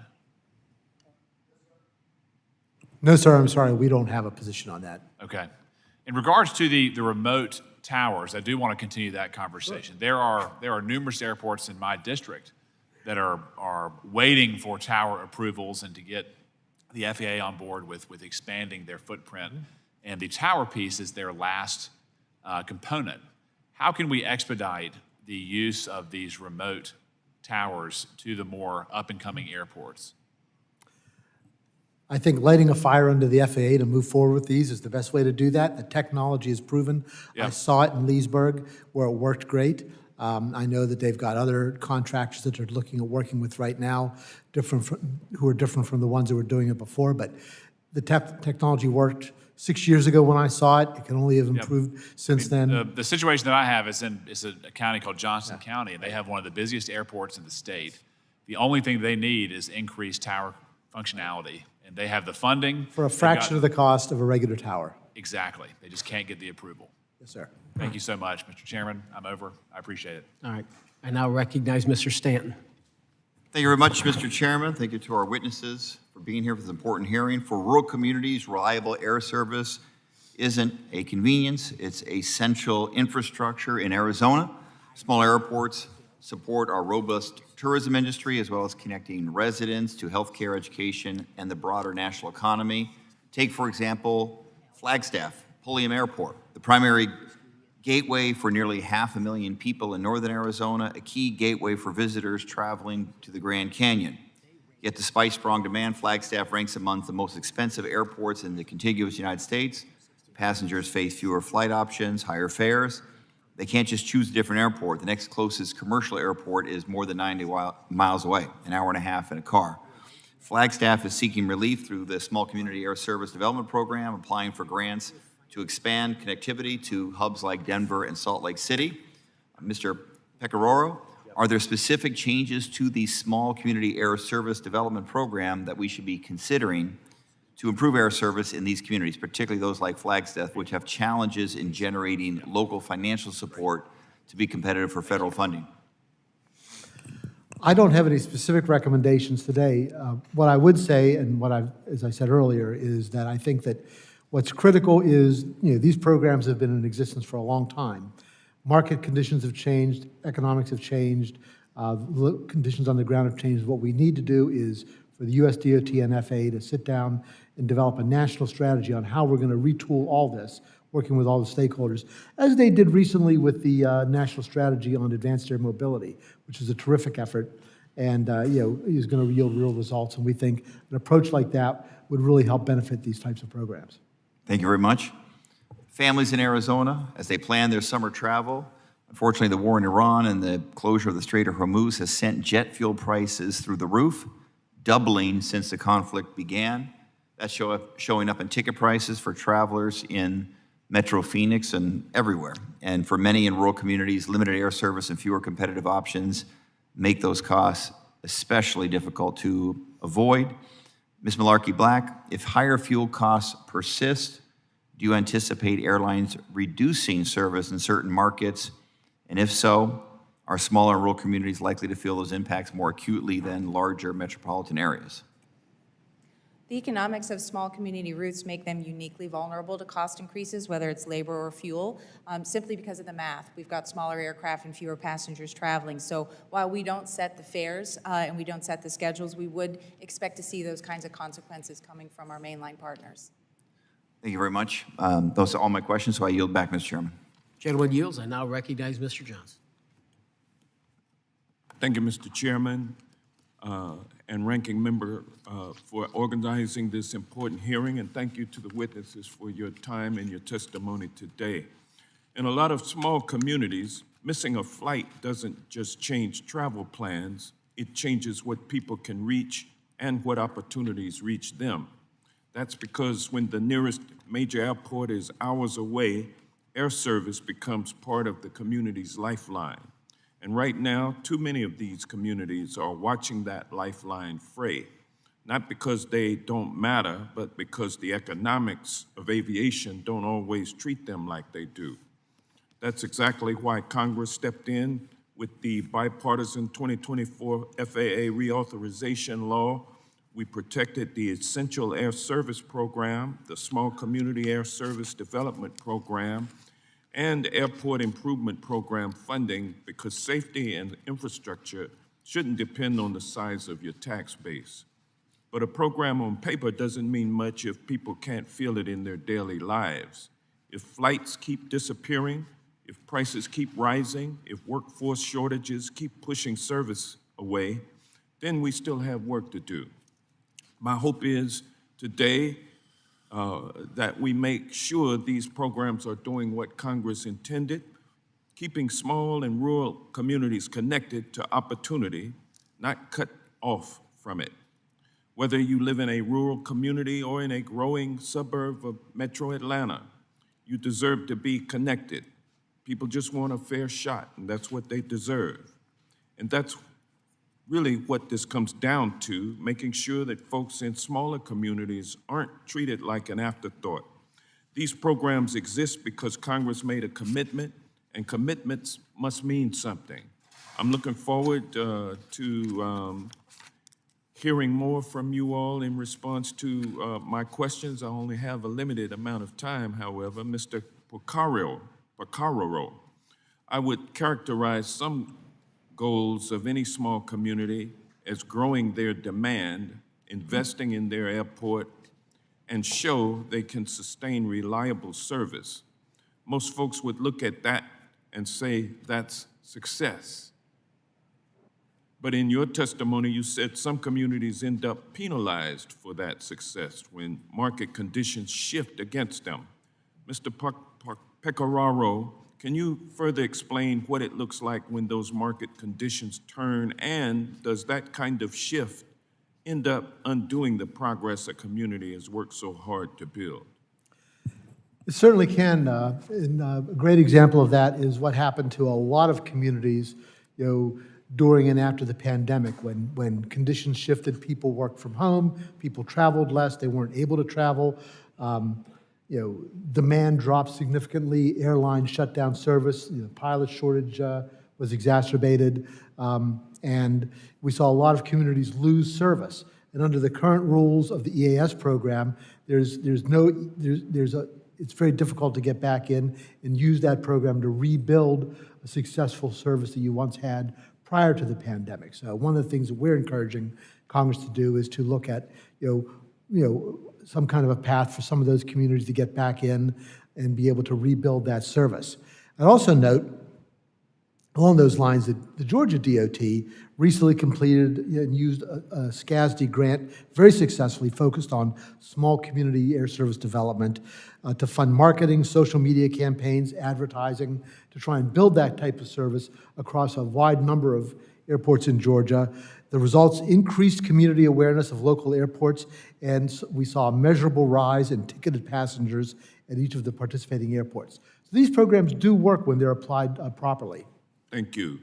No, sir, I'm sorry, we don't have a position on that. Okay. In regards to the remote towers, I do want to continue that conversation. Sure. There are numerous airports in my district that are waiting for tower approvals and to get the FAA on board with expanding their footprint. And the tower piece is their last component. How can we expedite the use of these remote towers to the more up-and-coming airports? I think lighting a fire under the FAA to move forward with these is the best way to do that. The technology is proven. Yep. I saw it in Leesburg where it worked great. I know that they've got other contractors that they're looking at working with right now, who are different from the ones that were doing it before. But the technology worked 6 years ago when I saw it. It can only have improved since then. The situation that I have is in a county called Johnson County, and they have one of the busiest airports in the state. The only thing they need is increased tower functionality, and they have the funding. For a fraction of the cost of a regular tower. Exactly. They just can't get the approval. Yes, sir. Thank you so much, Mr. Chairman. I'm over. I appreciate it. All right. I now recognize Mr. Stanton. Thank you very much, Mr. Chairman. Thank you to our witnesses for being here for this important hearing. For rural communities, reliable air service isn't a convenience, it's essential infrastructure in Arizona. Small airports support our robust tourism industry as well as connecting residents to healthcare, education, and the broader national economy. Take, for example, Flagstaff, Pulliam Airport, the primary gateway for nearly 500,000 people in northern Arizona, a key gateway for visitors traveling to the Grand Canyon. Yet despite strong demand, Flagstaff ranks among the most expensive airports in the contiguous United States. Passengers face fewer flight options, higher fares. They can't just choose a different airport. The next closest commercial airport is more than 90 miles away, an hour and a half in a car. Flagstaff is seeking relief through the Small Community Air Service Development Program, applying for grants to expand connectivity to hubs like Denver and Salt Lake City. Mr. Pecoraro, are there specific changes to the Small Community Air Service Development Program that we should be considering to improve air service in these communities, particularly those like Flagstaff, which have challenges in generating local financial support to be competitive for federal funding? I don't have any specific recommendations today. What I would say, and as I said earlier, is that I think that what's critical is, these programs have been in existence for a long time. Market conditions have changed, economics have changed, conditions on the ground have changed. What we need to do is for the US DOT and FAA to sit down and develop a national strategy on how we're going to retool all this, working with all the stakeholders, as they did recently with the National Strategy on Advanced Air Mobility, which is a terrific effort and is going to yield real results. And we think an approach like that would really help benefit these types of programs. Thank you very much. Families in Arizona, as they plan their summer travel, unfortunately the war in Iran and the closure of the Strait of Hormuz has sent jet fuel prices through the roof, doubling since the conflict began. That's showing up in ticket prices for travelers in Metro Phoenix and everywhere. And for many in rural communities, limited air service and fewer competitive options make those costs especially difficult to avoid. Ms. Malarkey-Black, if higher fuel costs persist, do you anticipate airlines reducing service in certain markets? And if so, are smaller and rural communities likely to feel those impacts more acutely than larger metropolitan areas? The economics of small community routes make them uniquely vulnerable to cost increases, whether it's labor or fuel, simply because of the math. We've got smaller aircraft and fewer passengers traveling. So while we don't set the fares and we don't set the schedules, we would expect to see those kinds of consequences coming from our mainline partners. Thank you very much. Those are all my questions, so I yield back, Mr. Chairman. Gentleman yields. I now recognize Mr. Johnson. Thank you, Mr. Chairman and Ranking Member for organizing this important hearing, and thank you to the witnesses for your time and your testimony today. In a lot of small communities, missing a flight doesn't just change travel plans, it changes what people can reach and what opportunities reach them. That's because when the nearest major airport is hours away, air service becomes part of the community's lifeline. And right now, too many of these communities are watching that lifeline fray, not because they don't matter, but because the economics of aviation don't always treat them like they do. That's exactly why Congress stepped in with the bipartisan 2024 FAA reauthorization law. We protected the Essential Air Service Program, the Small Community Air Service Development Program, and Airport Improvement Program funding because safety and infrastructure shouldn't depend on the size of your tax base. But a program on paper doesn't mean much if people can't feel it in their daily lives. If flights keep disappearing, if prices keep rising, if workforce shortages keep pushing service away, then we still have work to do. My hope is today that we make sure these programs are doing what Congress intended, keeping small and rural communities connected to opportunity, not cut off from it. Whether you live in a rural community or in a growing suburb of Metro Atlanta, you deserve to be connected. People just want a fair shot, and that's what they deserve. And that's really what this comes down to, making sure that folks in smaller communities aren't treated like an afterthought. These programs exist because Congress made a commitment, and commitments must mean something. I'm looking forward to hearing more from you all in response to my questions. I only have a limited amount of time, however. Mr. Porcaro, I would characterize some goals of any small community as growing their demand, investing in their airport, and show they can sustain reliable service. Most folks would look at that and say that's success. But in your testimony, you said some communities end up penalized for that success when market conditions shift against them. Mr. Pecoraro, can you further explain what it looks like when those market conditions turn, and does that kind of shift end up undoing the progress a community has worked so hard to build? It certainly can. And a great example of that is what happened to a lot of communities, during and after the pandemic, when conditions shifted, people worked from home, people traveled less, they weren't able to travel. Demand dropped significantly, airlines shut down service, pilot shortage was exacerbated, and we saw a lot of communities lose service. And under the current rules of the EAS program, it's very difficult to get back in and use that program to rebuild a successful service that you once had prior to the pandemic. So one of the things that we're encouraging Congress to do is to look at, some kind of a path for some of those communities to get back in and be able to rebuild that service. I'd also note, along those lines, that the Georgia DOT recently completed and used a SCASD grant very successfully focused on small community air service development to fund marketing, social media campaigns, advertising, to try and build that type of service across a wide number of airports in Georgia. The results increased community awareness of local airports, and we saw a measurable rise in ticketed passengers at each of the participating airports. So these programs do work when they're applied properly. Thank you.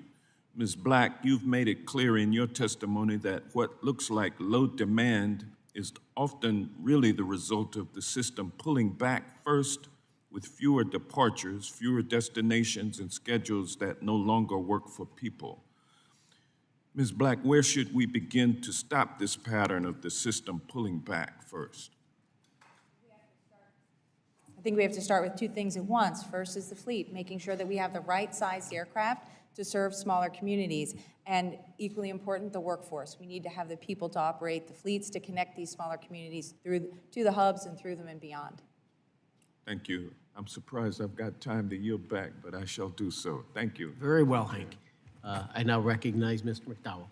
Ms. Black, you've made it clear in your testimony that what looks like low demand is often really the result of the system pulling back first with fewer departures, fewer destinations, and schedules that no longer work for people. Ms. Black, where should we begin to stop this pattern of the system pulling back first? I think we have to start with two things at once. First is the fleet, making sure that we have the right-sized aircraft to serve smaller communities. And equally important, the workforce. We need to have the people to operate the fleets to connect these smaller communities to the hubs and through them and beyond. Thank you. I'm surprised I've got time to yield back, but I shall do so. Thank you. Very well, Hank. I now recognize Mr. McDowell.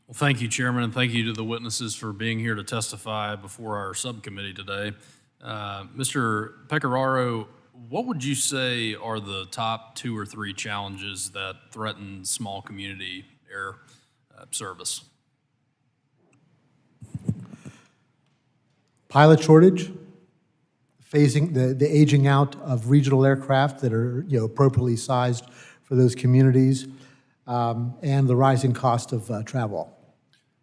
Well, thank you, Chairman, and thank you to the witnesses for being here to testify before our subcommittee today. Mr. Pecoraro, what would you say are the top 2 or 3 challenges that threaten small community air service? Pilot shortage, phasing the aging out of regional aircraft that are appropriately sized for those communities, and the rising cost of travel.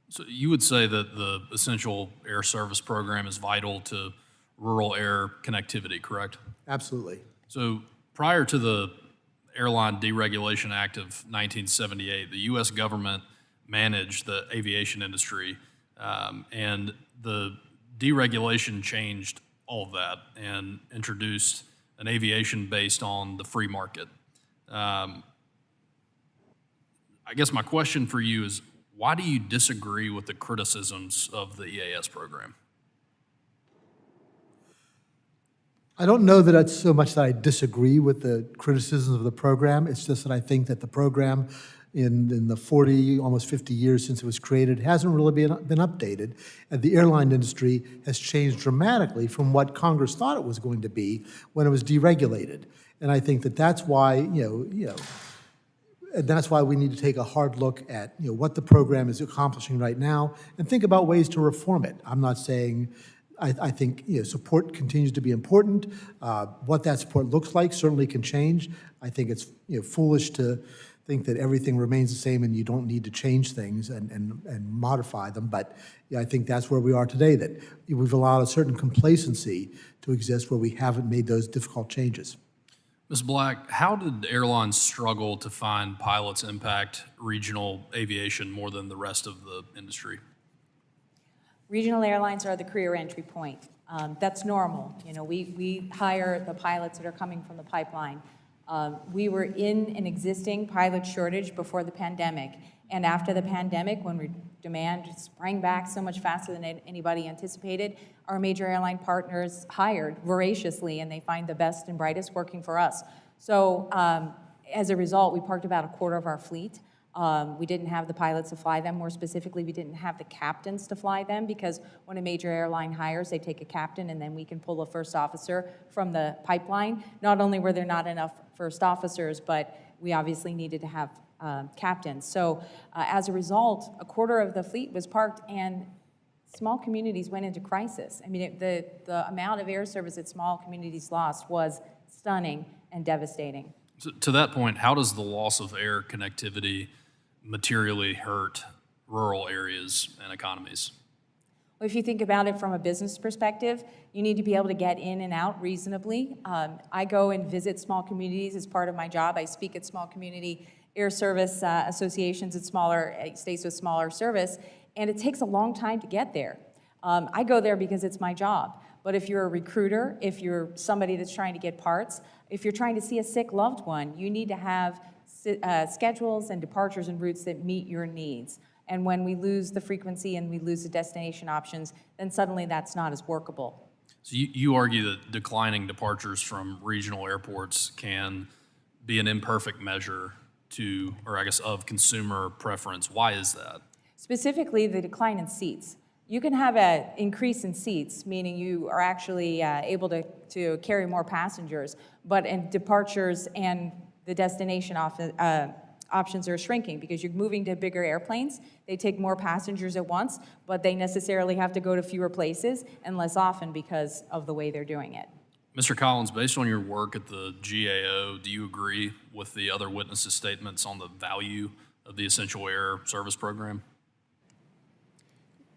So you would say that the Essential Air Service Program is vital to rural air connectivity, correct? Absolutely. So prior to the Airline Deregulation Act of 1978, the U.S. government managed the aviation industry, and the deregulation changed all of that and introduced an aviation based on the free market. I guess my question for you is, why do you disagree with the criticisms of the EAS program? I don't know that it's so much that I disagree with the criticisms of the program. It's just that I think that the program in the 40, almost 50 years since it was created hasn't really been updated. And the airline industry has changed dramatically from what Congress thought it was going to be when it was deregulated. And I think that that's why, and that's why we need to take a hard look at what the program is accomplishing right now and think about ways to reform it. I'm not saying, I think support continues to be important. What that support looks like certainly can change. I think it's foolish to think that everything remains the same and you don't need to change things and modify them. But yeah, I think that's where we are today, that we've allowed a certain complacency to exist where we haven't made those difficult changes. Ms. Black, how did airlines struggle to find pilots impact regional aviation more than the rest of the industry? Regional airlines are the career entry point. That's normal. You know, we hire the pilots that are coming from the pipeline. We were in an existing pilot shortage before the pandemic. And after the pandemic, when demand sprang back so much faster than anybody anticipated, our major airline partners hired voraciously, and they find the best and brightest working for us. So as a result, we parked about a quarter of our fleet. We didn't have the pilots to fly them. More specifically, we didn't have the captains to fly them, because when a major airline hires, they take a captain and then we can pull a first officer from the pipeline. Not only were there not enough first officers, but we obviously needed to have captains. So as a result, a quarter of the fleet was parked and small communities went into crisis. I mean, the amount of air service that small communities lost was stunning and devastating. To that point, how does the loss of air connectivity materially hurt rural areas and economies? Well, if you think about it from a business perspective, you need to be able to get in and out reasonably. I go and visit small communities as part of my job. I speak at small community air service associations at smaller states with smaller service, and it takes a long time to get there. I go there because it's my job. But if you're a recruiter, if you're somebody that's trying to get parts, if you're trying to see a sick loved one, you need to have schedules and departures and routes that meet your needs. And when we lose the frequency and we lose the destination options, then suddenly that's not as workable. So you argue that declining departures from regional airports can be an imperfect measure to, or I guess of consumer preference. Why is that? Specifically, the decline in seats. You can have an increase in seats, meaning you are actually able to carry more passengers, but in departures and the destination options are shrinking because you're moving to bigger airplanes. They take more passengers at once, but they necessarily have to go to fewer places and less often because of the way they're doing it. Mr. Collins, based on your work at the GAO, do you agree with the other witnesses' statements on the value of the Essential Air Service Program?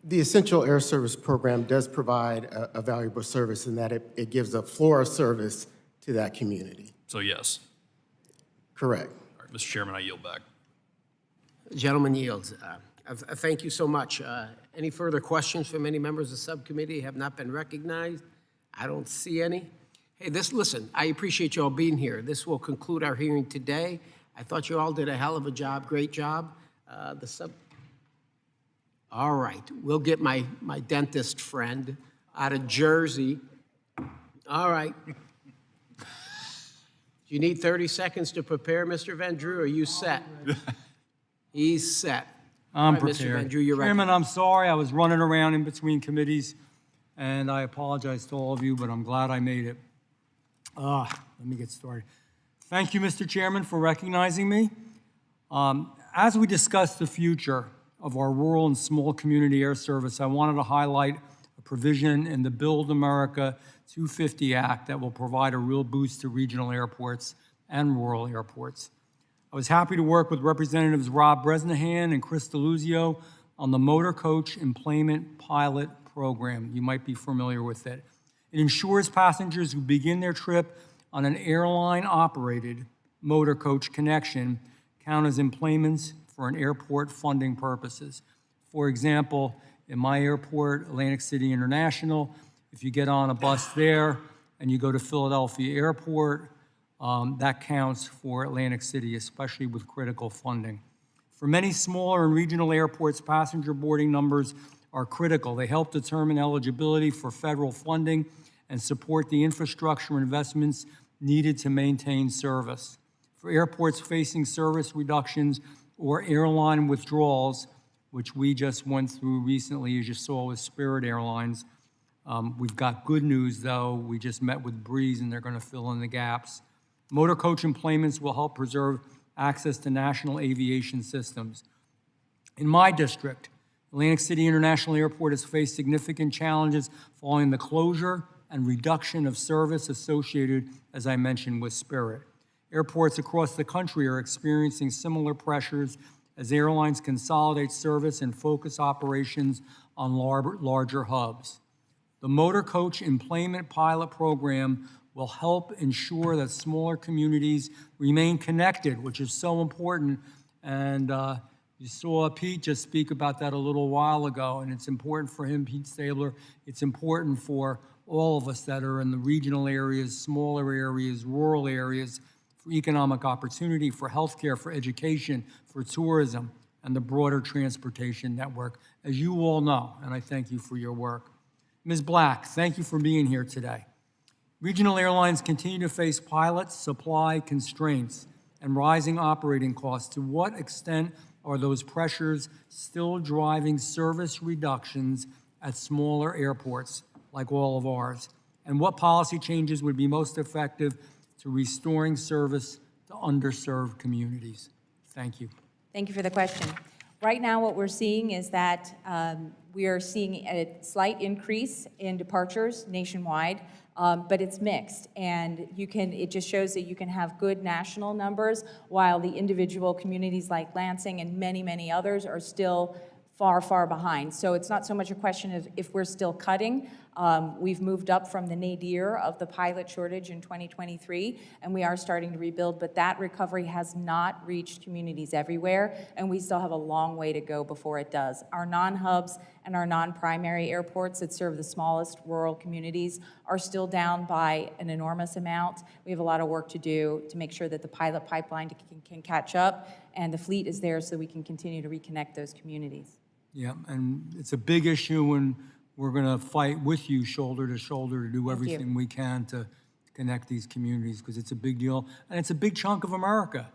The Essential Air Service Program does provide a valuable service in that it gives a floor of service to that community. So yes. Correct. All right, Mr. Chairman, I yield back. Gentleman yields. Thank you so much. Any further questions from any members of the subcommittee have not been recognized? I don't see any. Hey, listen, I appreciate you all being here. This will conclude our hearing today. I thought you all did a hell of a job, great job. All right, we'll get my dentist friend out of Jersey. All right. Do you need 30 seconds to prepare, Mr. Van Drew? Are you set? He's set. I'm All right, Mr. prepared. Van Drew, you're right. Chairman, I'm sorry. I was running around in between committees, and I apologize to all of you, but I'm glad I made it. Let me get started. Thank you, Mr. Chairman, for recognizing me. As we discuss the future of our rural and small community air service, I wanted to highlight a provision in the Build America 250 Act that will provide a real boost to regional airports and rural airports. I was happy to work with Representatives Rob Bresnahan and Chris DeLuzio on the Motor Coach Employment Pilot Program. You might be familiar with it. It ensures passengers who begin their trip on an airline-operated motor coach connection count as employments for an airport funding purposes. For example, in my airport, Atlantic City International, if you get on a bus there and you go to Philadelphia Airport, that counts for Atlantic City, especially with critical funding. For many smaller and regional airports, passenger boarding numbers are critical. They help determine eligibility for federal funding and support the infrastructure investments needed to maintain service. For airports facing service reductions or airline withdrawals, which we just went through recently, as you saw with Spirit Airlines, we've got good news, though. We just met with Breeze, and they're going to fill in the gaps. Motor coach employments will help preserve access to national aviation systems. In my district, Atlantic City International Airport has faced significant challenges following the closure and reduction of service associated, as I mentioned, with Spirit. Airports across the country are experiencing similar pressures as airlines consolidate service and focus operations on larger hubs. The Motor Coach Employment Pilot Program will help ensure that smaller communities remain connected, which is so important. And you saw Pete just speak about that a little while ago, and it's important for him, Pete Stabler. It's important for all of us that are in the regional areas, smaller areas, rural areas, for economic opportunity, for healthcare, for education, for tourism, and the broader transportation network, as you all know, and I thank you for your work. Ms. Black, thank you for being here today. Regional airlines continue to face pilot supply constraints and rising operating costs. To what extent are those pressures still driving service reductions at smaller airports like all of ours? And what policy changes would be most effective to restoring service to underserved communities? Thank you. Thank you for the question. Right now, what we're seeing is that we are seeing a slight increase in departures nationwide, but it's mixed. And it just shows that you can have good national numbers while the individual communities like Lansing and many, many others are still far, far behind. So it's not so much a question of if we're still cutting. We've moved up from the nadir of the pilot shortage in 2023, and we are starting to rebuild, but that recovery has not reached communities everywhere, and we still have a long way to go before it does. Our non-hubs and our non-primary airports that serve the smallest rural communities are still down by an enormous amount. We have a lot of work to do to make sure that the pilot pipeline can catch up, and the fleet is there so we can continue to reconnect those communities. Yeah, and it's a big issue, and we're going to fight with you shoulder to shoulder to do everything we can to connect these communities, because it's a big deal, and it's a big chunk of America.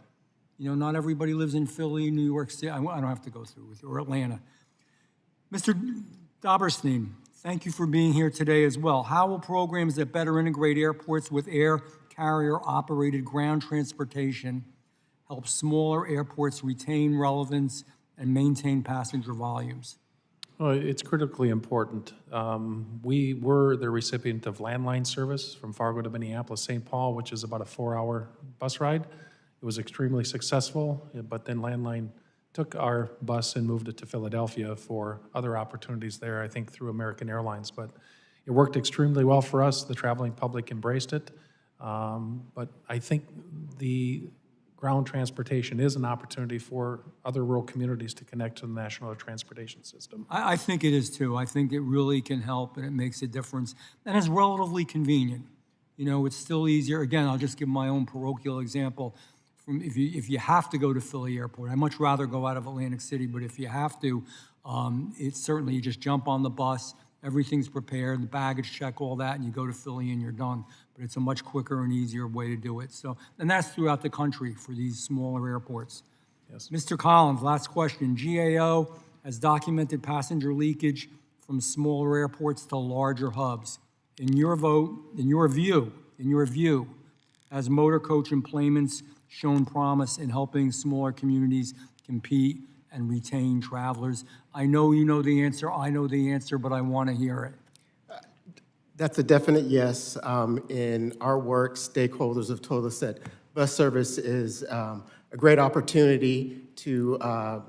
You know, not everybody lives in Philly, New York City. I don't have to go through with you, or Atlanta. Mr. Doberstein, thank you for being here today as well. How will programs that better integrate airports with air carrier-operated ground transportation help smaller airports retain relevance and maintain passenger volumes? Well, it's critically important. We were the recipient of landline service from Fargo to Minneapolis-St. Paul, which is about a 4-hour bus ride. It was extremely successful, but then landline took our bus and moved it to Philadelphia for other opportunities there, I think through American Airlines. But it worked extremely well for us. The traveling public embraced it. But I think the ground transportation is an opportunity for other rural communities to connect to the national transportation system. I think it is too. I think it really can help, and it makes a difference. And it's relatively convenient. You know, it's still easier. Again, I'll just give my own parochial example. If you have to go to Philly Airport, I'd much rather go out of Atlantic City, but if you have to, it's certainly you just jump on the bus, everything's prepared, the baggage check, all that, and you go to Philly and you're done. But it's a much quicker and easier way to do it. So, and that's throughout the country for these smaller airports. Yes. Mr. Collins, last question. GAO has documented passenger leakage from smaller airports to larger hubs. In your view, has motor coach employments shown promise in helping smaller communities compete and retain travelers? I know you know the answer, I know the answer, but I want to hear it. That's a definite yes. In our work, stakeholders have told us that bus service is a great opportunity to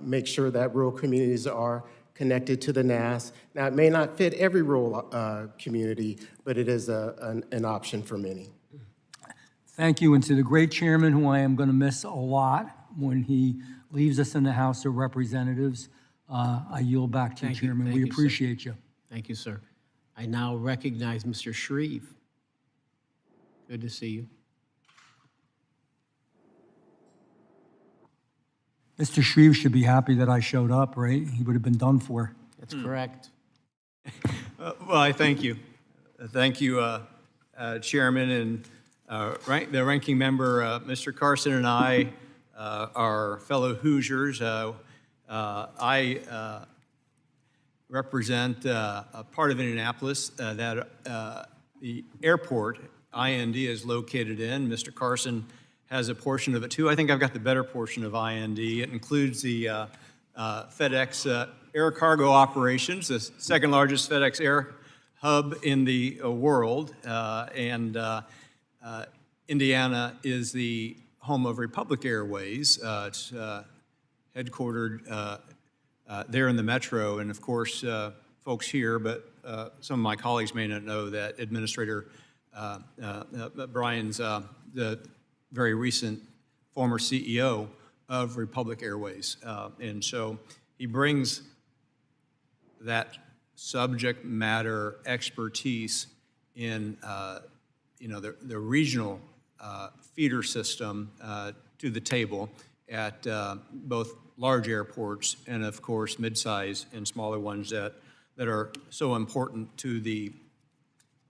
make sure that rural communities are connected to the NAS. Now, it may not fit every rural community, but it is an option for many. Thank you, and to the great chairman, who I am going to miss a lot when he leaves us in the House of Representatives, I yield back to you, Chairman. We appreciate you. Thank you, sir. I now recognize Mr. Shreve. Good to see you. Mr. Shreve should be happy that I showed up, right? He would have been done for. That's correct. Well, I thank you. Thank you, Chairman, and the ranking member, Mr. Carson, and I are fellow Hoosiers. I represent a part of Indianapolis that the airport, IND, is located in. Mr. Carson has a portion of it too. I think I've got the better portion of IND. It includes the FedEx air cargo operations, the second largest FedEx air hub in the world, and Indiana is the home of Republic Airways. It's headquartered there in the metro, and of course, folks here, but some of my colleagues may not know that Administrator Brian's the very recent former CEO of Republic Airways. And so he brings that subject matter expertise in the regional feeder system to the table at both large airports and, of course, mid-size and smaller ones that are so important to the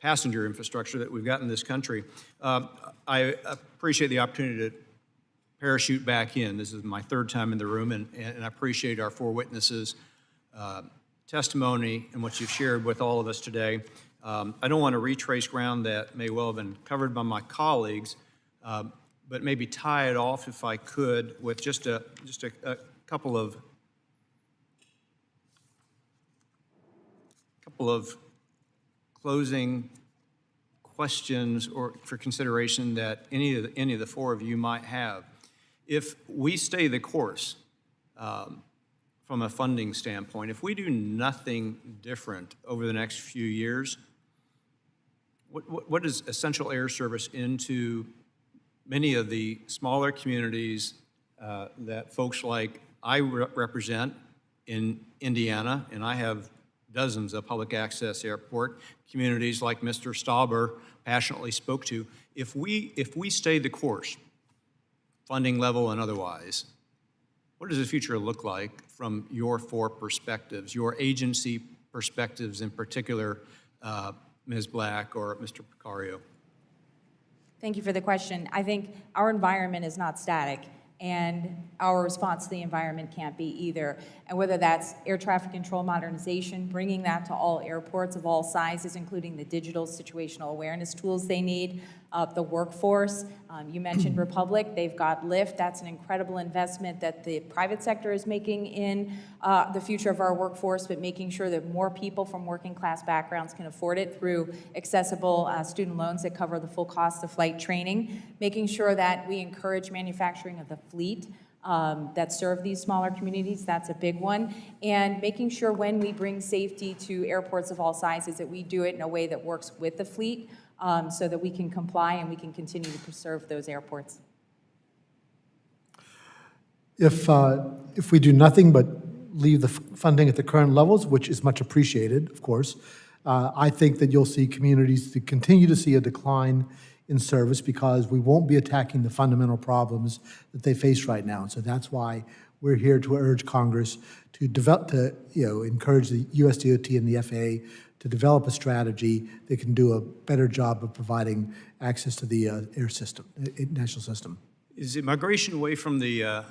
passenger infrastructure that we've got in this country. I appreciate the opportunity to parachute back in. This is my third time in the room, and I appreciate our four witnesses' testimony and what you've shared with all of us today. I don't want to retrace ground that may well have been covered by my colleagues, but maybe tie it off, if I could, with just a couple of closing questions or for consideration that any of the four of you might have. If we stay the course from a funding standpoint, if we do nothing different over the next few years, what is essential air service into many of the smaller communities that folks like I represent in Indiana, and I have dozens of public access airport communities like Mr. Stauber passionately spoke to. If we stay the course, funding level and otherwise, what does the future look like from your four perspectives, your agency perspectives in particular, Ms. Black or Mr. Picario? Thank you for the question. I think our environment is not static, and our response to the environment can't be either. And whether that's air traffic control modernization, bringing that to all airports of all sizes, including the digital situational awareness tools they need, the workforce. You mentioned Republic, they've got Lyft. That's an incredible investment that the private sector is making in the future of our workforce, but making sure that more people from working class backgrounds can afford it through accessible student loans that cover the full cost of flight training, making sure that we encourage manufacturing of the fleet that serve these smaller communities. That's a big one. And making sure when we bring safety to airports of all sizes that we do it in a way that works with the fleet so that we can comply and we can continue to preserve those airports. If we do nothing but leave the funding at the current levels, which is much appreciated, of course, I think that you'll see communities to continue to see a decline in service because we won't be attacking the fundamental problems that they face right now. So that's why we're here to urge Congress to develop, encourage the USDOT and the FAA to develop a strategy that can do a better job of providing access to the air system, national system. Is it migration away from the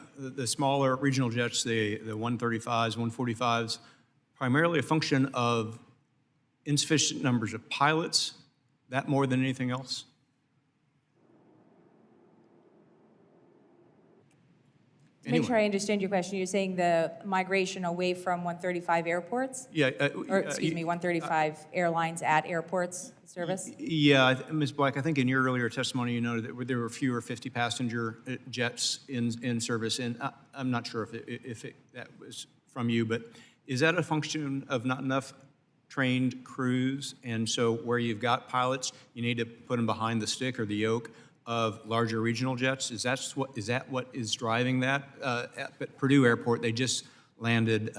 smaller regional jets, the 135s, 145s, primarily a function of insufficient numbers of pilots, that more than anything else? To make sure I understand your question, you're saying the migration away from 135 airports? Yeah. Or, excuse me, 135 airlines at airports service? Yeah, Ms. Black, I think in your earlier testimony, you noted that there were fewer 50-passenger jets in service, and I'm not sure if that was from you, but is that a function of not enough trained crews, and so where you've got pilots, you need to put them behind the stick or the yoke of larger regional jets? Is that what is driving that? At Purdue Airport, they just landed,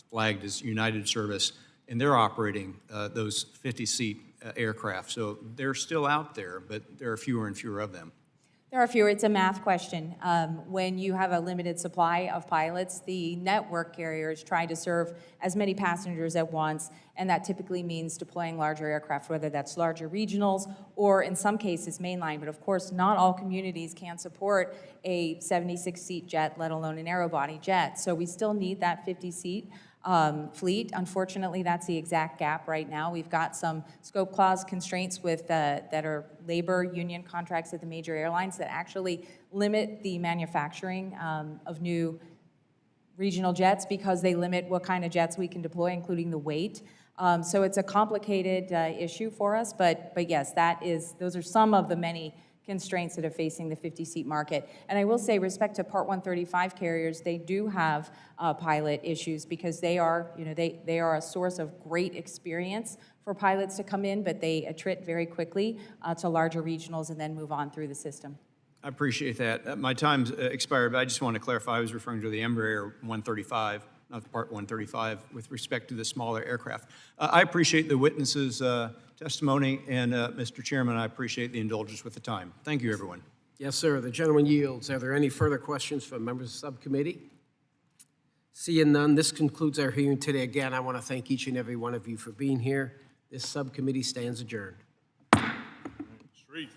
flagged as United Service, and they're operating those 50-seat aircraft. So they're still out there, but there are fewer and fewer of them. There are fewer. It's a math question. When you have a limited supply of pilots, the network carriers try to serve as many passengers at once, and that typically means deploying larger aircraft, whether that's larger regionals or in some cases mainline. But of course, not all communities can support a 76-seat jet, let alone an narrow-body jet. So we still need that 50-seat fleet. Unfortunately, that's the exact gap right now. We've got some scope clause constraints with that are labor union contracts at the major airlines that actually limit the manufacturing of new regional jets because they limit what kind of jets we can deploy, including the weight. So it's a complicated issue for us, but yes, those are some of the many constraints that are facing the 50-seat market. And I will say, respect to Part 135 carriers, they do have pilot issues because they are, they are a source of great experience for pilots to come in, but they attrit very quickly to larger regionals and then move on through the system. I appreciate that. My time's expired, but I just want to clarify, I was referring to the Embraer 135, not the Part 135, with respect to the smaller aircraft. I appreciate the witnesses' testimony, and Mr. Chairman, I appreciate the indulgence with the time. Thank you, everyone. Yes, sir. The gentleman yields. Are there any further questions from members of the subcommittee? Seeing none, this concludes our hearing today. Again, I want to thank each and every one of you for being here. This subcommittee stands adjourned. Street.